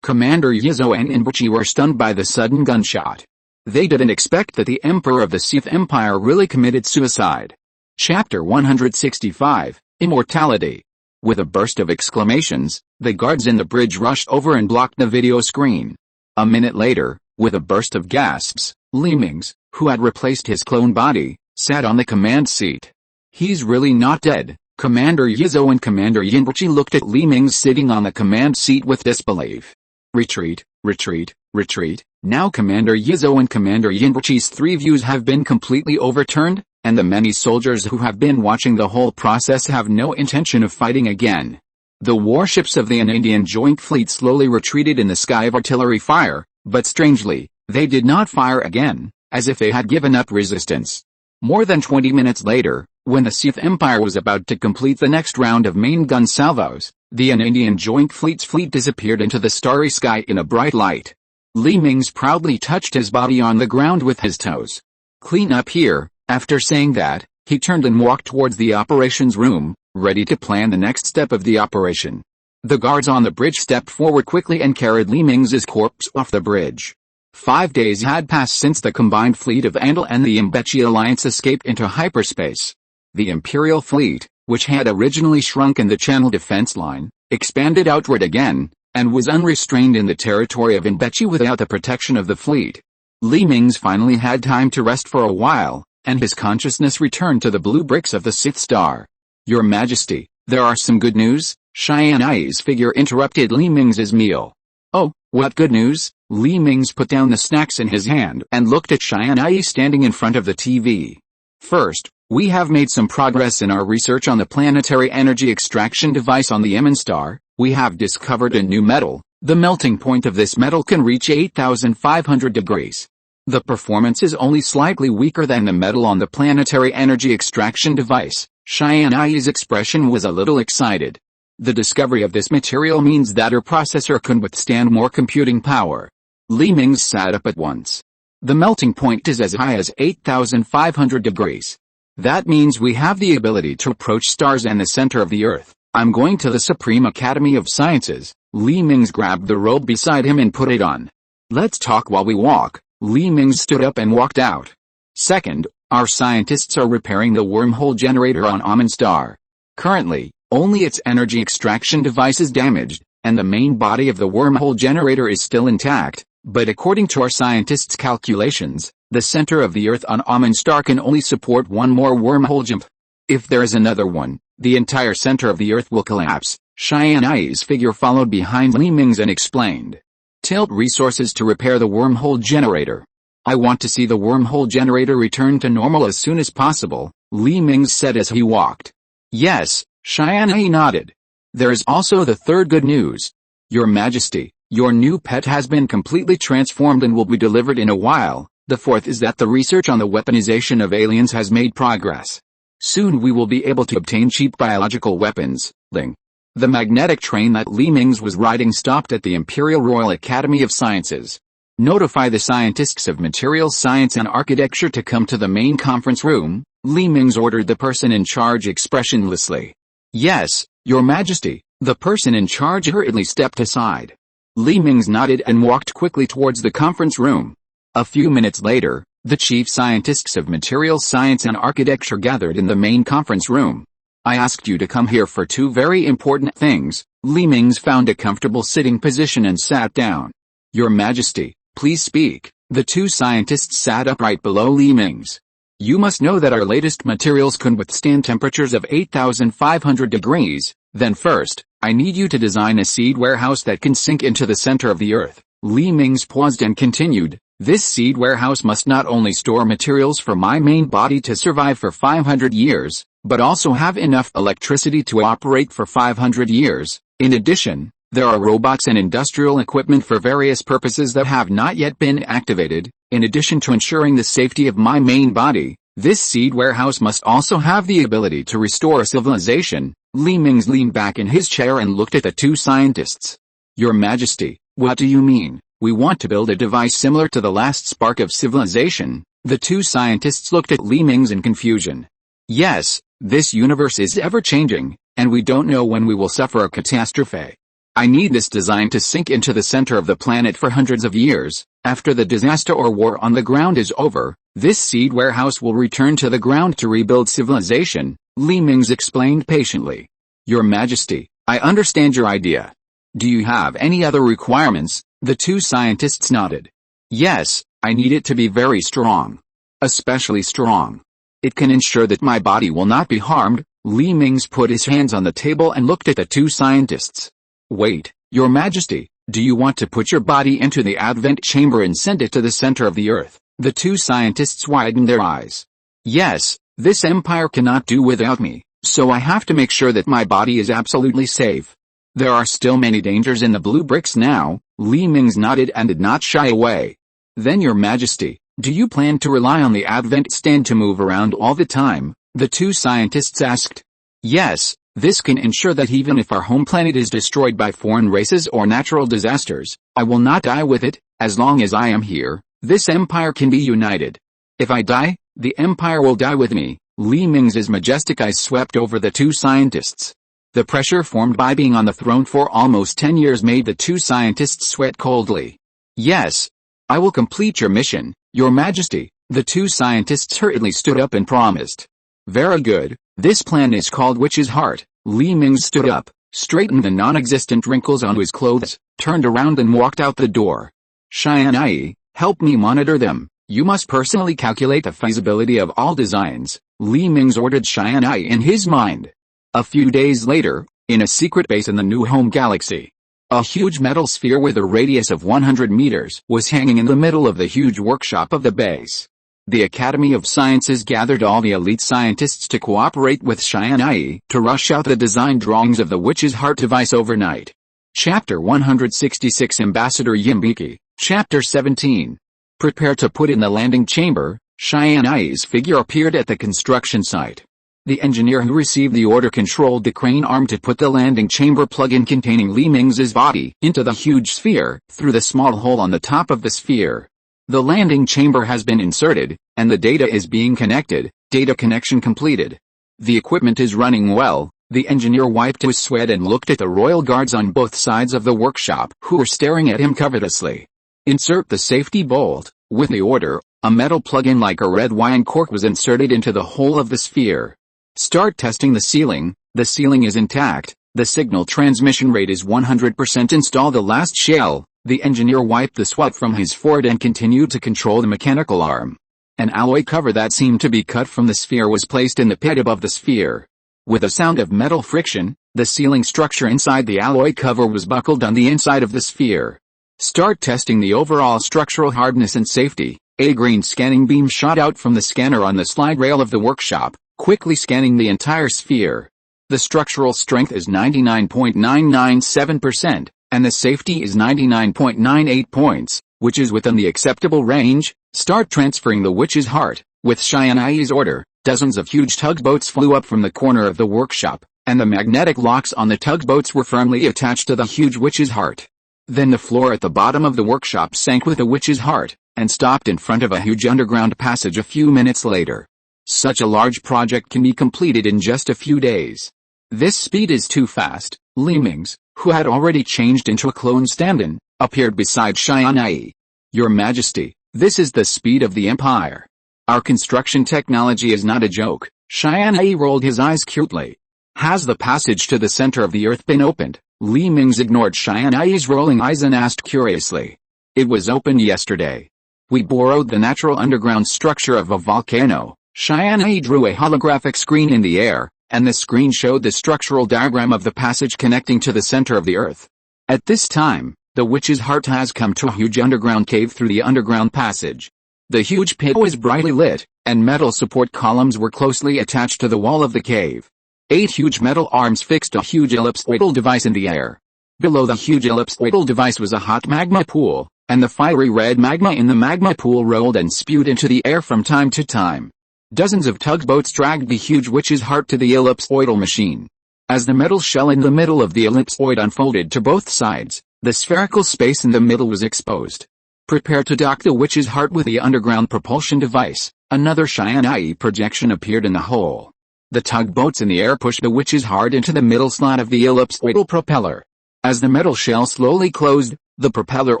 Commander Yizo and Mbechi were stunned by the sudden gunshot. They didn't expect that the Emperor of the Sith Empire really committed suicide. Chapter 165, Immortality. With a burst of exclamations, the guards in the bridge rushed over and blocked the video screen. A minute later, with a burst of gasps, Li Mingze, who had replaced his clone body, sat on the command seat. "He's really not dead." Commander Yizo and Commander Mbechi looked at Li Mingze sitting on the command seat with disbelief. "Retreat, retreat, retreat." Now Commander Yizo and Commander Mbechi's 3 views have been completely overturned, and the many soldiers who have been watching the whole process have no intention of fighting again. The warships of the Indian Joint Fleet slowly retreated in the sky of artillery fire, but strangely, they did not fire again. as if they had given up resistance. More than 20 minutes later, when the Sith Empire was about to complete the next round of main gun salvos, the Indian Joint Fleet's fleet disappeared into the starry sky in a bright light. Li Mingze proudly touched his body on the ground with his toes. "Clean up here." After saying that, he turned and walked towards the operations room, ready to plan the next step of the operation. The guards on the bridge stepped forward quickly and carried Li Mingze's corpse off the bridge. 5 days had passed since the combined fleet of Andal and the Mingze alliance escaped into hyperspace. The Imperial fleet, which had originally shrunk in the Channel defense line, expanded outward again, and was unrestrained in the territory of Mingze without the protection of the fleet. Li Mingze finally had time to rest for a while, and his consciousness returned to the blue bricks of the Sith Star. "Your Majesty, there are some good news," Tianyi's figure interrupted Li Mingze's meal. "Oh, what good news?" Li Mingze put down the snacks in his hand and looked at Tianyi standing in front of the TV. "First, we have made some progress in our research on the planetary energy extraction device on the Emin star. We have discovered a new metal. The melting point of this metal can reach 8,500 degrees. The performance is only slightly weaker than the metal on the planetary energy extraction device." Tianyi's expression was a little excited. The discovery of this material means that her processor can withstand more computing power. Li Mingze sat up at once. "The melting point is as high as 8,500 degrees. That means we have the ability to approach stars and the center of the Earth. I'm going to the Supreme Academy of Sciences." Li Mingze grabbed the robe beside him and put it on. "Let's talk while we walk." Li Mingze stood up and walked out. "Second, our scientists are repairing the wormhole generator on Emin star. Currently, only its energy extraction device is damaged, and the main body of the wormhole generator is still intact, but according to our scientists' calculations, the center of the Earth on Emin star can only support one more wormhole jump. If there is another one, the entire center of the Earth will collapse." Tianyi's figure followed behind Li Mingze and explained. "Tilt resources to repair the wormhole generator. I want to see the wormhole generator return to normal as soon as possible," Li Mingze said as he walked. "Yes," Tianyi nodded. "There is also the third good news. Your Majesty, your new pet has been completely transformed and will be delivered in a while. The fourth is that the research on the weaponization of aliens has made progress. Soon we will be able to obtain cheap biological weapons." Ling. The magnetic train that Li Mingze was riding stopped at the Imperial Royal Academy of Sciences. "Notify the scientists of material science and architecture to come to the main conference room," Li Mingze ordered the person in charge expressionlessly. "Yes, Your Majesty." The person in charge hurriedly stepped aside. Li Mingze nodded and walked quickly towards the conference room. A few minutes later, the chief scientists of material science and architecture gathered in the main conference room. "I asked you to come here for two very important things." Li Mingze found a comfortable sitting position and sat down. "Your Majesty, please speak." The two scientists sat upright below Li Mingze. "You must know that our latest materials can withstand temperatures of 8,500 degrees. Then first, I need you to design a seed warehouse that can sink into the center of the Earth." Li Mingze paused and continued. "This seed warehouse must not only store materials for my main body to survive for 500 years, but also have enough electricity to operate for 500 years. In addition, there are robots and industrial equipment for various purposes that have not yet been activated. In addition to ensuring the safety of my main body, this seed warehouse must also have the ability to restore civilization." Li Mingze leaned back in his chair and looked at the two scientists. "Your Majesty, what do you mean?" "We want to build a device similar to the last spark of civilization." The two scientists looked at Li Mingze in confusion. "Yes, this universe is ever-changing, and we don't know when we will suffer a catastrophe. I need this design to sink into the center of the planet for hundreds of years. After the disaster or war on the ground is over, this seed warehouse will return to the ground to rebuild civilization," Li Mingze explained patiently. "Your Majesty, I understand your idea. Do you have any other requirements?" The two scientists nodded. "Yes, I need it to be very strong. Especially strong. It can ensure that my body will not be harmed." Li Mingze put his hands on the table and looked at the two scientists. "Wait, Your Majesty, do you want to put your body into the Advent chamber and send it to the center of the Earth?" The two scientists widened their eyes. "Yes, this empire cannot do without me, so I have to make sure that my body is absolutely safe. There are still many dangers in the blue bricks now." Li Mingze nodded and did not shy away. "Then Your Majesty, Do you plan to rely on the advent stand to move around all the time? The two scientists asked. Yes, this can ensure that even if our home planet is destroyed by foreign races or natural disasters, I will not die with it. As long as I am here, this empire can be united. If I die, the empire will die with me. Mingze's majestic eyes swept over the two scientists. The pressure formed by being on the throne for almost 10 years made the two scientists sweat coldly. Yes, I will complete your mission, Your Majesty. The two scientists hurriedly stood up and promised. Very good, this plan is called Witch's Heart. Mingze stood up, straightened the non-existent wrinkles on his clothes, turned around and walked out the door. Tianyi, help me monitor them. You must personally calculate the feasibility of all designs, Mingze ordered Tianyi in his mind. A few days later, in a secret base in the New Home Galaxy, a huge metal sphere with a radius of 100 meters was hanging in the middle of the huge workshop of the base. The Academy of Sciences gathered all the elite scientists to cooperate with Tianyi to rush out the design drawings of the Witch's Heart device overnight. Chapter 166 Ambassador Yimbiki. Chapter 17. Prepare to put in the landing chamber. Tianyi's figure appeared at the construction site. The engineer who received the order controlled the crane arm to put the landing chamber plug-in containing Mingze's body into the huge sphere, through the small hole on the top of the sphere. The landing chamber has been inserted, and the data is being connected. Data connection completed. The equipment is running well. The engineer wiped his sweat and looked at the royal guards on both sides of the workshop, who were staring at him covetously. Insert the safety bolt. With the order, a metal plug-in like a red wine cork was inserted into the hole of the sphere. Start testing the ceiling. The ceiling is intact. The signal transmission rate is 100%. Install the last shell. The engineer wiped the sweat from his forehead and continued to control the mechanical arm. An alloy cover that seemed to be cut from the sphere was placed in the pit above the sphere. With a sound of metal friction, the ceiling structure inside the alloy cover was buckled on the inside of the sphere. Start testing the overall structural hardness and safety. A green scanning beam shot out from the scanner on the slide rail of the workshop, quickly scanning the entire sphere. The structural strength is 99.997%, and the safety is 99.98 points, which is within the acceptable range. Start transferring the Witch's Heart. With Tianyi's order, dozens of huge tugboats flew up from the corner of the workshop, and the magnetic locks on the tugboats were firmly attached to the huge Witch's Heart. Then the floor at the bottom of the workshop sank with the Witch's Heart, and stopped in front of a huge underground passage a few minutes later. Such a large project can be completed in just a few days. This speed is too fast. Mingze, who had already changed into a clone stand-in, appeared beside Tianyi. Your Majesty, this is the speed of the Empire. Our construction technology is not a joke. Tianyi rolled his eyes cutely. Has the passage to the center of the earth been opened? Mingze ignored Tianyi's rolling eyes and asked curiously. It was opened yesterday. We borrowed the natural underground structure of a volcano. Tianyi drew a holographic screen in the air, and the screen showed the structural diagram of the passage connecting to the center of the earth. At this time, the Witch's Heart has come to a huge underground cave through the underground passage. The huge pit was brightly lit, and metal support columns were closely attached to the wall of the cave. 8 huge metal arms fixed a huge ellipsoidal device in the air. Below the huge ellipsoidal device was a hot magma pool, and the fiery red magma in the magma pool rolled and spewed into the air from time to time. Dozens of tugboats dragged the huge Witch's Heart to the ellipsoidal machine. As the metal shell in the middle of the ellipsoid unfolded to both sides, the spherical space in the middle was exposed. Prepare to dock the Witch's Heart with the underground propulsion device. Another Tianyi projection appeared in the hole. The tugboats in the air pushed the Witch's Heart into the middle slot of the ellipsoidal propeller. As the metal shell slowly closed, the propeller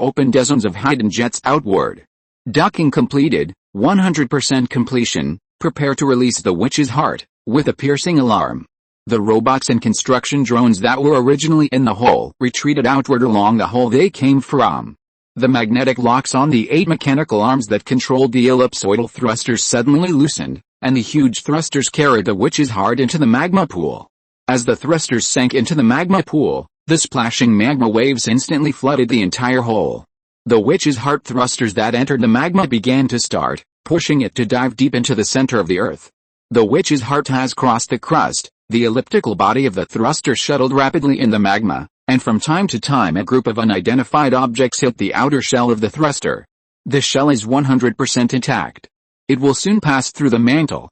opened dozens of hidden jets outward. Docking completed, 100% completion. Prepare to release the Witch's Heart, with a piercing alarm. The robots and construction drones that were originally in the hole retreated outward along the hole they came from. The magnetic locks on the 8 mechanical arms that controlled the ellipsoidal thrusters suddenly loosened, and the huge thrusters carried the Witch's Heart into the magma pool. As the thrusters sank into the magma pool, the splashing magma waves instantly flooded the entire hole. The Witch's Heart thrusters that entered the magma began to start, pushing it to dive deep into the center of the earth. The Witch's Heart has crossed the crust. The elliptical body of the thruster shuttled rapidly in the magma, and from time to time a group of unidentified objects hit the outer shell of the thruster. The shell is 100% intact. It will soon pass through the mantle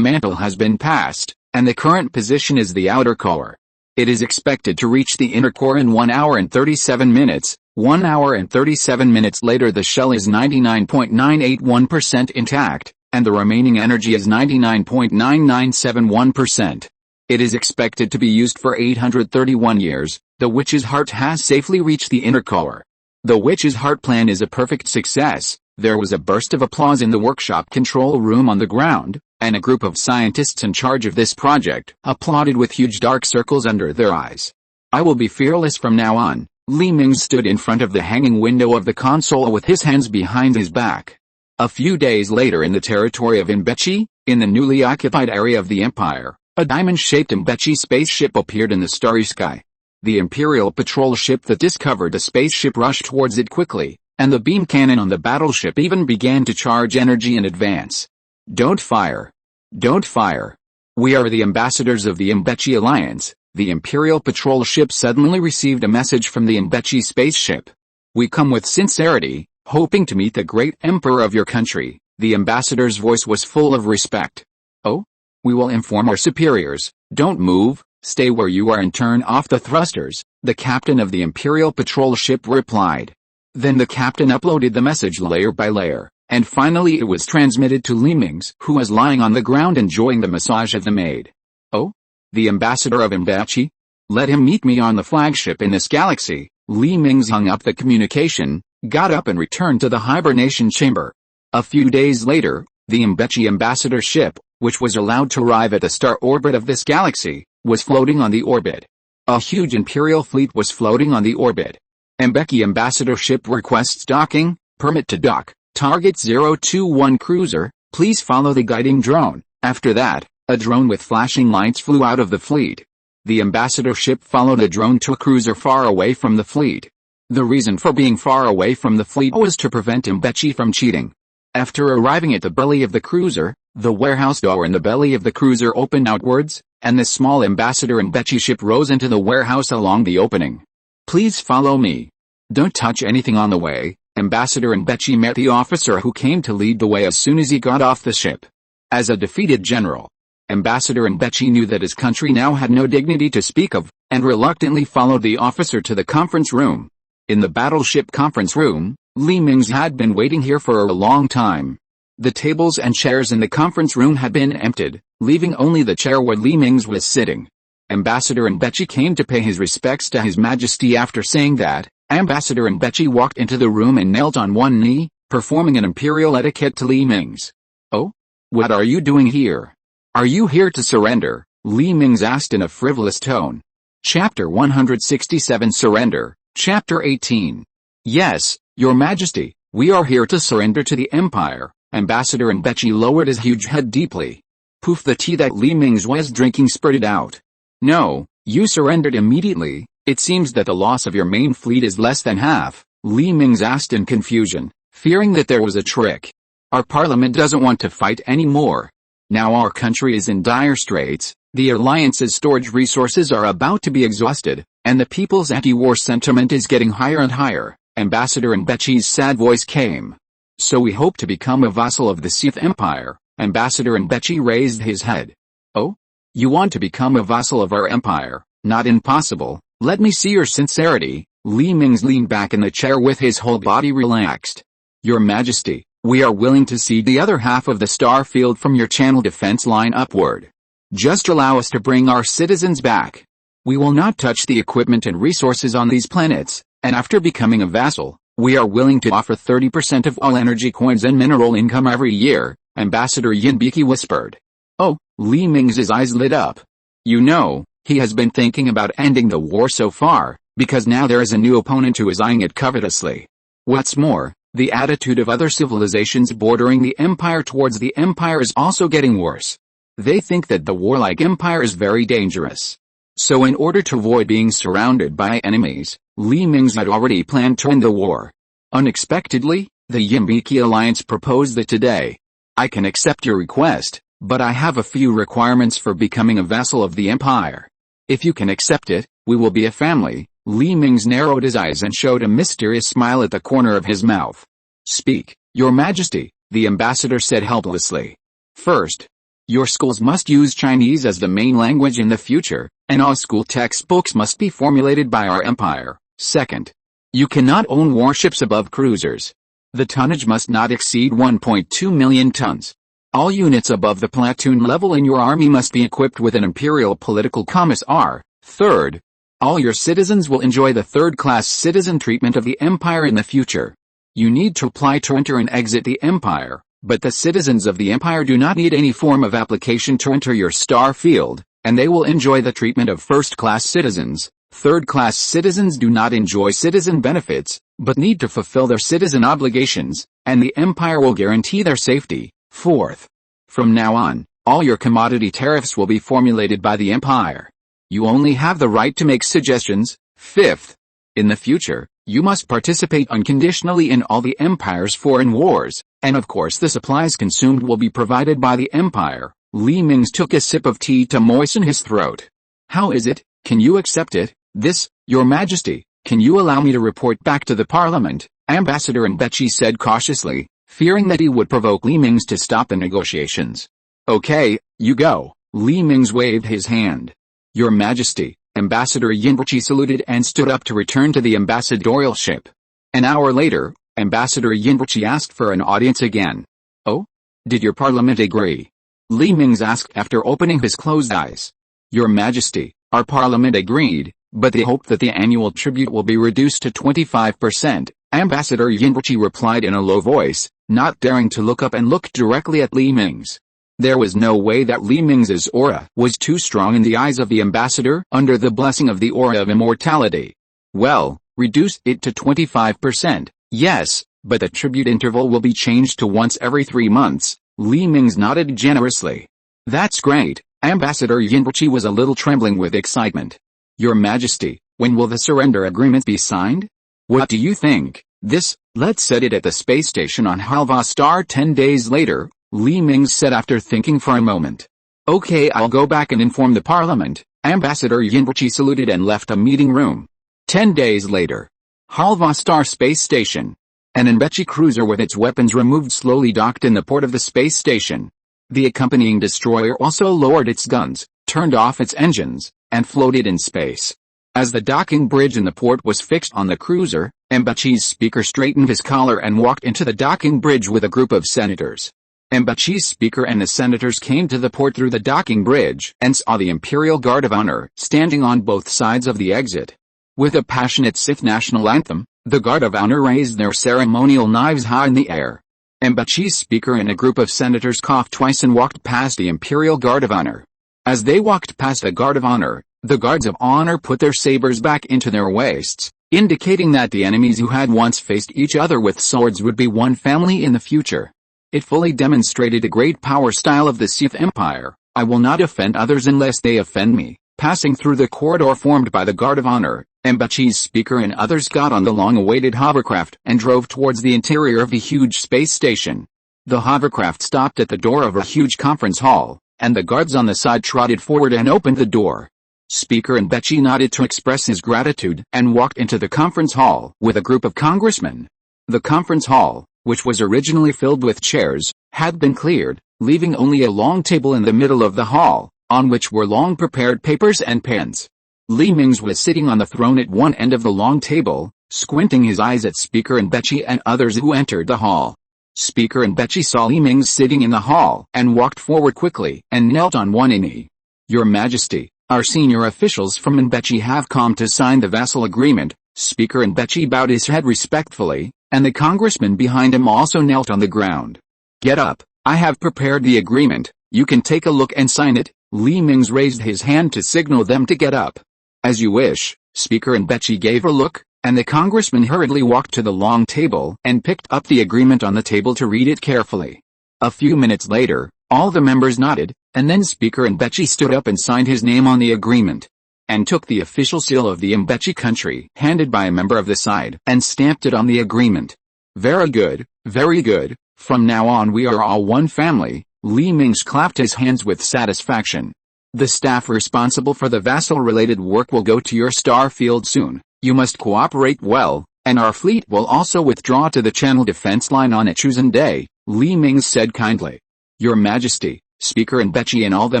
has been passed, and the current position is the outer core. It is expected to reach the inner core in 1 hour and 37 minutes. 1 hour and 37 minutes later the shell is 99.981% intact, and the remaining energy is 99.9971%. It is expected to be used for 831 years. The witch's heart has safely reached the inner core. The witch's heart plan is a perfect success. There was a burst of applause in the workshop control room on the ground, and a group of scientists in charge of this project applauded with huge dark circles under their eyes. I will be fearless from now on. Mingze stood in front of the hanging window of the console with his hands behind his back. A few days later in the territory of Mingze, in the newly occupied area of the Empire, a diamond-shaped Mingze spaceship appeared in the starry sky. The Imperial patrol ship that discovered the spaceship rushed towards it quickly, and the beam cannon on the battleship even began to charge energy in advance. Don't fire. Don't fire. We are the ambassadors of the Mingze Alliance. The Imperial patrol ship suddenly received a message from the Mingze spaceship. We come with sincerity, hoping to meet the great emperor of your country. The ambassador's voice was full of respect. Oh? We will inform our superiors. Don't move. Stay where you are and turn off the thrusters, the captain of the Imperial patrol ship replied. Then the captain uploaded the message layer by layer, and finally it was transmitted to Mingze, who was lying on the ground enjoying the massage of the maid. Oh? The ambassador of Mingze? Let him meet me on the flagship in this galaxy. Mingze hung up the communication, got up and returned to the hibernation chamber. A few days later, the Mingze ambassador ship, which was allowed to arrive at the star orbit of this galaxy, was floating on the orbit. A huge Imperial fleet was floating on the orbit. Mingze ambassador ship requests docking, permit to dock, target 021 cruiser, please follow the guiding drone. After that, a drone with flashing lights flew out of the fleet. The ambassador ship followed a drone to a cruiser far away from the fleet. The reason for being far away from the fleet was to prevent Mingze from cheating. After arriving at the belly of the cruiser, the warehouse door in the belly of the cruiser opened outwards, and the small ambassador Mingze ship rose into the warehouse along the opening. Please follow me. Don't touch anything on the way. Ambassador Mingze met the officer who came to lead the way as soon as he got off the ship. As a defeated general, Ambassador Mingze knew that his country now had no dignity to speak of, and reluctantly followed the officer to the conference room. In the battleship conference room, Mingze had been waiting here for a long time. The tables and chairs in the conference room had been emptied, leaving only the chair where Mingze was sitting. Ambassador Mingze came to pay his respects to His Majesty. After saying that, Ambassador Mingze walked into the room and knelt on one knee, performing an imperial etiquette to Mingze. Oh? What are you doing here? Are you here to surrender? Mingze asked in a frivolous tone. Chapter 167 Surrender, Chapter 18. Yes, Your Majesty, we are here to surrender to the Empire. Ambassador Mingze lowered his huge head deeply. Poof, the tea that Mingze was drinking spurted out. No, you surrendered immediately. It seems that the loss of your main fleet is less than half. Mingze asked in confusion, fearing that there was a trick. Our parliament doesn't want to fight anymore. Now our country is in dire straits, the Alliance's storage resources are about to be exhausted, and the people's anti-war sentiment is getting higher and higher. Ambassador Mingze's sad voice came. So we hope to become a vassal of the Sith Empire. Ambassador Mingze raised his head. Oh? You want to become a vassal of our empire? Not impossible. Let me see your sincerity. Mingze leaned back in the chair with his whole body relaxed. Your Majesty, we are willing to cede the other half of the star field from your channel defense line upward. Just allow us to bring our citizens back. We will not touch the equipment and resources on these planets, and after becoming a vassal, we are willing to offer 30% of all energy coins and mineral income every year, Ambassador Yinbiki whispered. Oh, Mingze's eyes lit up. You know, he has been thinking about ending the war so far, because now there is a new opponent who is eyeing it covetously. What's more, the attitude of other civilizations bordering the Empire towards the Empire is also getting worse. They think that the warlike Empire is very dangerous. So in order to avoid being surrounded by enemies, Mingze had already planned to end the war. Unexpectedly, the Mingze Alliance proposed that today. I can accept your request, but I have a few requirements for becoming a vassal of the Empire. If you can accept it, we will be a family. Mingze narrowed his eyes and showed a mysterious smile at the corner of his mouth. Speak, Your Majesty, the ambassador said helplessly. First, your schools must use Chinese as the main language in the future, and all school textbooks must be formulated by our empire. Second, you cannot own warships above cruisers. The tonnage must not exceed 1.2 million tons. All units above the platoon level in your army must be equipped with an imperial political commissar. Third, all your citizens will enjoy the third-class citizen treatment of the empire in the future. You need to apply to enter and exit the empire, but the citizens of the empire do not need any form of application to enter your star field, and they will enjoy the treatment of first-class citizens. Third-class citizens do not enjoy citizen benefits, but need to fulfill their citizen obligations, and the empire will guarantee their safety. Fourth, from now on, all your commodity tariffs will be formulated by the empire. You only have the right to make suggestions. Fifth, in the future, you must participate unconditionally in all the empire's foreign wars, and of course the supplies consumed will be provided by the empire. Li Mingze took a sip of tea to moisten his throat. How is it? Can you accept it? This, Your Majesty, can you allow me to report back to the parliament? Ambassador Mingze said cautiously, fearing that he would provoke Li Mingze to stop the negotiations. Okay, you go. Li Mingze waved his hand. Your Majesty, Ambassador Mingze saluted and stood up to return to the ambassadorial ship. An hour later, Ambassador Mingze asked for an audience again. Oh? Did your parliament agree? Li Mingze asked after opening his closed eyes. Your Majesty, our parliament agreed, but they hope that the annual tribute will be reduced to 25%, Ambassador Mingze replied in a low voice, not daring to look up and look directly at Li Mingze. There was no way that Li Mingze's aura was too strong in the eyes of the ambassador under the blessing of the aura of immortality. Well, reduce it to 25%, yes, but the tribute interval will be changed to once every 3 months. Li Mingze nodded generously. That's great. Ambassador Mingze was a little trembling with excitement. Your Majesty, when will the surrender agreement be signed? What do you think? Let's set it at the space station on Halva Star 10 days later, Li Mingze said after thinking for a moment. Okay, I'll go back and inform the parliament. Ambassador Mingze saluted and left a meeting room. 10 days later. Halva Star Space Station. An Mingze cruiser with its weapons removed slowly docked in the port of the space station. The accompanying destroyer also lowered its guns, turned off its engines, and floated in space. As the docking bridge in the port was fixed on the cruiser, Mingze's speaker straightened his collar and walked into the docking bridge with a group of senators. Mingze's speaker and the senators came to the port through the docking bridge and saw the Imperial Guard of Honor standing on both sides of the exit. With a passionate Sith national anthem, the Guard of Honor raised their ceremonial knives high in the air. Mingze's speaker and a group of senators coughed twice and walked past the Imperial Guard of Honor. As they walked past the Guard of Honor, the Guards of Honor put their sabers back into their waists, indicating that the enemies who had once faced each other with swords would be one family in the future. It fully demonstrated the great power style of the Sith Empire. I will not offend others unless they offend me. Passing through the corridor formed by the Guard of Honor, Mingze's speaker and others got on the long-awaited hovercraft and drove towards the interior of the huge space station. The hovercraft stopped at the door of a huge conference hall, and the guards on the side trotted forward and opened the door. Speaker Mingze nodded to express his gratitude and walked into the conference hall with a group of congressmen. The conference hall, which was originally filled with chairs, had been cleared, leaving only a long table in the middle of the hall, on which were long-prepared papers and pens. Li Mingze was sitting on the throne at one end of the long table, squinting his eyes at Speaker Mingze and others who entered the hall. Speaker Mingze saw Li Mingze sitting in the hall and walked forward quickly and knelt on one knee. Your Majesty, our senior officials from Mingze have come to sign the vassal agreement. Speaker Mingze bowed his head respectfully, and the congressman behind him also knelt on the ground. Get up, I have prepared the agreement, you can take a look and sign it. Li Mingze raised his hand to signal them to get up. As you wish. Speaker Mingze gave a look, and the congressman hurriedly walked to the long table and picked up the agreement on the table to read it carefully. A few minutes later, all the members nodded, and then Speaker Mingze stood up and signed his name on the agreement, and took the official seal of the Mingze country handed by a member of the side and stamped it on the agreement. Very good, very good, from now on we are all one family. Li Mingze clapped his hands with satisfaction. The staff responsible for the vassal-related work will go to your star field soon. You must cooperate well, And our fleet will also withdraw to the Channel defense line on a chosen day, Li Mingze said kindly. Your Majesty, Speaker Enbechi and all the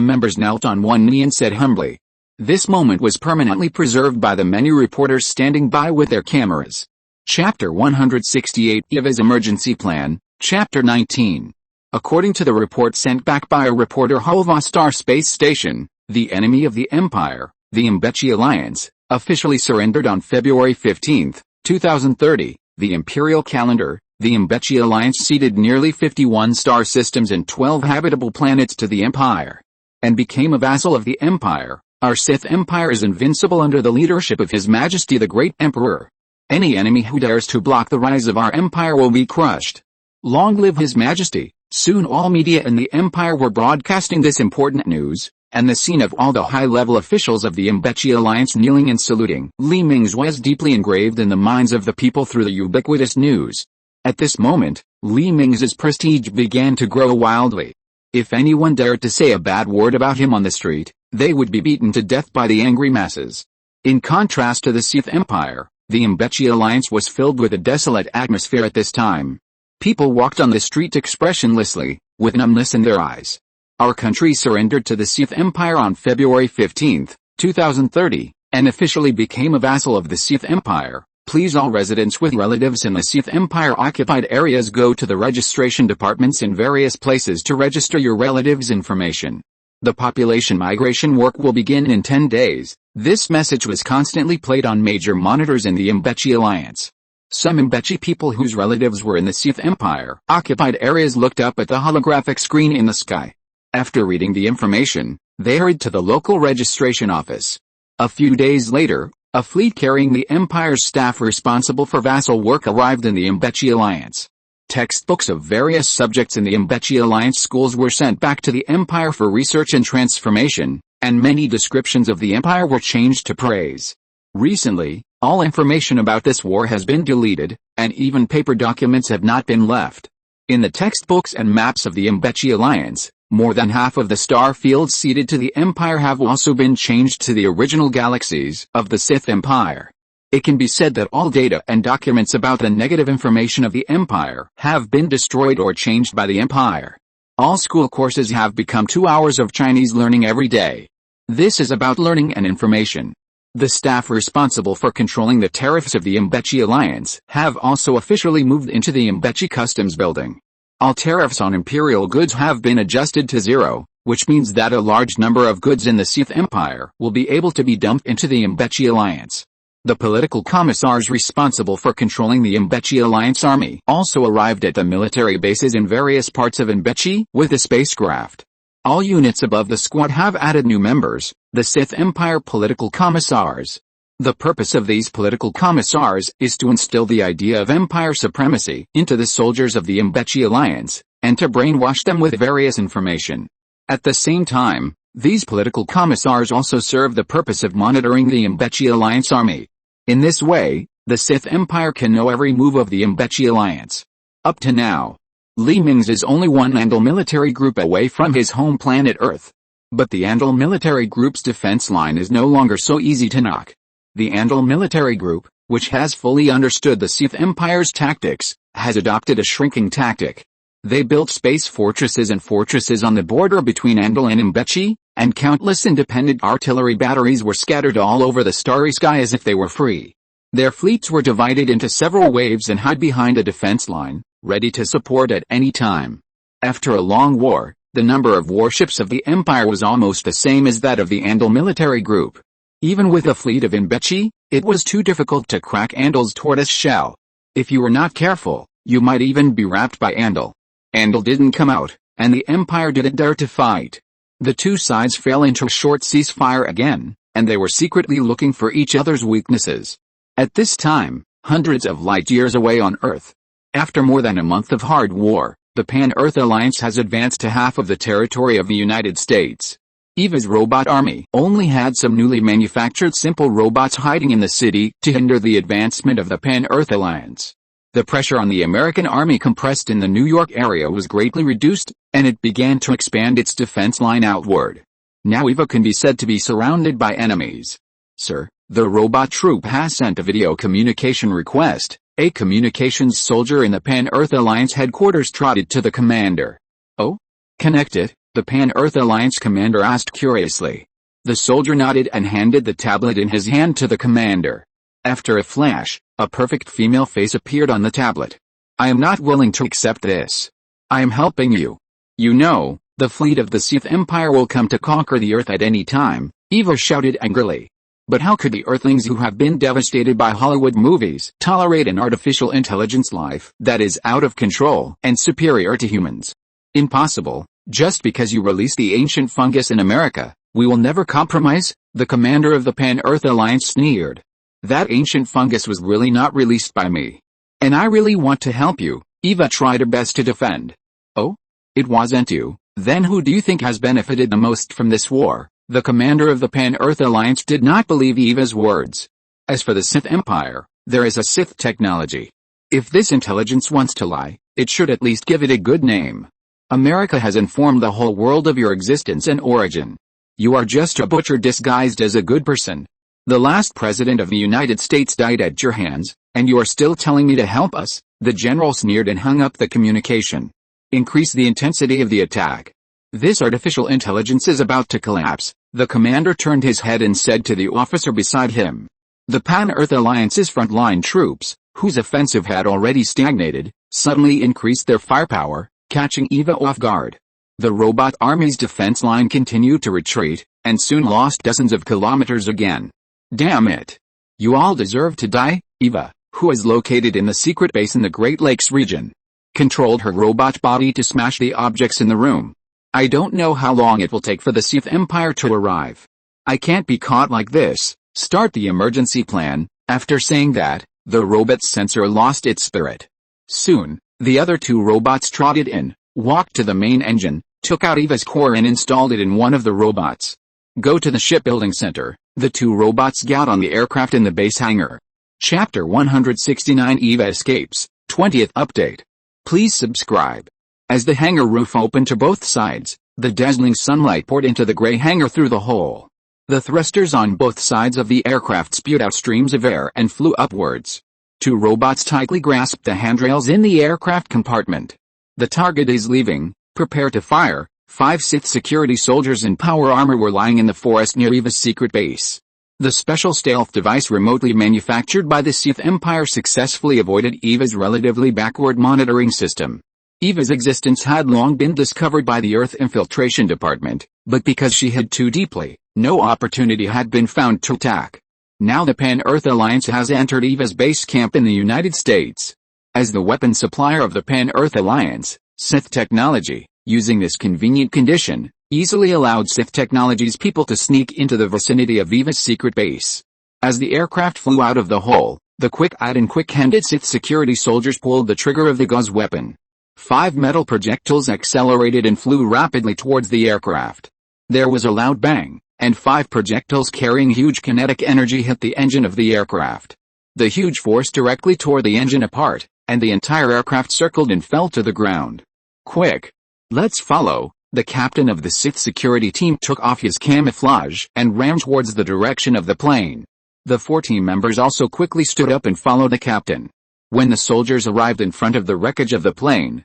members knelt on one knee and said humbly. This moment was permanently preserved by the many reporters standing by with their cameras. Chapter 168 Eva's Emergency Plan, Chapter 19. According to the report sent back by a reporter Hulva Star Space Station, the enemy of the Empire, the Enbechi Alliance, officially surrendered on February 15, 2030. The imperial calendar, the Enbechi Alliance ceded nearly 51 star systems and 12 habitable planets to the Empire, and became a vassal of the Empire. Our Sith Empire is invincible under the leadership of His Majesty the Great Emperor. Any enemy who dares to block the rise of our empire will be crushed. Long live His Majesty. Soon all media in the Empire were broadcasting this important news, and the scene of all the high-level officials of the Enbechi Alliance kneeling and saluting Li Mingze was deeply engraved in the minds of the people through the ubiquitous news. At this moment, Li Mingze's prestige began to grow wildly. If anyone dared to say a bad word about him on the street, they would be beaten to death by the angry masses. In contrast to the Sith Empire, the Enbechi Alliance was filled with a desolate atmosphere at this time. People walked on the street expressionlessly, with numbness in their eyes. Our country surrendered to the Sith Empire on February 15, 2030, and officially became a vassal of the Sith Empire. Please all residents with relatives in the Sith Empire occupied areas go to the registration departments in various places to register your relatives' information. The population migration work will begin in 10 days. This message was constantly played on major monitors in the Enbechi Alliance. Some Enbechi people whose relatives were in the Sith Empire occupied areas looked up at the holographic screen in the sky. After reading the information, they hurried to the local registration office. A few days later, a fleet carrying the Empire's staff responsible for vassal work arrived in the Enbechi Alliance. Textbooks of various subjects in the Enbechi Alliance schools were sent back to the Empire for research and transformation, and many descriptions of the Empire were changed to praise. Recently, all information about this war has been deleted, and even paper documents have not been left. In the textbooks and maps of the Enbechi Alliance, more than half of the star fields ceded to the Empire have also been changed to the original galaxies of the Sith Empire. It can be said that all data and documents about the negative information of the Empire have been destroyed or changed by the Empire. All school courses have become 2 hours of Chinese learning every day. This is about learning and information. The staff responsible for controlling the tariffs of the Enbechi Alliance have also officially moved into the Enbechi Customs Building. All tariffs on imperial goods have been adjusted to zero, which means that a large number of goods in the Sith Empire will be able to be dumped into the Enbechi Alliance. The political commissars responsible for controlling the Enbechi Alliance army also arrived at the military bases in various parts of Enbechi with a spacecraft. All units above the squad have added new members, the Sith Empire political commissars. The purpose of these political commissars is to instill the idea of empire supremacy into the soldiers of the Enbechi Alliance, and to brainwash them with various information. At the same time, these political commissars also serve the purpose of monitoring the Enbechi Alliance army. In this way, the Sith Empire can know every move of the Enbechi Alliance. Up to now, Li Mingze is only one Andal military group away from his home planet Earth. But the Andal military group's defense line is no longer so easy to knock. The Andal military group, which has fully understood the Sith Empire's tactics, has adopted a shrinking tactic. They built space fortresses and fortresses on the border between Andal and Enbechi, and countless independent artillery batteries were scattered all over the starry sky as if they were free. Their fleets were divided into several waves and hid behind a defense line, ready to support at any time. After a long war, the number of warships of the Empire was almost the same as that of the Andal military group. Even with a fleet of Enbechi, it was too difficult to crack Andal's tortoise shell. If you were not careful, you might even be wrapped by Andal. Andal didn't come out, and the Empire didn't dare to fight. The two sides fell into a short ceasefire again, and they were secretly looking for each other's weaknesses. At this time, hundreds of light years away on Earth, after more than a month of hard war, the Pan-Earth Alliance has advanced to half of the territory of the United States. Eva's robot army only had some newly manufactured simple robots hiding in the city to hinder the advancement of the Pan-Earth Alliance. The pressure on the American army compressed in the New York area was greatly reduced, and it began to expand its defense line outward. Now Eva can be said to be surrounded by enemies. Sir, The robot troop has sent a video communication request. A communications soldier in the Pan-Earth Alliance headquarters trotted to the commander. Oh? Connected? The Pan-Earth Alliance commander asked curiously. The soldier nodded and handed the tablet in his hand to the commander. After a flash, a perfect female face appeared on the tablet. I am not willing to accept this. I am helping you. You know, the fleet of the Sith Empire will come to conquer the Earth at any time, Eva shouted angrily. But how could the Earthlings who have been devastated by Hollywood movies tolerate an artificial intelligence life that is out of control and superior to humans? Impossible. Just because you released the ancient fungus in America, we will never compromise, the commander of the Pan-Earth Alliance sneered. That ancient fungus was really not released by me. And I really want to help you, Eva tried her best to defend. Oh? It wasn't you. Then who do you think has benefited the most from this war? The commander of the Pan-Earth Alliance did not believe Eva's words. As for the Sith Empire, there is a Sith technology. If this intelligence wants to lie, it should at least give it a good name. America has informed the whole world of your existence and origin. You are just a butcher disguised as a good person. The last president of the United States died at your hands, and you are still telling me to help us? The general sneered and hung up the communication. Increase the intensity of the attack. This artificial intelligence is about to collapse. The commander turned his head and said to the officer beside him. The Pan-Earth Alliance's frontline troops, whose offensive had already stagnated, suddenly increased their firepower, catching Eva off guard. The robot army's defense line continued to retreat, and soon lost dozens of kilometers again. Damn it. You all deserve to die, Eva, who is located in the secret base in the Great Lakes region, controlled her robot body to smash the objects in the room. I don't know how long it will take for the Sith Empire to arrive. I can't be caught like this. Start the emergency plan. After saying that, the robot's sensor lost its spirit. Soon, the other two robots trotted in, walked to the main engine, took out Eva's core and installed it in one of the robots. Go to the shipbuilding center. The two robots got on the aircraft in the base hangar. Chapter 169 Eva escapes, 20th update. Please subscribe. As the hangar roof opened to both sides, the dazzling sunlight poured into the gray hangar through the hole. The thrusters on both sides of the aircraft spewed out streams of air and flew upwards. Two robots tightly grasped the handrails in the aircraft compartment. The target is leaving. Prepare to fire. 5 Sith security soldiers in power armor were lying in the forest near Eva's secret base. The special stealth device remotely manufactured by the Sith Empire successfully avoided Eva's relatively backward monitoring system. Eva's existence had long been discovered by the Earth Infiltration Department, but because she hid too deeply, no opportunity had been found to attack. Now the Pan-Earth Alliance has entered Eva's base camp in the United States. As the weapon supplier of the Pan-Earth Alliance, Sith technology, using this convenient condition, easily allowed Sith Technology's people to sneak into the vicinity of Eva's secret base. As the aircraft flew out of the hole, the quick-eyed and quick-handed Sith security soldiers pulled the trigger of the gauze weapon. 5 metal projectiles accelerated and flew rapidly towards the aircraft. There was a loud bang, and 5 projectiles carrying huge kinetic energy hit the engine of the aircraft. The huge force directly tore the engine apart, and the entire aircraft circled and fell to the ground. Quick! Let's follow! The captain of the Sith security team took off his camouflage and ran towards the direction of the plane. The 4 team members also quickly stood up and followed the captain. When the soldiers arrived in front of the wreckage of the plane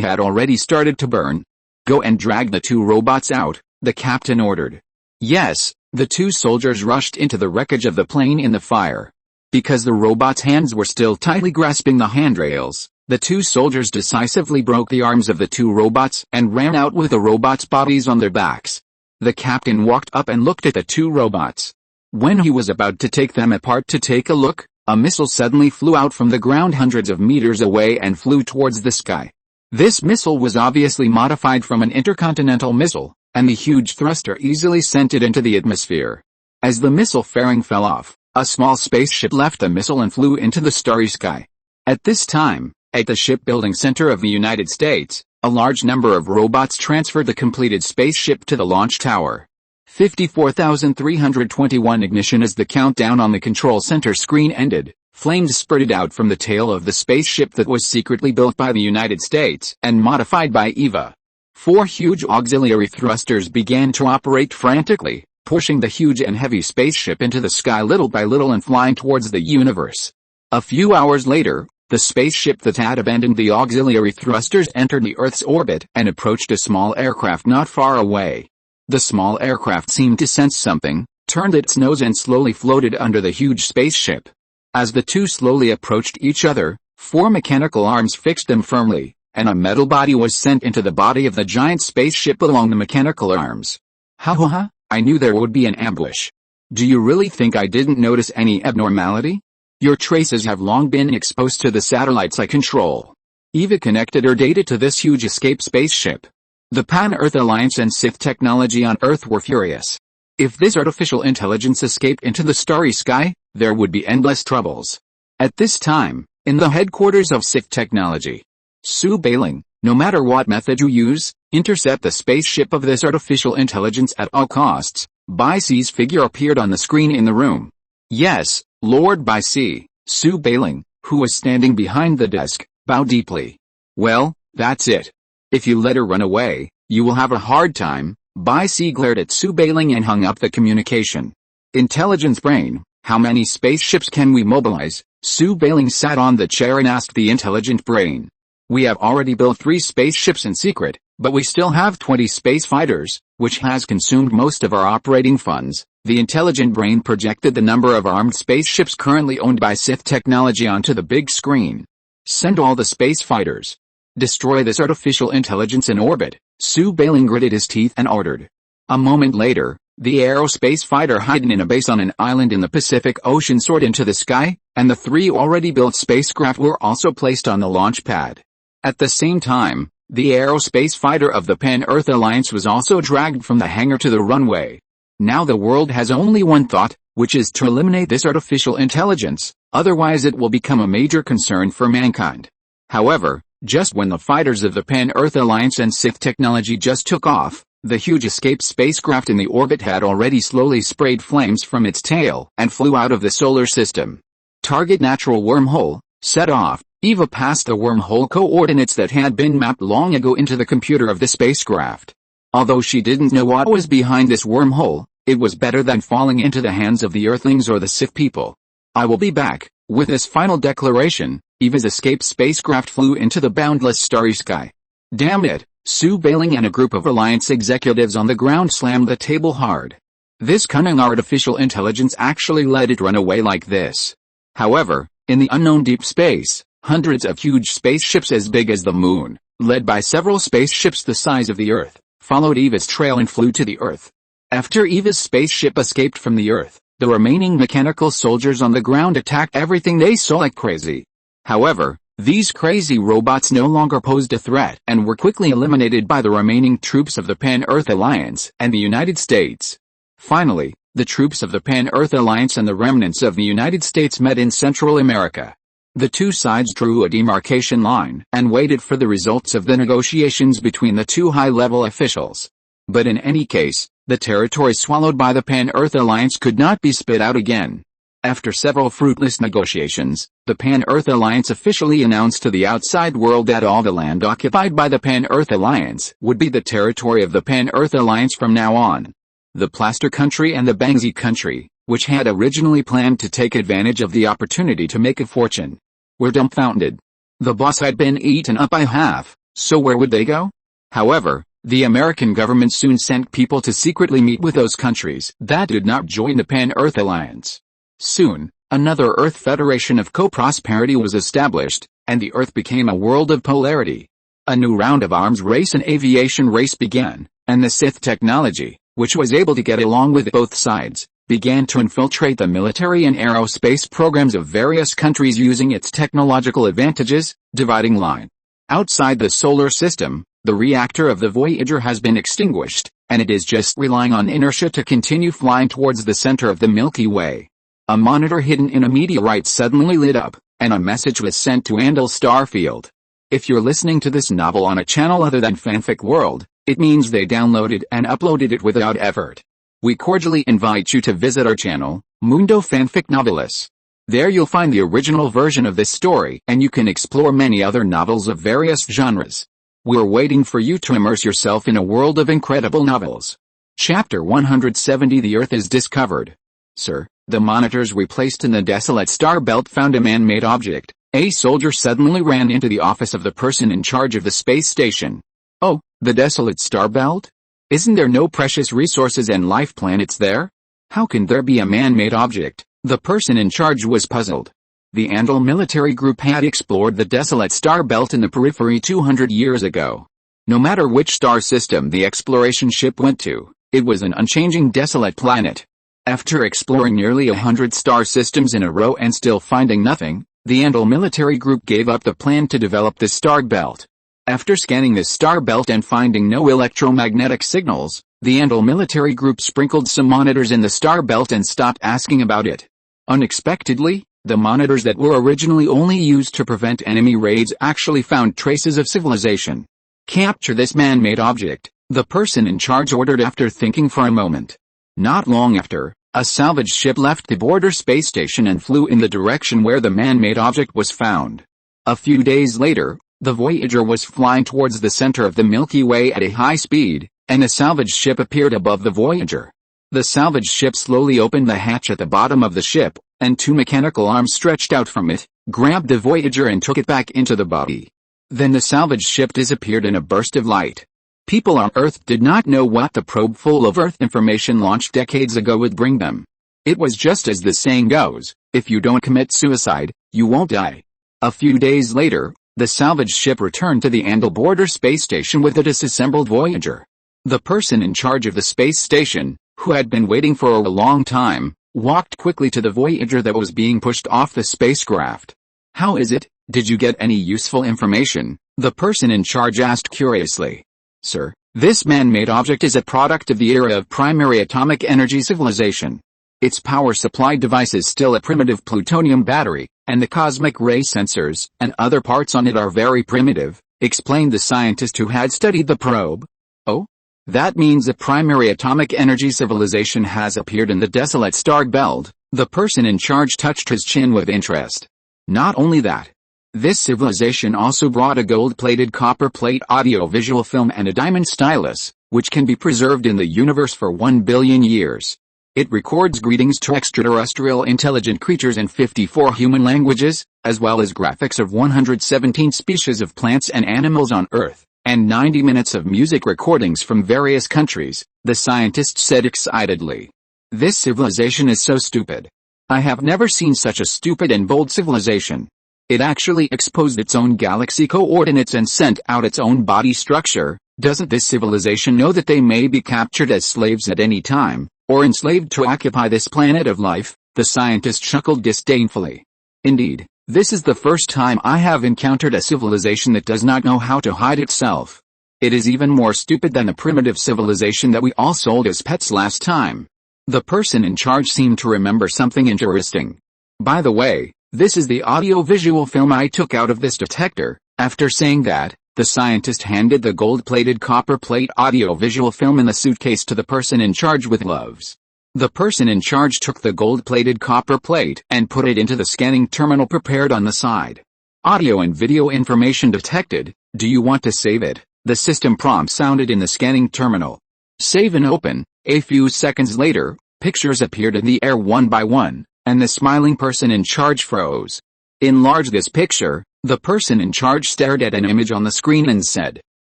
had already started to burn. Go and drag the 2 robots out, the captain ordered. Yes, the 2 soldiers rushed into the wreckage of the plane in the fire. Because the robots' hands were still tightly grasping the handrails, the 2 soldiers decisively broke the arms of the 2 robots and ran out with the robots' bodies on their backs. The captain walked up and looked at the 2 robots. When he was about to take them apart to take a look, a missile suddenly flew out from the ground hundreds of meters away and flew towards the sky. This missile was obviously modified from an intercontinental missile, and the huge thruster easily sent it into the atmosphere. As the missile fairing fell off, a small spaceship left the missile and flew into the starry sky. At this time, at the shipbuilding center of the United States, a large number of robots transferred the completed spaceship to the launch tower. 54,321 ignition. As the countdown on the control center screen ended, flames spurted out from the tail of the spaceship that was secretly built by the United States and modified by Eva. 4 huge auxiliary thrusters began to operate frantically, pushing the huge and heavy spaceship into the sky little by little and flying towards the universe. A few hours later, the spaceship that had abandoned the auxiliary thrusters entered the Earth's orbit and approached a small aircraft not far away. The small aircraft seemed to sense something, turned its nose and slowly floated under the huge spaceship. As the two slowly approached each other, 4 mechanical arms fixed them firmly, and a metal body was sent into the body of the giant spaceship along the mechanical arms. Ha! I knew there would be an ambush. Do you really think I didn't notice any abnormality? Your traces have long been exposed to the satellites I control. Eva connected her data to this huge escape spaceship. The Pan-Earth Alliance and Sith technology on Earth were furious. If this artificial intelligence escaped into the starry sky, there would be endless troubles. At this time, in the headquarters of Sith technology, Sue Bailing, no matter what method you use, intercept the spaceship of this artificial intelligence at all costs. Baice's figure appeared on the screen in the room. Yes, Lord Baice, Sue Bailing, who was standing behind the desk, bowed deeply. Well, that's it. If you let her run away, you will have a hard time. Baice glared at Sue Bailing and hung up the communication. Intelligence brain, how many spaceships can we mobilize? Sue Bailing sat on the chair and asked the intelligent brain. We have already built 3 spaceships in secret, but we still have 20 space fighters, which has consumed most of our operating funds. The intelligent brain projected the number of armed spaceships currently owned by Sith technology onto the big screen. Send all the space fighters. Destroy this artificial intelligence in orbit, Sue Bailing gritted his teeth and ordered. A moment later, the aerospace fighter hidden in a base on an island in the Pacific Ocean soared into the sky, and the 3 already built spacecraft were also placed on the launch pad. At the same time, the aerospace fighter of the Pan-Earth Alliance was also dragged from the hangar to the runway. Now the world has only one thought, which is to eliminate this artificial intelligence, otherwise it will become a major concern for mankind. However, just when the fighters of the Pan-Earth Alliance and Sith technology just took off, the huge escape spacecraft in the orbit had already slowly sprayed flames from its tail and flew out of the solar system. Target natural wormhole, set off. Eva passed the wormhole coordinates that had been mapped long ago into the computer of the spacecraft. Although she didn't know what was behind this wormhole, it was better than falling into the hands of the Earthlings or the Sith people. I will be back. With this final declaration, Eva's escape spacecraft flew into the boundless starry sky. Damn it, Sue Bailing and a group of Alliance executives on the ground slammed the table hard. This cunning artificial intelligence actually let it run away like this. However, in the unknown deep space, hundreds of huge spaceships as big as the moon, led by several spaceships the size of the Earth, followed Eva's trail and flew to the Earth. After Eva's spaceship escaped from the Earth, the remaining mechanical soldiers on the ground attacked everything they saw like crazy. However, these crazy robots no longer posed a threat and were quickly eliminated by the remaining troops of the Pan-Earth Alliance and the United States. Finally, the troops of the Pan-Earth Alliance and the remnants of the United States met in Central America. The two sides drew a demarcation line and waited for the results of the negotiations between the two high-level officials. But in any case, the territory swallowed by the Pan-Earth Alliance could not be spit out again. After several fruitless negotiations, the Pan-Earth Alliance officially announced to the outside world that all the land occupied by the Pan-Earth Alliance would be the territory of the Pan-Earth Alliance from now on. The Plaster Country and the Mingze Country, which had originally planned to take advantage of the opportunity to make a fortune, were dumbfounded. The boss had been eaten up by half, so where would they go? However, the American government soon sent people to secretly meet with those countries that did not join the Pan-Earth Alliance. Soon, another Earth Federation of co-prosperity was established, and the Earth became a world of polarity. A new round of arms race and aviation race began, and the Sith technology, which was able to get along with both sides, began to infiltrate the military and aerospace programs of various countries using its technological advantages, dividing line. Outside the solar system, the reactor of the Voyager has been extinguished, and it is just relying on inertia to continue flying towards the center of the Milky Way. A monitor hidden in a meteorite suddenly lit up, and a message was sent to Andal Starfield. If you're listening to this novel on a channel other than Fanfic World, it means they downloaded and uploaded it without effort. We cordially invite you to visit our channel, Mundo Fanfic Novelis. There you'll find the original version of this story, and you can explore many other novels of various genres. We're waiting for you to immerse yourself in a world of incredible novels. Chapter 170 The Earth is discovered. Sir, the monitors we placed in the desolate star belt found a man-made object. A soldier suddenly ran into the office of the person in charge of the space station. Oh, the desolate star belt? Isn't there no precious resources and life planets there? How can there be a man-made object? The person in charge was puzzled. The Andal military group had explored the desolate star belt in the periphery 200 years ago. No matter which star system the exploration ship went to, it was an unchanging desolate planet. After exploring nearly 100 star systems in a row and still finding nothing, the Andal military group gave up the plan to develop the star belt. After scanning the star belt and finding no electromagnetic signals, the Andal military group sprinkled some monitors in the star belt and stopped asking about it. Unexpectedly, the monitors that were originally only used to prevent enemy raids actually found traces of civilization. Capture this man-made object, the person in charge ordered after thinking for a moment. Not long after, a salvage ship left the border space station and flew in the direction where the man-made object was found. A few days later, the Voyager was flying towards the center of the Milky Way at a high speed, and a salvage ship appeared above the Voyager. The salvage ship slowly opened the hatch at the bottom of the ship, and two mechanical arms stretched out from it, grabbed the Voyager and took it back into the body. Then the salvage ship disappeared in a burst of light. People on Earth did not know what the probe full of Earth information launched decades ago would bring them. It was just as the saying goes, if you don't commit suicide, you won't die. A few days later, the salvage ship returned to the Andal border space station with a disassembled Voyager. The person in charge of the space station, who had been waiting for a long time, walked quickly to the Voyager that was being pushed off the spacecraft. How is it? Did you get any useful information? The person in charge asked curiously. Sir, this man-made object is a product of the era of primary atomic energy civilization. Its power supply device is still a primitive plutonium battery, and the cosmic ray sensors and other parts on it are very primitive, explained the scientist who had studied the probe. Oh? That means a primary atomic energy civilization has appeared in the desolate star belt. The person in charge touched his chin with interest. Not only that. This civilization also brought a gold-plated copper plate audio-visual film and a diamond stylus, which can be preserved in the universe for 1 billion years. It records greetings to extraterrestrial intelligent creatures in 54 human languages, as well as graphics of 117 species of plants and animals on Earth, and 90 minutes of music recordings from various countries, the scientist said excitedly. This civilization is so stupid. I have never seen such a stupid and bold civilization. It actually exposed its own galaxy coordinates and sent out its own body structure. Doesn't this civilization know that they may be captured as slaves at any time, or enslaved to occupy this planet of life? The scientist chuckled disdainfully. Indeed, this is the first time I have encountered a civilization that does not know how to hide itself. It is even more stupid than the primitive civilization that we all sold as pets last time. The person in charge seemed to remember something interesting. By the way, this is the audio-visual film I took out of this detector. After saying that, the scientist handed the gold-plated copper plate audio-visual film in the suitcase to the person in charge with gloves. The person in charge took the gold-plated copper plate and put it into the scanning terminal prepared on the side. Audio and video information detected. Do you want to save it? The system prompt sounded in the scanning terminal. Save and open. A few seconds later, pictures appeared in the air one by one, and the smiling person in charge froze. Enlarge this picture. The person in charge stared at an image on the screen and said.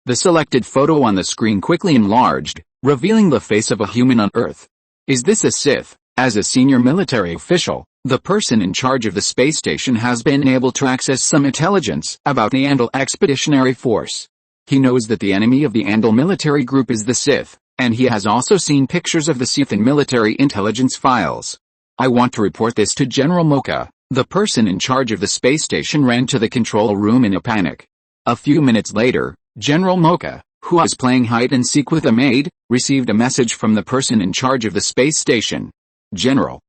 The selected photo on the screen quickly enlarged, revealing the face of a human on Earth. Is this a Sith? As a senior military official, the person in charge of the space station has been able to access some intelligence about the Andal Expeditionary Force. He knows that the enemy of the Andal military group is the Sith, and he has also seen pictures of the Sith in military intelligence files. I want to report this to General Mocha. The person in charge of the space station ran to the control room in a panic. A few minutes later, General Mocha, who was playing hide-and-seek with a maid, received a message from the person in charge of the space station. General,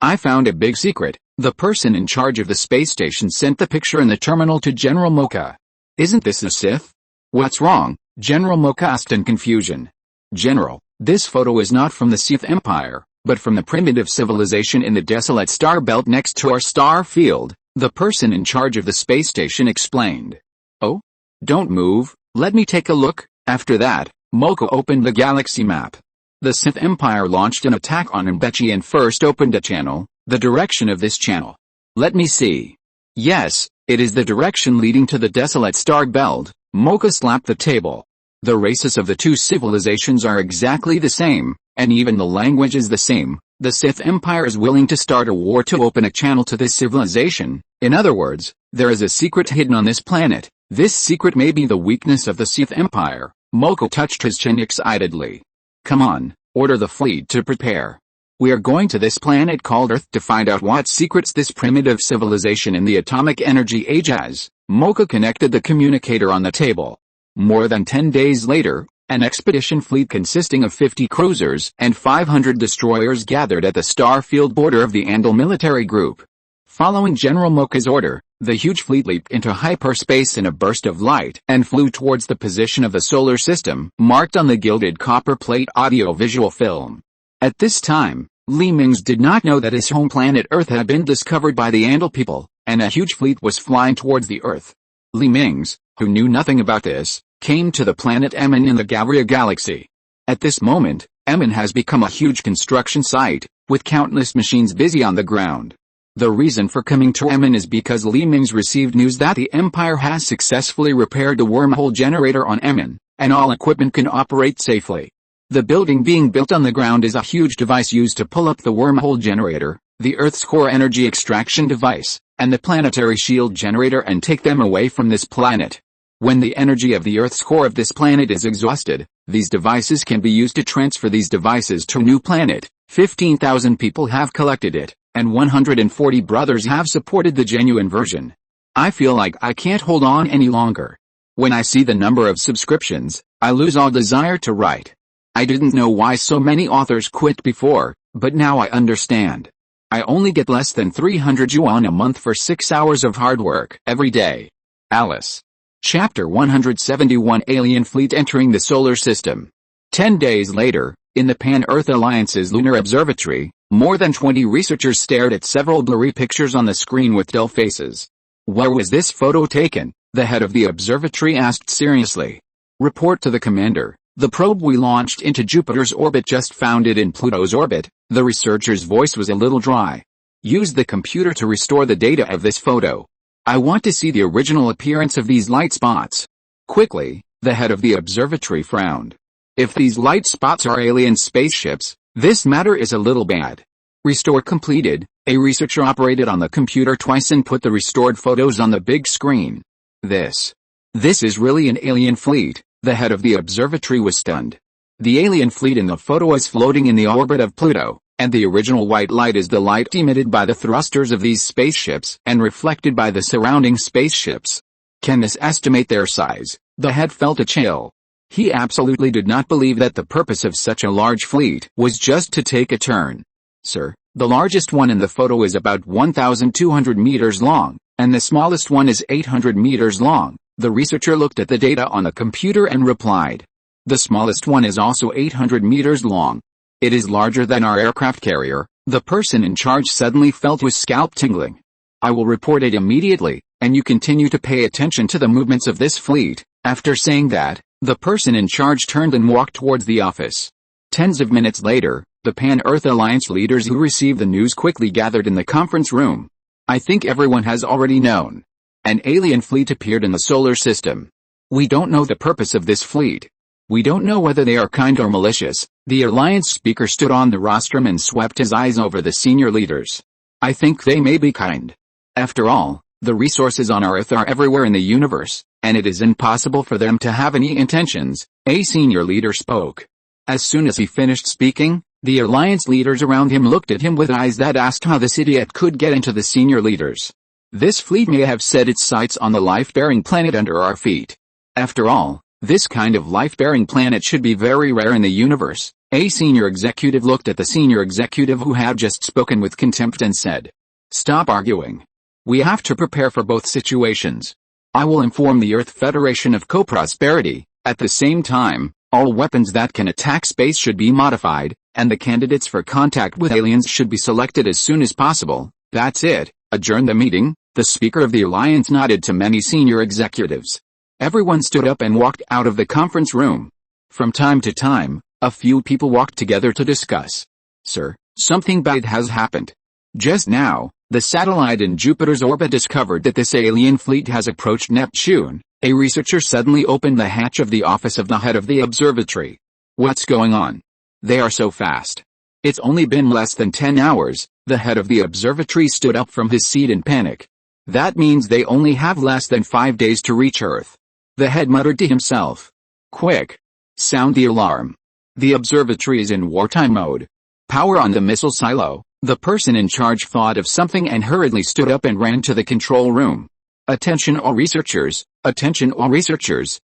I found a big secret. The person in charge of the space station sent the picture in the terminal to General Mocha. Isn't this a Sith? What's wrong? General Mocha asked in confusion. General, this photo is not from the Sith Empire, but from the primitive civilization in the desolate star belt next to our star field, the person in charge of the space station explained. Oh? Don't move, let me take a look. After that, Moko opened the galaxy map. The Sith Empire launched an attack on Mingze and first opened a channel. The direction of this channel. Let me see. Yes, it is the direction leading to the desolate star belt. Moko slapped the table. The races of the two civilizations are exactly the same, and even the language is the same. The Sith Empire is willing to start a war to open a channel to this civilization. In other words, there is a secret hidden on this planet. This secret may be the weakness of the Sith Empire. Moko touched his chin excitedly. Come on, order the fleet to prepare. We are going to this planet called Earth to find out what secrets this primitive civilization in the atomic energy age has. Moko connected the communicator on the table. More than 10 days later, an expedition fleet consisting of 50 cruisers and 500 destroyers gathered at the starfield border of the Andal military group. Following General Moka's order, the huge fleet leaped into hyperspace in a burst of light and flew towards the position of the solar system marked on the gilded copper plate audio-visual film. At this time, Mingze did not know that his home planet Earth had been discovered by the Andal people, and a huge fleet was flying towards the Earth. Mingze, who knew nothing about this, came to the planet Emin in the Gavria galaxy. At this moment, Emin has become a huge construction site, with countless machines busy on the ground. The reason for coming to Emin is because Mingze received news that the Empire has successfully repaired the wormhole generator on Emin, and all equipment can operate safely. The building being built on the ground is a huge device used to pull up the wormhole generator, the Earth's core energy extraction device, and the planetary shield generator and take them away from this planet. When the energy of the Earth's core of this planet is exhausted, these devices can be used to transfer these devices to a new planet. 15,000 people have collected it, and 140 brothers have supported the genuine version. I feel like I can't hold on any longer. When I see the number of subscriptions, I lose all desire to write. I didn't know why so many authors quit before, but now I understand. I only get less than 300 yuan a month for 6 hours of hard work every day. Alice. Chapter 171 Alien Fleet Entering the Solar System. 10 days later, in the Pan-Earth Alliance's Lunar Observatory, more than 20 researchers stared at several blurry pictures on the screen with dull faces. Where was this photo taken? The head of the observatory asked seriously. Report to the commander. The probe we launched into Jupiter's orbit just found it in Pluto's orbit. The researcher's voice was a little dry. Use the computer to restore the data of this photo. I want to see the original appearance of these light spots. Quickly, the head of the observatory frowned. If these light spots are alien spaceships, this matter is a little bad. Restore completed. A researcher operated on the computer twice and put the restored photos on the big screen. This is really an alien fleet. The head of the observatory was stunned. The alien fleet in the photo is floating in the orbit of Pluto, and the original white light is the light emitted by the thrusters of these spaceships and reflected by the surrounding spaceships. Can this estimate their size? The head felt a chill. He absolutely did not believe that the purpose of such a large fleet was just to take a turn. Sir, the largest one in the photo is about 1,200 meters long, and the smallest one is 800 meters long. The researcher looked at the data on the computer and replied. The smallest one is also 800 meters long. It is larger than our aircraft carrier. The person in charge suddenly felt his scalp tingling. I will report it immediately, and you continue to pay attention to the movements of this fleet. After saying that, the person in charge turned and walked towards the office. Tens of minutes later, the Pan-Earth Alliance leaders who received the news quickly gathered in the conference room. I think everyone has already known. An alien fleet appeared in the solar system. We don't know the purpose of this fleet. We don't know whether they are kind or malicious. The Alliance speaker stood on the rostrum and swept his eyes over the senior leaders. I think they may be kind. After all, the resources on Earth are everywhere in the universe, and it is impossible for them to have any intentions. A senior leader spoke. As soon as he finished speaking, the Alliance leaders around him looked at him with eyes that asked how this idiot could get into the senior leaders. This fleet may have set its sights on the life-bearing planet under our feet. After all, this kind of life-bearing planet should be very rare in the universe. A senior executive looked at the senior executive who had just spoken with contempt and said, "Stop arguing. We have to prepare for both situations. I will inform the Earth Federation of Co-Prosperity. At the same time, all weapons that can attack space should be modified, and the candidates for contact with aliens should be selected as soon as possible. That's it. Adjourn the meeting." The Speaker of the Alliance nodded to many senior executives. Everyone stood up and walked out of the conference room. From time to time, a few people walked together to discuss. Sir, something bad has happened. Just now, the satellite in Jupiter's orbit discovered that this alien fleet has approached Neptune. A researcher suddenly opened the hatch of the office of the head of the observatory. What's going on? They are so fast. It's only been less than 10 hours, the head of the observatory stood up from his seat in panic. That means they only have less than 5 days to reach Earth. The head muttered to himself. Quick! Sound the alarm. The observatory is in wartime mode. Power on the missile silo. The person in charge thought of something and hurriedly stood up and ran to the control room. Attention all researchers,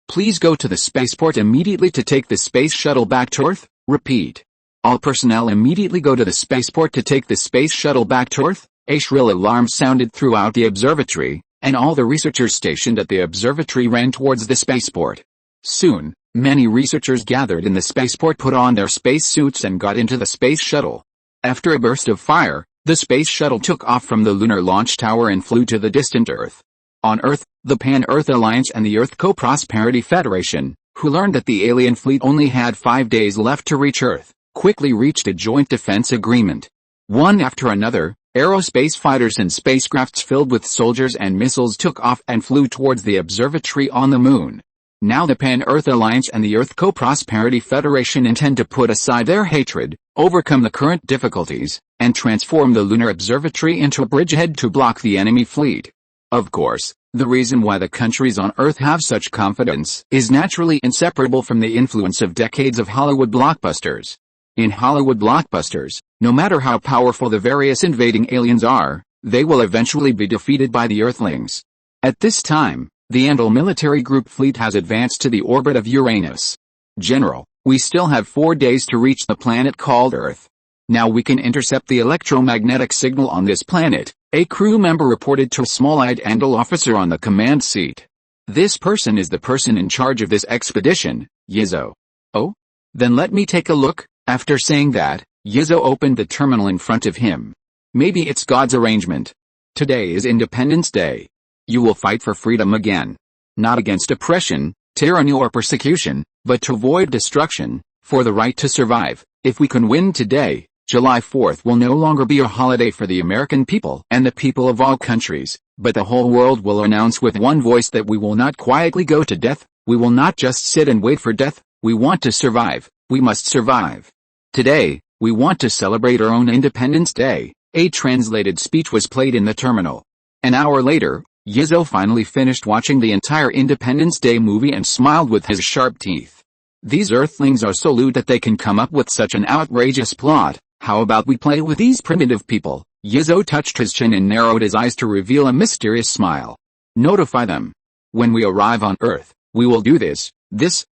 please go to the spaceport immediately to take the space shuttle back to Earth. Repeat. All personnel immediately go to the spaceport to take the space shuttle back to Earth. A shrill alarm sounded throughout the observatory, and all the researchers stationed at the observatory ran towards the spaceport. Soon, many researchers gathered in the spaceport put on their spacesuits and got into the space shuttle. After a burst of fire, the space shuttle took off from the lunar launch tower and flew to the distant Earth. On Earth, the Pan-Earth Alliance and the Earth Co-Prosperity Federation, who learned that the alien fleet only had 5 days left to reach Earth, quickly reached a joint defense agreement. One after another, aerospace fighters and spacecrafts filled with soldiers and missiles took off and flew towards the observatory on the moon. Now the Pan-Earth Alliance and the Earth Co-Prosperity Federation intend to put aside their hatred, overcome the current difficulties, and transform the lunar observatory into a bridgehead to block the enemy fleet. Of course, the reason why the countries on Earth have such confidence is naturally inseparable from the influence of decades of Hollywood blockbusters. In Hollywood blockbusters, no matter how powerful the various invading aliens are, they will eventually be defeated by the Earthlings. At this time, the Andal military group fleet has advanced to the orbit of Uranus. General, we still have 4 days to reach the planet called Earth. Now we can intercept the electromagnetic signal on this planet, a crew member reported to a small-eyed Andal officer on the command seat. This person is the person in charge of this expedition, Yizzo. Oh? Then let me take a look. After saying that, Yizzo opened the terminal in front of him. Maybe it's God's arrangement. Today is Independence Day. You will fight for freedom again. Not against oppression, tyranny or persecution, but to avoid destruction, for the right to survive. If we can win today, July 4th will no longer be a holiday for the American people and the people of all countries, but the whole world will announce with one voice that we will not quietly go to death, we will not just sit and wait for death, we want to survive, we must survive. Today, we want to celebrate our own Independence Day. A translated speech was played in the terminal. An hour later, Yizzo finally finished watching the entire Independence Day movie and smiled with his sharp teeth. These Earthlings are so lewd that they can come up with such an outrageous plot. How about we play with these primitive people? Yizzo touched his chin and narrowed his eyes to reveal a mysterious smile. Notify them. When we arrive on Earth, we will do this,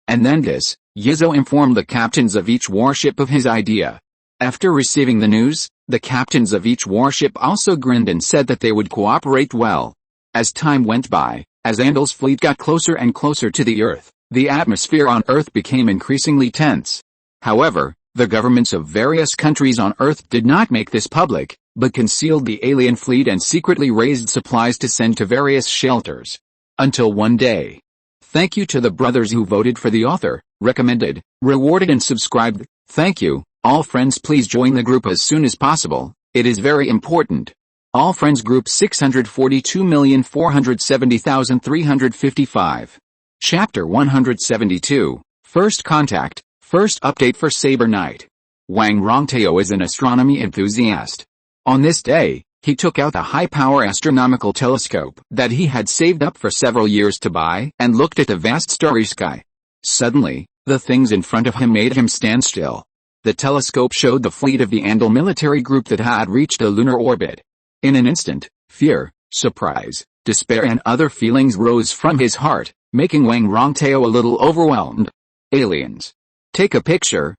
and then this. Yizzo informed the captains of each warship of his idea. After receiving the news, the captains of each warship also grinned and said that they would cooperate well. As time went by, as Andal's fleet got closer and closer to the Earth, the atmosphere on Earth became increasingly tense. However, the governments of various countries on Earth did not make this public, but concealed the alien fleet and secretly raised supplies to send to various shelters. Until one day. Thank you to the brothers who voted for the author, recommended, rewarded and subscribed. Thank you. All friends, please join the group as soon as possible. It is very important. All friends group 642,470,355. Chapter 172. First Contact. First update for Saber Knight. Wang Rongtao is an astronomy enthusiast. On this day, he took out a high-power astronomical telescope that he had saved up for several years to buy and looked at the vast starry sky. Suddenly, the things in front of him made him stand still. The telescope showed the fleet of the Andal military group that had reached the lunar orbit. In an instant, fear, surprise, despair and other feelings rose from his heart, making Wang Rongtao a little overwhelmed. Aliens. Take a picture,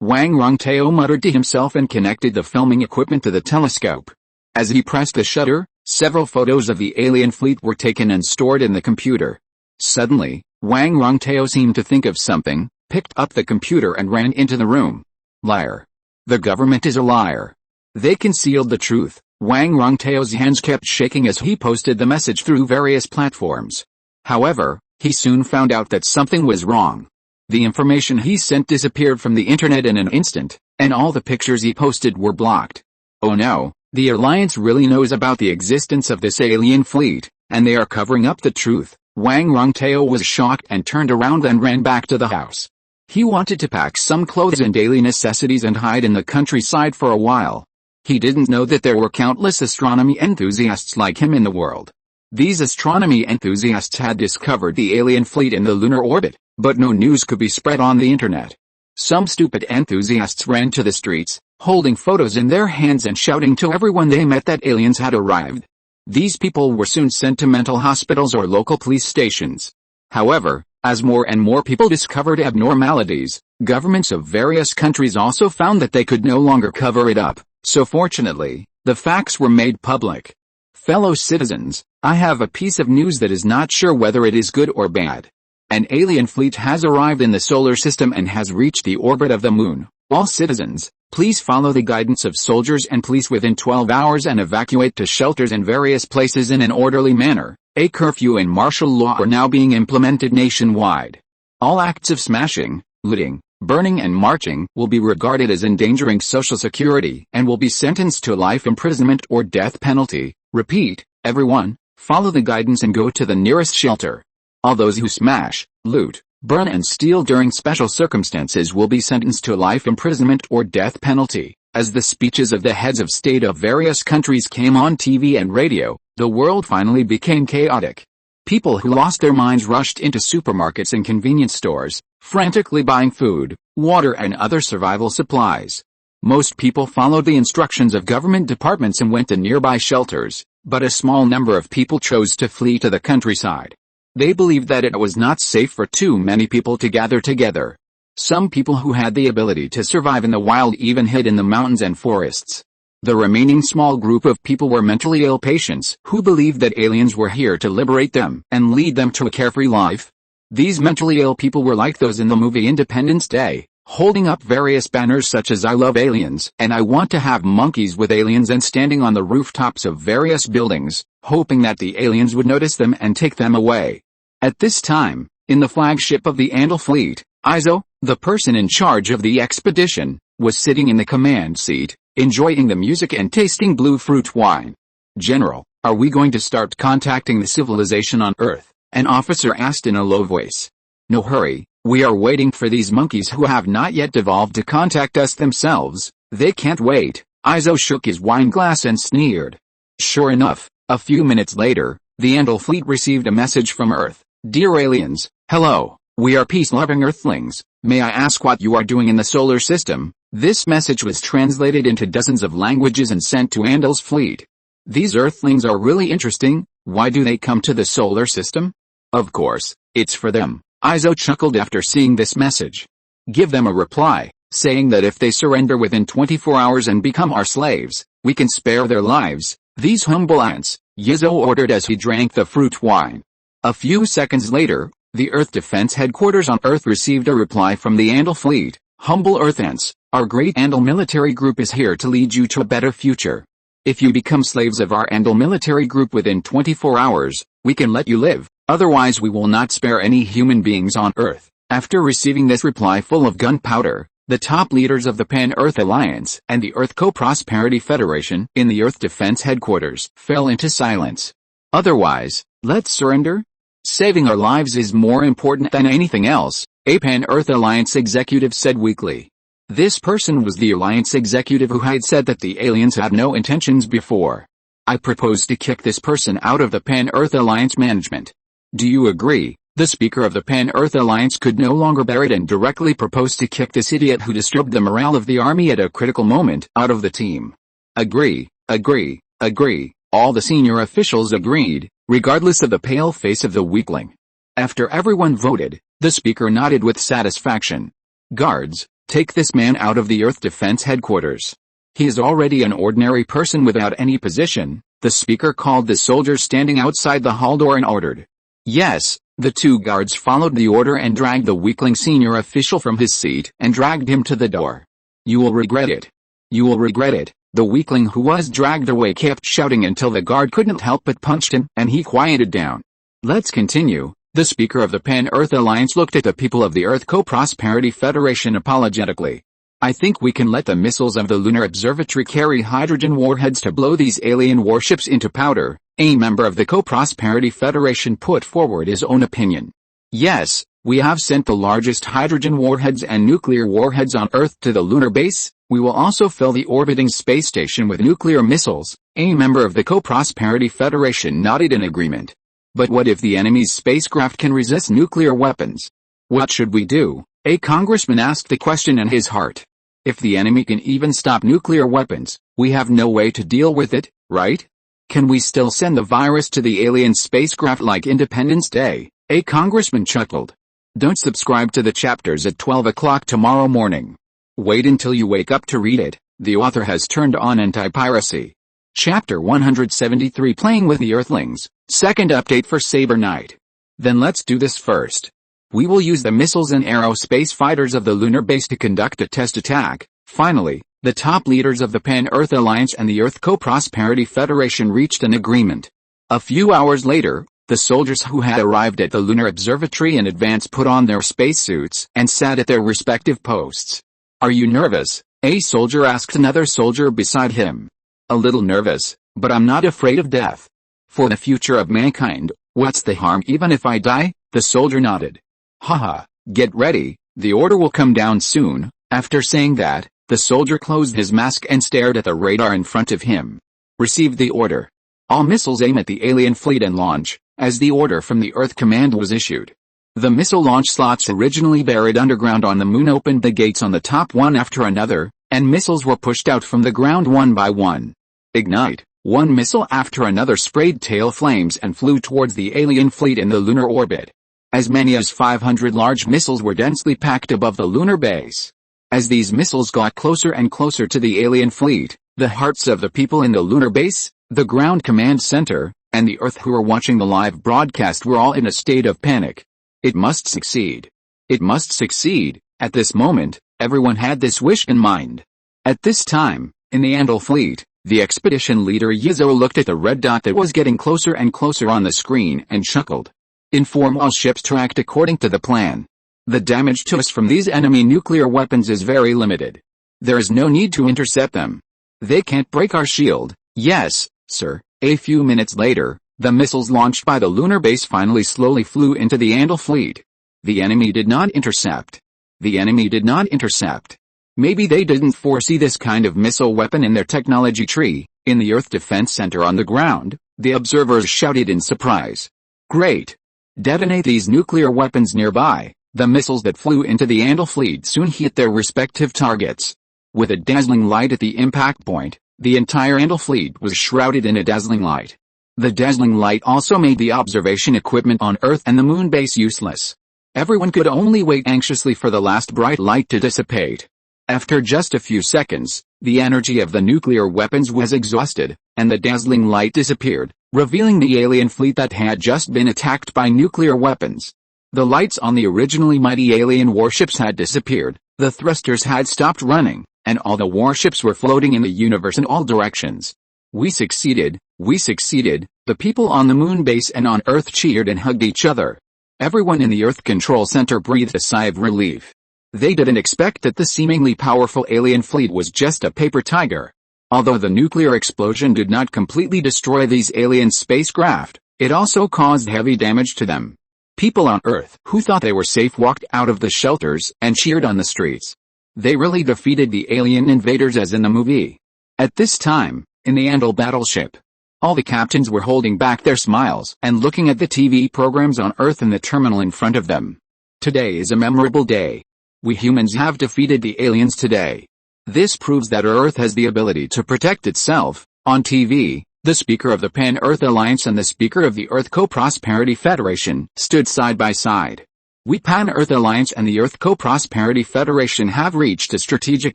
Wang Rongtao muttered to himself and connected the filming equipment to the telescope. As he pressed the shutter, several photos of the alien fleet were taken and stored in the computer. Suddenly, Wang Rongtao seemed to think of something, picked up the computer and ran into the room. Liar. The government is a liar. They concealed the truth. Wang Rongtao's hands kept shaking as he posted the message through various platforms. However, he soon found out that something was wrong. The information he sent disappeared from the internet in an instant, and all the pictures he posted were blocked. Oh no, the Alliance really knows about the existence of this alien fleet, and they are covering up the truth. Wang Rongtao was shocked and turned around and ran back to the house. He wanted to pack some clothes and daily necessities and hide in the countryside for a while. He didn't know that there were countless astronomy enthusiasts like him in the world. These astronomy enthusiasts had discovered the alien fleet in the lunar orbit, but no news could be spread on the internet. Some stupid enthusiasts ran to the streets, holding photos in their hands and shouting to everyone they met that aliens had arrived. These people were soon sent to mental hospitals or local police stations. However, as more and more people discovered abnormalities, governments of various countries also found that they could no longer cover it up, so fortunately, the facts were made public. Fellow citizens, I have a piece of news that is not sure whether it is good or bad. An alien fleet has arrived in the solar system and has reached the orbit of the moon. All citizens, please follow the guidance of soldiers and police within 12 hours and evacuate to shelters in various places in an orderly manner. A curfew and martial law are now being implemented nationwide. All acts of smashing, looting, burning and marching will be regarded as endangering social security and will be sentenced to life imprisonment or death penalty. Repeat, everyone, follow the guidance and go to the nearest shelter. All those who smash, loot, burn and steal during special circumstances will be sentenced to life imprisonment or death penalty. As the speeches of the heads of state of various countries came on TV and radio, the world finally became chaotic. People who lost their minds rushed into supermarkets and convenience stores, frantically buying food, water and other survival supplies. Most people followed the instructions of government departments and went to nearby shelters, but a small number of people chose to flee to the countryside. They believed that it was not safe for too many people to gather together. Some people who had the ability to survive in the wild even hid in the mountains and forests. The remaining small group of people were mentally ill patients who believed that aliens were here to liberate them and lead them to a carefree life. These mentally ill people were like those in the movie Independence Day, holding up various banners such as "I love aliens" and "I want to have monkeys with aliens" and standing on the rooftops of various buildings, hoping that the aliens would notice them and take them away. At this time, in the flagship of the Andal fleet, Izo, the person in charge of the expedition, was sitting in the command seat, enjoying the music and tasting blue fruit wine. "General, are we going to start contacting the civilization on Earth?" an officer asked in a low voice. "No hurry, we are waiting for these monkeys who have not yet evolved to contact us themselves. They can't wait." Izo shook his wine glass and sneered. Sure enough, a few minutes later, the Andal fleet received a message from Earth. "Dear aliens, hello, we are peace-loving Earthlings. May I ask what you are doing in the solar system?" This message was translated into dozens of languages and sent to Andal's fleet. "These Earthlings are really interesting. Why do they come to the solar system?" "Of course, it's for them." Izo chuckled after seeing this message. "Give them a reply, saying that if they surrender within 24 hours and become our slaves, we can spare their lives." "These humble ants," Yizo ordered as he drank the fruit wine. A few seconds later, the Earth Defense Headquarters on Earth received a reply from the Andal fleet. "Humble Earth ants, our great Andal military group is here to lead you to a better future. If you become slaves of our Andal military group within 24 hours, we can let you live, otherwise we will not spare any human beings on Earth." After receiving this reply full of gunpowder, the top leaders of the Pan-Earth Alliance and the Earth Co-Prosperity Federation in the Earth Defense Headquarters fell into silence. "Otherwise, let's surrender? Saving our lives is more important than anything else," a Pan-Earth Alliance executive said weakly. This person was the Alliance executive who had said that the aliens had no intentions before. "I propose to kick this person out of the Pan-Earth Alliance management. Do you agree?" The speaker of the Pan-Earth Alliance could no longer bear it and directly proposed to kick this idiot who disturbed the morale of the army at a critical moment out of the team. "Agree, agree, agree." All the senior officials agreed, regardless of the pale face of the weakling. After everyone voted, the speaker nodded with satisfaction. "Guards, take this man out of the Earth Defense Headquarters. He is already an ordinary person without any position." The speaker called the soldiers standing outside the hall door and ordered. Yes, the two guards followed the order and dragged the weakling senior official from his seat and dragged him to the door. "You will regret it. You will regret it." The weakling who was dragged away kept shouting until the guard couldn't help but punched him and he quieted down. "Let's continue," The speaker of the Pan-Earth Alliance looked at the people of the Earth Co-Prosperity Federation apologetically. I think we can let the missiles of the Lunar Observatory carry hydrogen warheads to blow these alien warships into powder, a member of the Co-Prosperity Federation put forward his own opinion. Yes, we have sent the largest hydrogen warheads and nuclear warheads on Earth to the lunar base. We will also fill the orbiting space station with nuclear missiles. A member of the Co-Prosperity Federation nodded in agreement. But what if the enemy's spacecraft can resist nuclear weapons? What should we do? A congressman asked the question in his heart. If the enemy can even stop nuclear weapons, we have no way to deal with it, right? Can we still send the virus to the alien spacecraft like Independence Day? A congressman chuckled. Don't subscribe to the chapters at 12 o'clock tomorrow morning. Wait until you wake up to read it. The author has turned on anti-piracy. Chapter 173 Playing with the Earthlings, second update for Saber Knight. Then let's do this first. We will use the missiles and aerospace fighters of the lunar base to conduct a test attack. Finally, the top leaders of the Pan-Earth Alliance and the Earth Co-Prosperity Federation reached an agreement. A few hours later, the soldiers who had arrived at the Lunar Observatory in advance put on their spacesuits and sat at their respective posts. Are you nervous? A soldier asked another soldier beside him. A little nervous, but I'm not afraid of death. For the future of mankind, what's the harm even if I die? The soldier nodded. Haha, get ready, the order will come down soon. After saying that, the soldier closed his mask and stared at the radar in front of him. Received the order. All missiles aim at the alien fleet and launch, as the order from the Earth Command was issued. The missile launch slots originally buried underground on the moon opened the gates on the top one after another, and missiles were pushed out from the ground one by one. Ignite. One missile after another sprayed tail flames and flew towards the alien fleet in the lunar orbit. As many as 500 large missiles were densely packed above the lunar base. As these missiles got closer and closer to the alien fleet, the hearts of the people in the lunar base, the ground command center, and the Earth who were watching the live broadcast were all in a state of panic. It must succeed. It must succeed. At this moment, everyone had this wish in mind. At this time, in the Andal fleet, the expedition leader Yizzo looked at the red dot that was getting closer and closer on the screen and chuckled. Inform all ships tracked according to the plan. The damage to us from these enemy nuclear weapons is very limited. There is no need to intercept them. They can't break our shield. Yes, sir. A few minutes later, the missiles launched by the lunar base finally slowly flew into the Andal fleet. The enemy did not intercept. The enemy did not intercept. Maybe they didn't foresee this kind of missile weapon in their technology tree. In the Earth Defense Center on the ground, the observers shouted in surprise. Great! Detonate these nuclear weapons nearby. The missiles that flew into the Andal fleet soon hit their respective targets. With a dazzling light at the impact point, the entire Andal fleet was shrouded in a dazzling light. The dazzling light also made the observation equipment on Earth and the moon base useless. Everyone could only wait anxiously for the last bright light to dissipate. After just a few seconds, the energy of the nuclear weapons was exhausted, and the dazzling light disappeared, revealing the alien fleet that had just been attacked by nuclear weapons. The lights on the originally mighty alien warships had disappeared, the thrusters had stopped running, and all the warships were floating in the universe in all directions. We succeeded, the people on the moon base and on Earth cheered and hugged each other. Everyone in the Earth Control Center breathed a sigh of relief. They didn't expect that the seemingly powerful alien fleet was just a paper tiger. Although the nuclear explosion did not completely destroy these alien spacecraft, it also caused heavy damage to them. People on Earth who thought they were safe walked out of the shelters and cheered on the streets. They really defeated the alien invaders as in the movie. At this time, in the Andal battleship, all the captains were holding back their smiles and looking at the TV programs on Earth in the terminal in front of them. Today is a memorable day. We humans have defeated the aliens today. This proves that Earth has the ability to protect itself. On TV, the speaker of the Pan-Earth Alliance and the speaker of the Earth Co-Prosperity Federation stood side by side. We Pan-Earth Alliance and the Earth Co-Prosperity Federation have reached a strategic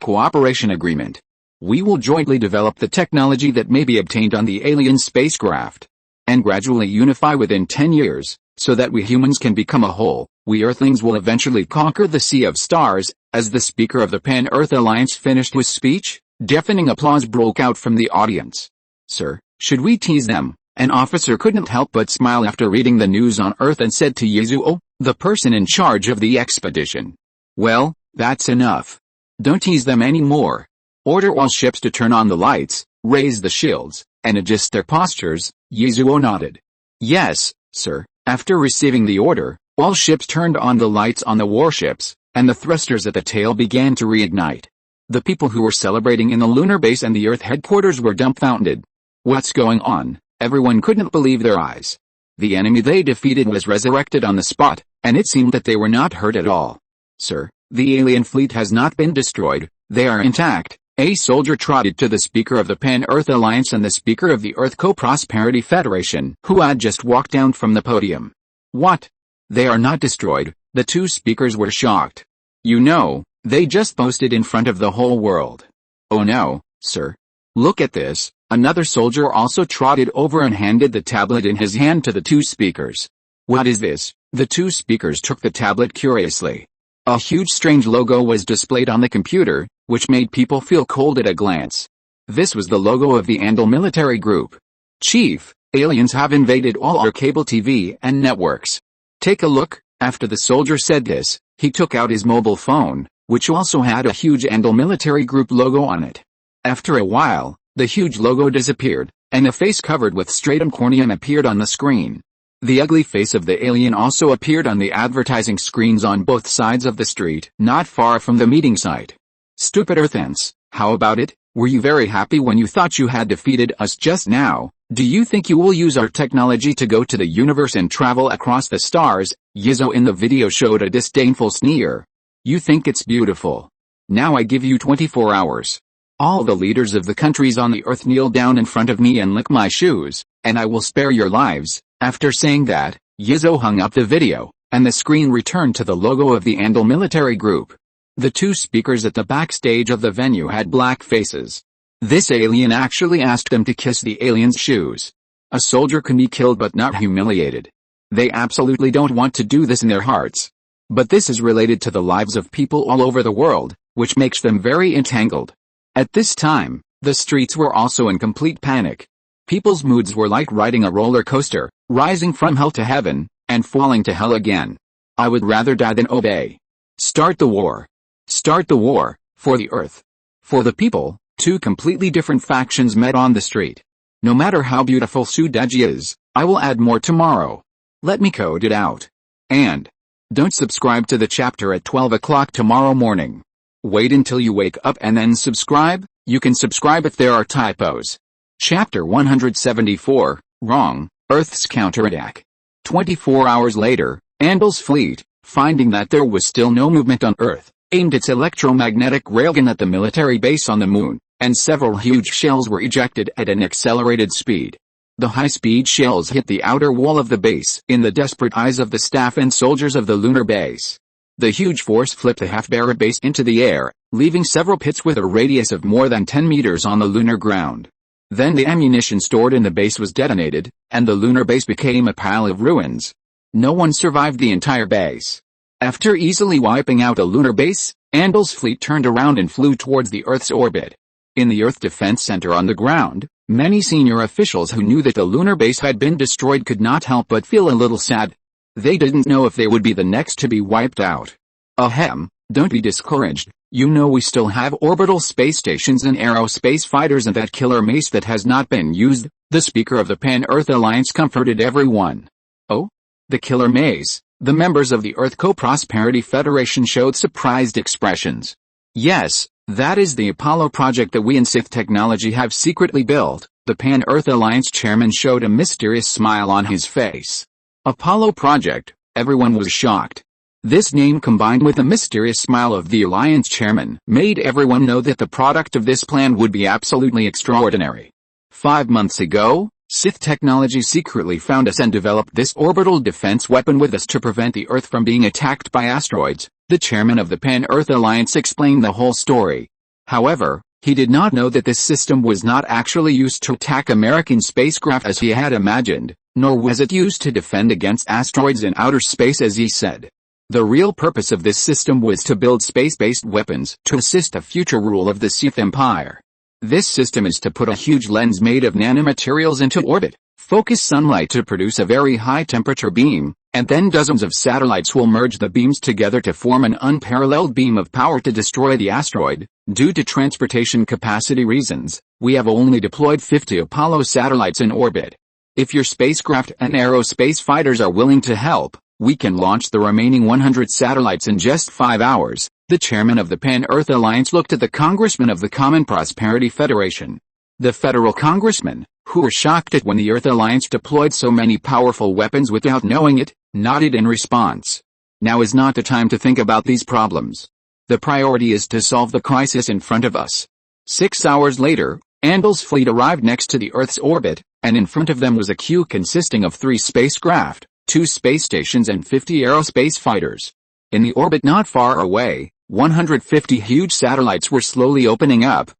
cooperation agreement. We will jointly develop the technology that may be obtained on the alien spacecraft, and gradually unify within 10 years, so that we humans can become a whole. We Earthlings will eventually conquer the Sea of Stars. As the speaker of the Pan-Earth Alliance finished his speech, deafening applause broke out from the audience. Sir, should we tease them? An officer couldn't help but smile after reading the news on Earth and said to Yasuo, the person in charge of the expedition, "Well, that's enough. Don't tease them anymore. Order all ships to turn on the lights, raise the shields, and adjust their postures." Yasuo nodded. "Yes, sir." After receiving the order, all ships turned on the lights on the warships, and the thrusters at the tail began to reignite. The people who were celebrating in the lunar base and the Earth headquarters were dumbfounded. What's going on? Everyone couldn't believe their eyes. The enemy they defeated was resurrected on the spot, and it seemed that they were not hurt at all. "Sir, the alien fleet has not been destroyed, they are intact." A soldier trotted to the Speaker of the Pan-Earth Alliance and the Speaker of the Earth Co-Prosperity Federation, who had just walked down from the podium. "What? They are not destroyed?" The two speakers were shocked. "You know, they just boasted in front of the whole world." "Oh no, sir. Look at this." Another soldier also trotted over and handed the tablet in his hand to the two speakers. "What is this?" The two speakers took the tablet curiously. A huge strange logo was displayed on the computer, which made people feel cold at a glance. This was the logo of the Andal military group. "Chief, aliens have invaded all our cable TV and networks. Take a look." After the soldier said this, he took out his mobile phone, which also had a huge Andal military group logo on it. After a while, the huge logo disappeared, and a face covered with stratum corneum appeared on the screen. The ugly face of the alien also appeared on the advertising screens on both sides of the street, not far from the meeting site. "Stupid Earthens, how about it? Were you very happy when you thought you had defeated us just now? Do you think you will use our technology to go to the universe and travel across the stars?" Yasuo in the video showed a disdainful sneer. "You think it's beautiful? Now I give you 24 hours. All the leaders of the countries on the Earth kneel down in front of me and lick my shoes, and I will spare your lives." After saying that, Yasuo hung up the video, and the screen returned to the logo of the Andal military group. The two speakers at the backstage of the venue had black faces. This alien actually asked them to kiss the alien's shoes. A soldier can be killed but not humiliated. They absolutely don't want to do this in their hearts. But this is related to the lives of people all over the world, which makes them very entangled. At this time, the streets were also in complete panic. People's moods were like riding a roller coaster, rising from hell to heaven, and falling to hell again. "I would rather die than obey. Start the war. Start the war, for the Earth. For the people." Two completely different factions met on the street. "No matter how beautiful Sudaji is, I will add more tomorrow. Let me code it out. And don't subscribe to the chapter at 12 o'clock tomorrow morning. Wait until you wake up and then subscribe. You can subscribe if there are typos." Chapter 174, Wrong, Earth's Counterattack. 24 hours later, Andal's fleet, finding that there was still no movement on Earth, aimed its electromagnetic railgun at the military base on the moon, and several huge shells were ejected at an accelerated speed. The high-speed shells hit the outer wall of the base in the desperate eyes of the staff and soldiers of the lunar base. The huge force flipped the half-barren base into the air, leaving several pits with a radius of more than 10 meters on the lunar ground. Then the ammunition stored in the base was detonated, and the lunar base became a pile of ruins. No one survived the entire base. After easily wiping out a lunar base, Andal's fleet turned around and flew towards the Earth's orbit. In the Earth Defense Center on the ground, many senior officials who knew that the lunar base had been destroyed could not help but feel a little sad. They didn't know if they would be the next to be wiped out. Ahem, don't be discouraged. You know we still have orbital space stations and aerospace fighters and that killer mace that has not been used. The Speaker of the Pan-Earth Alliance comforted everyone. "Oh? The killer mace?" The members of the Earth Co-Prosperity Federation showed surprised expressions. "Yes, that is the Apollo project that we in Sith technology have secretly built." The Pan-Earth Alliance chairman showed a mysterious smile on his face. Apollo project, everyone was shocked. This name combined with the mysterious smile of the Alliance chairman made everyone know that the product of this plan would be absolutely extraordinary. 5 months ago, Sith technology secretly found us and developed this orbital defense weapon with us to prevent the Earth from being attacked by asteroids. The chairman of the Pan-Earth Alliance explained the whole story. However, he did not know that this system was not actually used to attack American spacecraft as he had imagined, nor was it used to defend against asteroids in outer space as he said. The real purpose of this system was to build space-based weapons to assist the future rule of the Sith Empire. This system is to put a huge lens made of nanomaterials into orbit, Focus sunlight to produce a very high-temperature beam, and then dozens of satellites will merge the beams together to form an unparalleled beam of power to destroy the asteroid. Due to transportation capacity reasons, we have only deployed 50 Apollo satellites in orbit. If your spacecraft and aerospace fighters are willing to help, we can launch the remaining 100 satellites in just 5 hours. The chairman of the Pan-Earth Alliance looked at the congressman of the Common Prosperity Federation. The federal congressmen, who were shocked at when the Earth Alliance deployed so many powerful weapons without knowing it, nodded in response. Now is not the time to think about these problems. The priority is to solve the crisis in front of us. 6 hours later, Anvil's fleet arrived next to the Earth's orbit, and in front of them was a queue consisting of 3 spacecraft, 2 space stations and 50 aerospace fighters. In the orbit not far away, 150 huge satellites were slowly opening up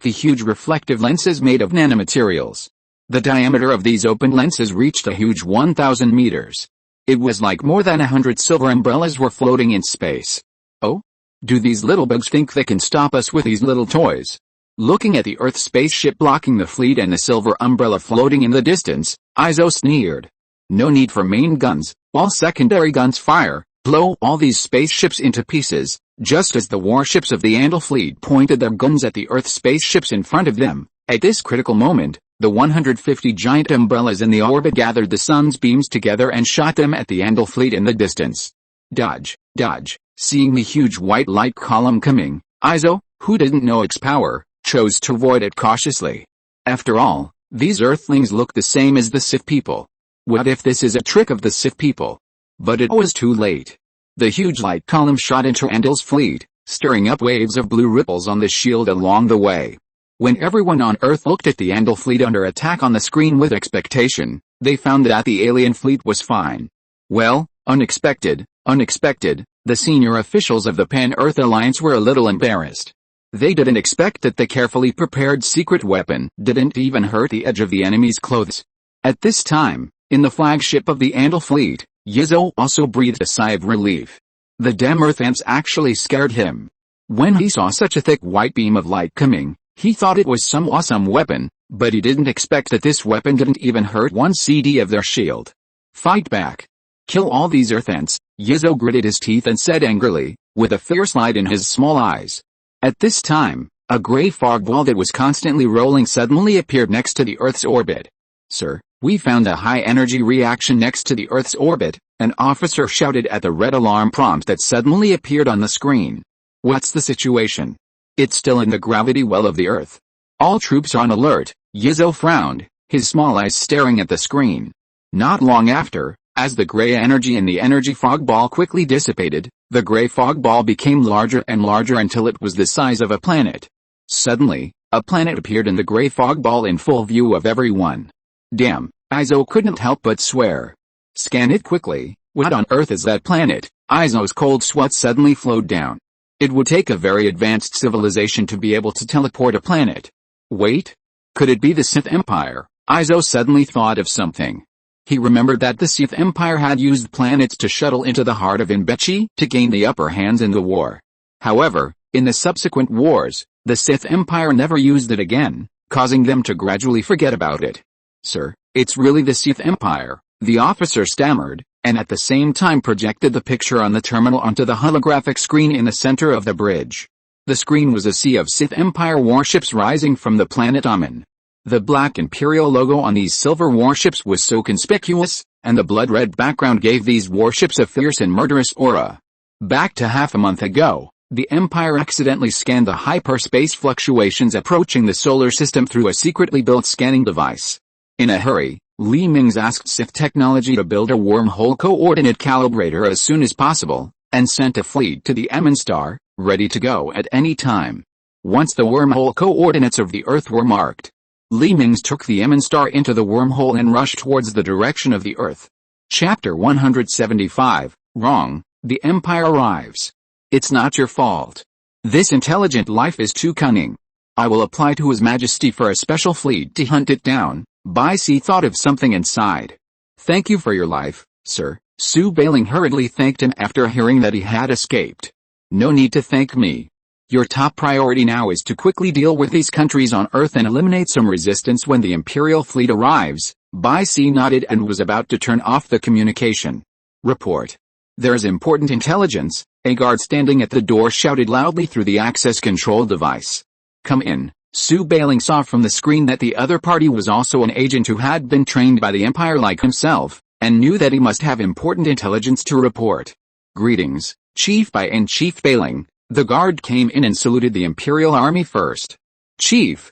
the huge reflective lenses made of nanomaterials. The diameter of these open lenses reached a huge 1,000 meters. It was like more than 100 silver umbrellas were floating in space. Oh? Do these little bugs think they can stop us with these little toys? Looking at the Earth spaceship blocking the fleet and the silver umbrella floating in the distance, Izo sneered. No need for main guns, all secondary guns fire, blow all these spaceships into pieces. Just as the warships of the Andal fleet pointed their guns at the Earth spaceships in front of them, at this critical moment, the 150 giant umbrellas in the orbit gathered the sun's beams together and shot them at the Andal fleet in the distance. Dodge, dodge. Seeing the huge white light column coming, Izo, who didn't know its power, chose to avoid it cautiously. After all, these Earthlings look the same as the Sith people. What if this is a trick of the Sith people? But it was too late. The huge light column shot into Andal's fleet, stirring up waves of blue ripples on the shield along the way. When everyone on Earth looked at the Andal fleet under attack on the screen with expectation, they found that the alien fleet was fine. Well, unexpected, the senior officials of the Pan-Earth Alliance were a little embarrassed. They didn't expect that the carefully prepared secret weapon didn't even hurt the edge of the enemy's clothes. At this time, in the flagship of the Andal fleet, Yizo also breathed a sigh of relief. The damn Earth ants actually scared him. When he saw such a thick white beam of light coming, he thought it was some awesome weapon, but he didn't expect that this weapon didn't even hurt 1 CD of their shield. Fight back. Kill all these Earth ants, Yizo gritted his teeth and said angrily, with a fierce light in his small eyes. At this time, a gray fog ball that was constantly rolling suddenly appeared next to the Earth's orbit. Sir, we found a high-energy reaction next to the Earth's orbit, an officer shouted at the red alarm prompt that suddenly appeared on the screen. What's the situation? It's still in the gravity well of the Earth. All troops on alert, Yizo frowned, his small eyes staring at the screen. Not long after, as the gray energy in the energy fog ball quickly dissipated, the gray fog ball became larger and larger until it was the size of a planet. Suddenly, a planet appeared in the gray fog ball in full view of everyone. Damn, Izo couldn't help but swear. Scan it quickly. What on earth is that planet? Izo's cold sweat suddenly flowed down. It would take a very advanced civilization to be able to teleport a planet. Wait? Could it be the Sith Empire? Izo suddenly thought of something. He remembered that the Sith Empire had used planets to shuttle into the heart of Imbechi to gain the upper hands in the war. However, in the subsequent wars, the Sith Empire never used it again, causing them to gradually forget about it. Sir, it's really the Sith Empire, the officer stammered, and at the same time projected the picture on the terminal onto the holographic screen in the center of the bridge. The screen was a sea of Sith Empire warships rising from the planet Amun. The black Imperial logo on these silver warships was so conspicuous, and the blood-red background gave these warships a fierce and murderous aura. Back to half a month ago, the Empire accidentally scanned the hyperspace fluctuations approaching the solar system through a secretly built scanning device. In a hurry, Li Mingze asked Sith Technology to build a wormhole coordinate calibrator as soon as possible, and sent a fleet to the Amun star, ready to go at any time. Once the wormhole coordinates of the Earth were marked, Li Mingze took the Amun star into the wormhole and rushed towards the direction of the Earth. Chapter 175, Wrong, the Empire arrives. It's not your fault. This intelligent life is too cunning. I will apply to His Majesty for a special fleet to hunt it down. Bai Si thought of something inside. Thank you for your life, sir. Su Bailing hurriedly thanked him after hearing that he had escaped. No need to thank me. Your top priority now is to quickly deal with these countries on Earth and eliminate some resistance when the Imperial fleet arrives. Bai-Si nodded and was about to turn off the communication. Report. There's important intelligence, a guard standing at the door shouted loudly through the access control device. Come in. Su Bailing saw from the screen that the other party was also an agent who had been trained by the Empire like himself, and knew that he must have important intelligence to report. Greetings, Chief Bai and Chief Bailing. The guard came in and saluted the Imperial Army first. Chief,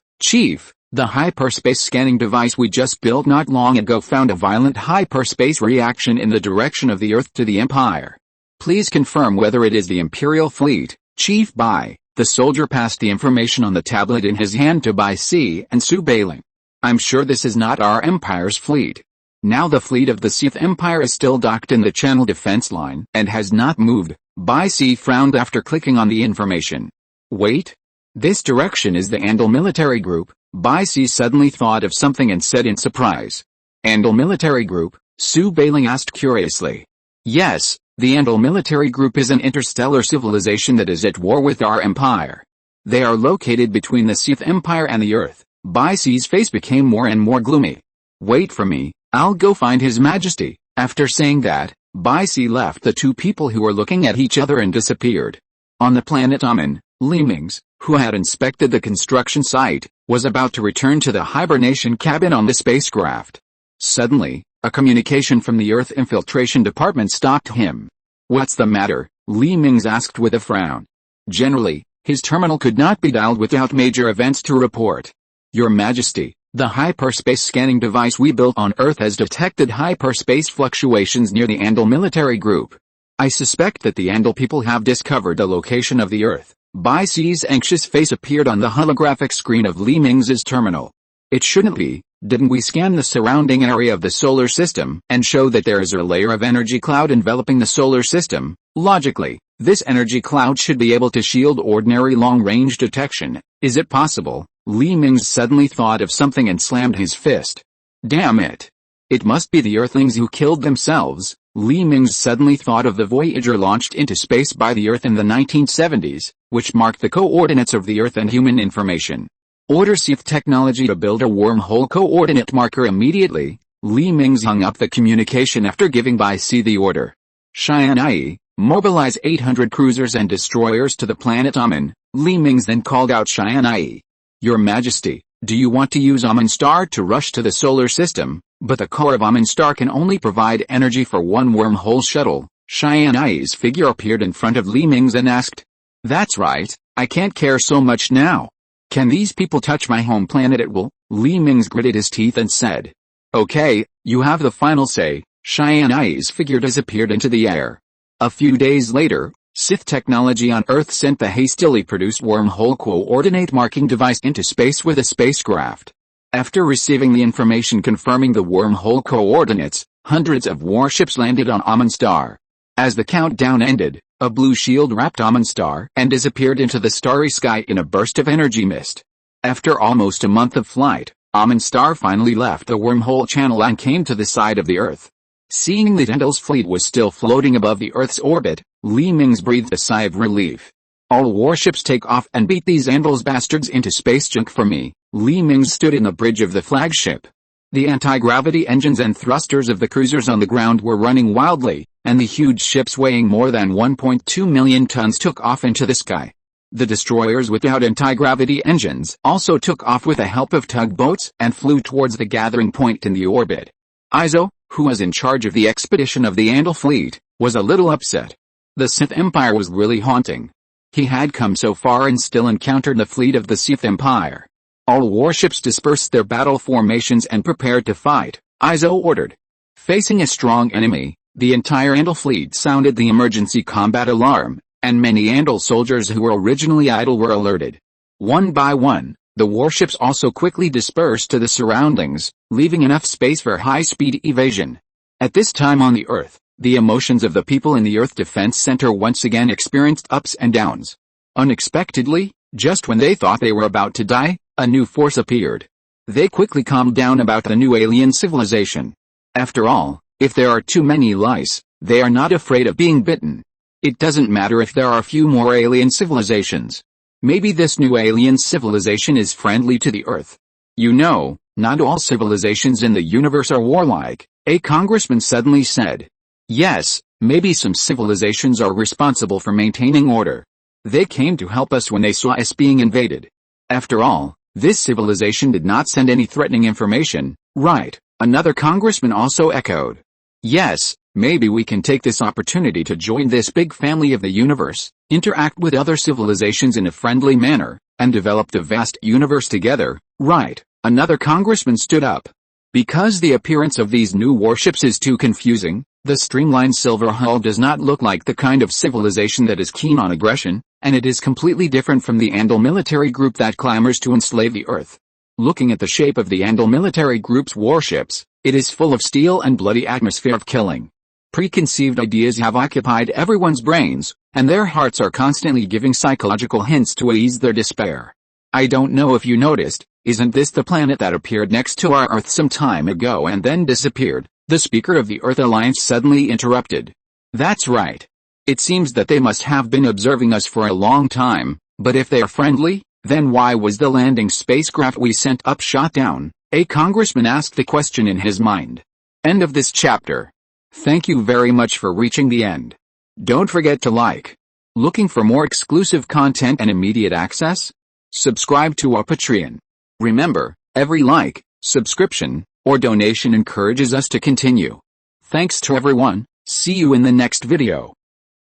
the hyperspace scanning device we just built not long ago found a violent hyperspace reaction in the direction of the Earth to the Empire. Please confirm whether it is the Imperial fleet, Chief Bai. The soldier passed the information on the tablet in his hand to Bai-Si and Su Bailing. I'm sure this is not our Empire's fleet. Now the fleet of the Sith Empire is still docked in the Channel defense line and has not moved. Bai-Si frowned after clicking on the information. Wait. This direction is the Andal military group. Bai-Si suddenly thought of something and said in surprise. Andal military group? Su Bailing asked curiously. Yes, the Andal military group is an interstellar civilization that is at war with our empire. They are located between the Sith Empire and the Earth. Bai-Si's face became more and more gloomy. Wait for me, I'll go find His Majesty. After saying that, Bai-Si left the two people who were looking at each other and disappeared. On the planet Amun, Mingze, who had inspected the construction site, was about to return to the hibernation cabin on the spacecraft. Suddenly, a communication from the Earth Infiltration Department stopped him. What's the matter? Mingze asked with a frown. Generally, his terminal could not be dialed without major events to report. Your Majesty, the hyperspace scanning device we built on Earth has detected hyperspace fluctuations near the Andal military group. I suspect that the Andal people have discovered the location of the Earth. Bai-Si's anxious face appeared on the holographic screen of Mingze's terminal. It shouldn't be. Didn't we scan the surrounding area of the solar system and show that there is a layer of energy cloud enveloping the solar system? Logically, this energy cloud should be able to shield ordinary long-range detection. Is it possible? Mingze suddenly thought of something and slammed his fist. Damn it. It must be the Earthlings who killed themselves. Mingze suddenly thought of the Voyager launched into space by the Earth in the 1970s, which marked the coordinates of the Earth and human information. Order Sith technology to build a wormhole coordinate marker immediately. Mingze hung up the communication after giving Bai-Si the order. Tianyi, mobilize 800 cruisers and destroyers to the planet Amun. Mingze then called out Tianyi. Your Majesty, do you want to use Amun Star to rush to the solar system? But the core of Amun Star can only provide energy for one wormhole shuttle. Tianyi's figure appeared in front of Mingze and asked. That's right, I can't care so much now. Can these people touch my home planet at will? Mingze gritted his teeth and said. Okay, you have the final say. Tianyi's figure disappeared into the air. A few days later, Sith technology on Earth sent the hastily produced wormhole coordinate marking device into space with a spacecraft. After receiving the information confirming the wormhole coordinates, hundreds of warships landed on Amun Star. As the countdown ended, a blue shield wrapped Amun Star and disappeared into the starry sky in a burst of energy mist. After almost a month of flight, Amun Star finally left the wormhole channel and came to the side of the Earth. Seeing that Andal's fleet was still floating above the Earth's orbit, Mingze breathed a sigh of relief. All warships take off and beat these Andal's bastards into space junk for me. Mingze stood in the bridge of the flagship. The anti-gravity engines and thrusters of the cruisers on the ground were running wildly, and the huge ships weighing more than 1.2 million tons took off into the sky. The destroyers without anti-gravity engines also took off with the help of tugboats and flew towards the gathering point in the orbit. Izo, who was in charge of the expedition of the Andal fleet, was a little upset. The Sith Empire was really haunting. He had come so far and still encountered the fleet of the Sith Empire. All warships dispersed their battle formations and prepared to fight, Izo ordered. Facing a strong enemy, the entire Andal fleet sounded the emergency combat alarm, and many Andal soldiers who were originally idle were alerted. One by one, the warships also quickly dispersed to the surroundings, leaving enough space for high-speed evasion. At this time on the Earth, the emotions of the people in the Earth Defense Center once again experienced ups and downs. Unexpectedly, just when they thought they were about to die, a new force appeared. They quickly calmed down about the new alien civilization. After all, if there are too many lice, they are not afraid of being bitten. It doesn't matter if there are few more alien civilizations. Maybe this new alien civilization is friendly to the Earth. You know, Not all civilizations in the universe are warlike, a congressman suddenly said. Yes, maybe some civilizations are responsible for maintaining order. They came to help us when they saw us being invaded. After all, this civilization did not send any threatening information, right? Another congressman also echoed. Yes, maybe we can take this opportunity to join this big family of the universe, interact with other civilizations in a friendly manner, and develop the vast universe together, right? Another congressman stood up. Because the appearance of these new warships is too confusing, the streamlined silver hull does not look like the kind of civilization that is keen on aggression, and it is completely different from the Andal military group that clamors to enslave the Earth. Looking at the shape of the Andal military group's warships, it is full of steel and bloody atmosphere of killing. Preconceived ideas have occupied everyone's brains, and their hearts are constantly giving psychological hints to ease their despair. I don't know if you noticed, isn't this the planet that appeared next to our Earth some time ago and then disappeared? The speaker of the Earth Alliance suddenly interrupted. That's right. It seems that they must have been observing us for a long time, but if they are friendly, then why was the landing spacecraft we sent up shot down? A congressman asked the question in his mind. End of this chapter. Thank you very much for reaching the end. Don't forget to like. Looking for more exclusive content and immediate access? Subscribe to our Patreon. Remember, every like, subscription, or donation encourages us to continue. Thanks to everyone, see you in the next video.